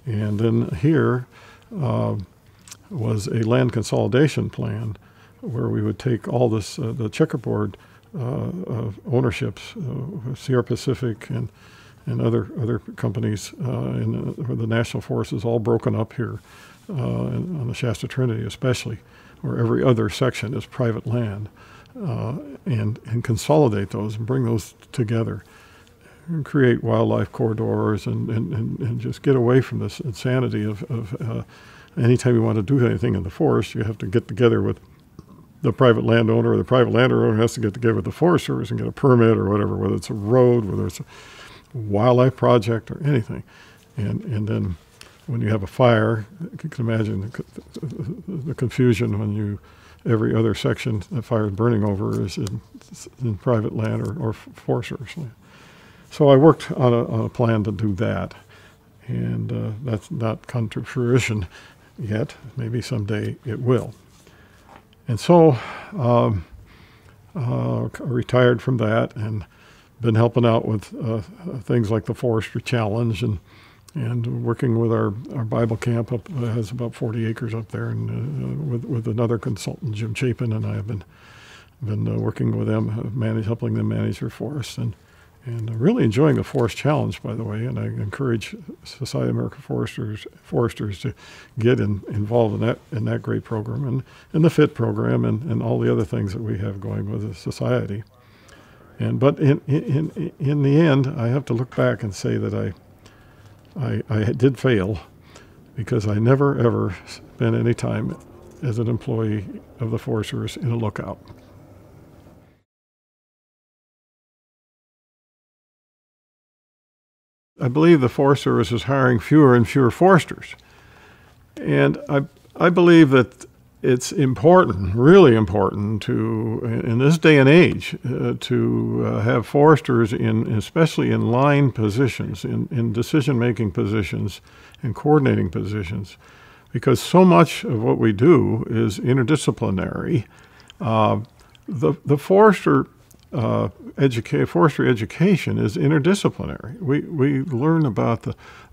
And then here was a land consolidation plan where we would take all this, the checkerboard ownerships, Sierra Pacific and other companies where the National Forest is all broken up here on the Shasta-Trinity especially, where every other section is private land. And consolidate those and bring those together and create wildlife corridors and just get away from this insanity of anytime you want to do anything in the forest, you have to get together with the private landowner, or the private landowner has to get together with the Forest Service and get a permit or whatever, whether it's a road, whether it's a wildlife project or anything. And then when you have a fire, you can imagine the confusion when every other section that fire is burning over is in private land or Forest Service land. So I worked on a plan to do that, and that's not come to fruition yet. Maybe someday it will. And so I retired from that and been helping out with things like the Forestry Challenge and working with our Bible camp up has about 40 acres up there, and with another consultant, Jim Chapin, and I have been working with them, helping them manage their forests, and really enjoying the Forest Challenge, by the way. And I encourage Society of American Foresters to get involved in that great program and the FIT program and all the other things that we have going with the society. But in the end, I have to look back and say that I did fail, because I never, ever spent any time as an employee of the Forest Service in a lookout. I believe the Forest Service is hiring fewer and fewer foresters. And I believe that it's important, really important, in this day and age, to have foresters especially in line positions, in decision-making positions and coordinating positions, because so much of what we do is interdisciplinary. The forestry education is interdisciplinary. We learn about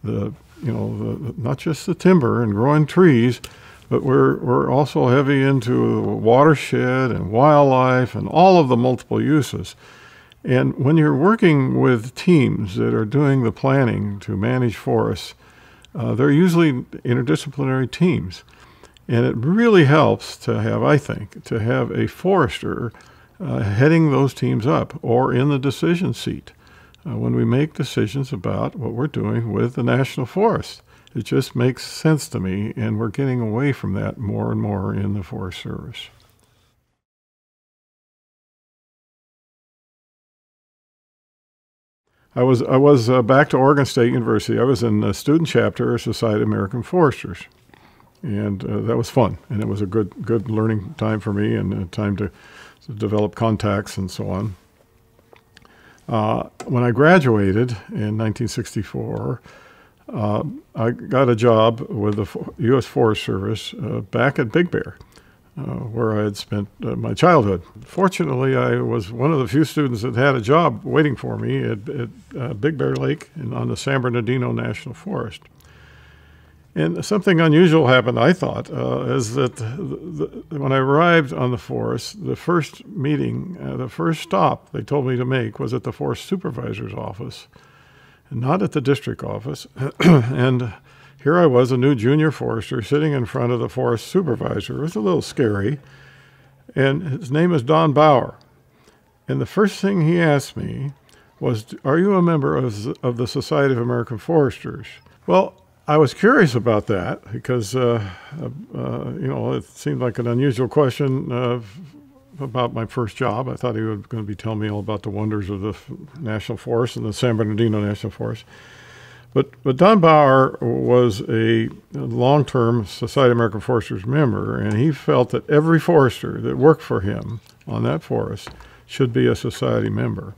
the not just the timber and growing trees, but we're also heavy into watershed and wildlife and all of the multiple uses. And when you're working with teams that are doing the planning to manage forests, they're usually interdisciplinary teams. And it really helps to have, I think, to have a forester heading those teams up or in the decision seat when we make decisions about what we're doing with the National Forest. It just makes sense to me, and we're getting away from that more and more in the Forest Service. I was back to Oregon State University. I was in the student chapter of Society of American Foresters, and that was fun. And it was a good learning time for me, and a time to develop contacts and so on. When I graduated in 1964, I got a job with the U.S. Forest Service back at Big Bear, where I had spent my childhood. Fortunately, I was one of the few students that had a job waiting for me at Big Bear Lake and on the San Bernardino National Forest. And something unusual happened, I thought, is that when I arrived on the forest, the first meeting, the first stop they told me to make was at the Forest Supervisor's office, and not at the district office. And here I was, a new junior forester, sitting in front of the Forest Supervisor. It was a little scary. And his name is Don Bauer. And the first thing he asked me was, "Are you a member of the Society of American Foresters?" Well, I was curious about that because, it seemed like an unusual question about my first job. I thought he was going to be telling me all about the wonders of the National Forest and the San Bernardino National Forest. But Don Bauer was a long-term Society of American Foresters member, and he felt that every forester that worked for him on that forest should be a society member.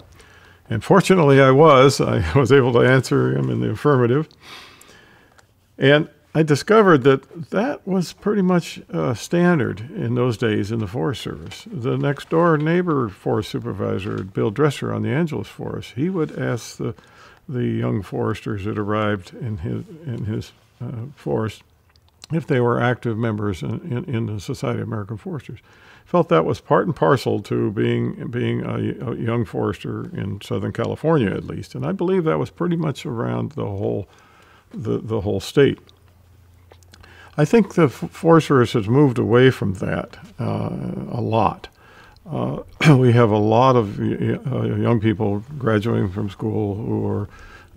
And fortunately, I was able to answer him in the affirmative. And I discovered that was pretty much standard in those days in the Forest Service. The next door neighbor forest supervisor, Bill Dresser on the Angeles Forest, he would ask the young foresters that arrived in his forest if they were active members in the Society of American Foresters. Felt that was part and parcel to being a young forester in Southern California, at least. And I believe that was pretty much around the whole state. I think the Forest Service has moved away from that a lot. We have a lot of young people graduating from school who are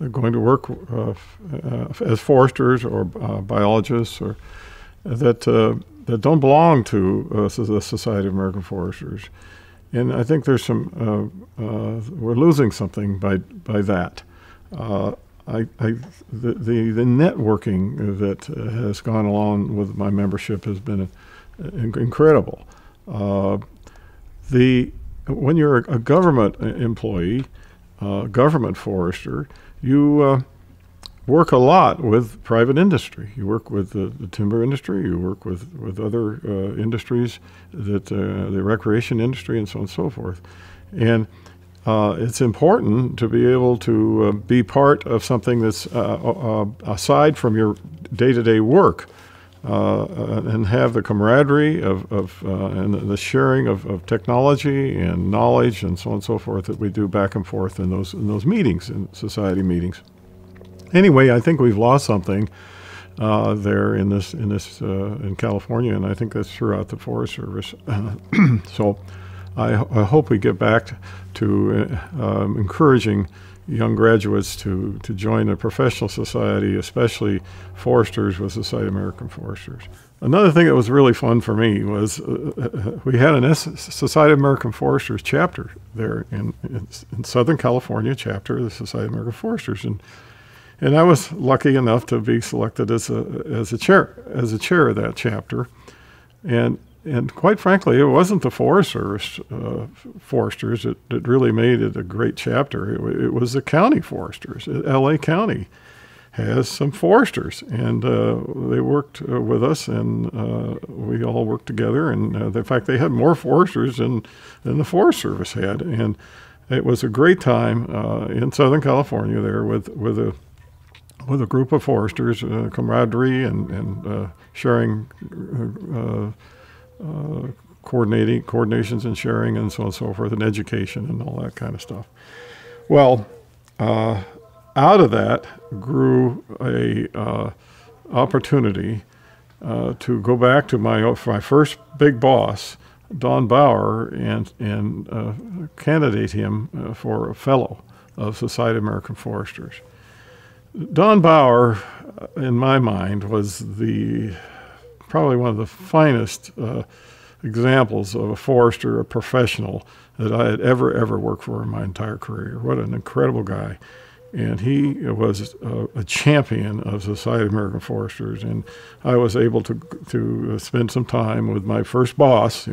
going to work as foresters or biologists, or that don't belong to the Society of American Foresters. And I think there's we're losing something by that. The networking that has gone along with my membership has been incredible. When you're a government employee, government forester, you work a lot with private industry. You work with the timber industry. You work with other industries, the recreation industry, and so on and so forth. And it's important to be able to be part of something that's aside from your day-to-day work, and have the camaraderie and the sharing of technology and knowledge and so on and so forth that we do back and forth in those meetings, in society meetings. Anyway, I think we've lost something there in California, and I think that's throughout the Forest Service. So I hope we get back to encouraging young graduates to join a professional society, especially foresters with Society of American Foresters. Another thing that was really fun for me was we had an Society of American Foresters chapter there in Southern California, chapter of the Society of American Foresters, and I was lucky enough to be selected as a chair of that chapter, and quite frankly, it wasn't the Forest Service foresters that really made it a great chapter. It was the county foresters. L.A. County has some foresters, and they worked with us, and we all worked together. And in fact, they had more foresters than the Forest Service had. And it was a great time in Southern California there with with a group of foresters, camaraderie and sharing, coordinations and sharing and so on and so forth, and education and all that kind of stuff. Well, out of that grew a opportunity to go back to my first big boss, Don Bauer, and candidate him for a fellow of Society of American Foresters. Don Bauer, in my mind, was probably one of the finest examples of a forester, a professional that I had ever worked for in my entire career. What an incredible guy. And he was a champion of Society of American Foresters, and I was able to spend some time with my first boss,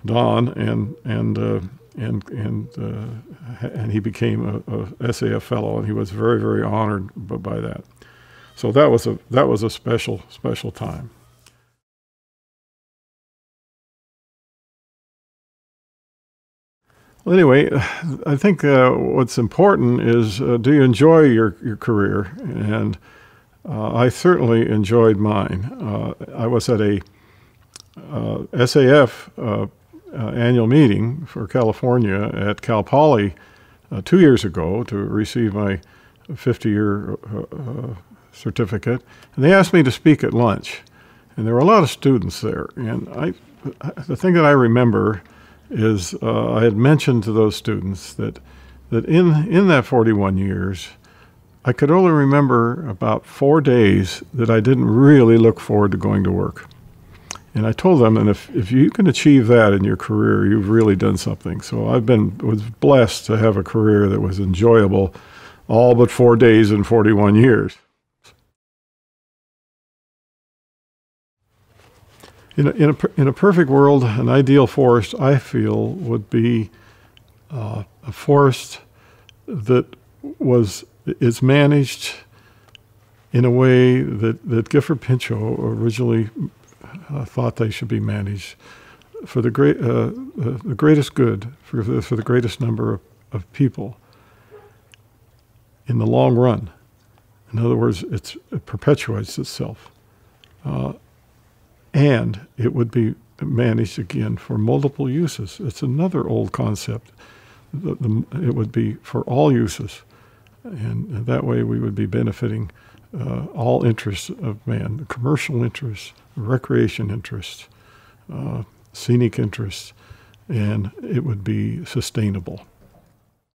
Don, and he became a SAF fellow, and he was very honored by that. So that was a special time. Well, anyway, I think what's important is, do you enjoy your career? And I certainly enjoyed mine. I was at a SAF annual meeting for California at Cal Poly 2 years ago to receive my 50-year certificate. And they asked me to speak at lunch. And there were a lot of students there. And the thing that I remember is I had mentioned to those students that in that 41 years, I could only remember about 4 days that I didn't really look forward to going to work. And I told them, and if you can achieve that in your career, you've really done something. So was blessed to have a career that was enjoyable all but 4 days in 41 years. In a perfect world, an ideal forest, I feel, would be a forest that is managed in a way that Gifford Pinchot originally thought they should be managed for the greatest good, for the greatest number of people in the long run. In other words, it perpetuates itself. And it would be managed again for multiple uses. It's another old concept. It would be for all uses. And that way we would be benefiting all interests of man, the commercial interests, recreation interests, scenic interests, and it would be sustainable.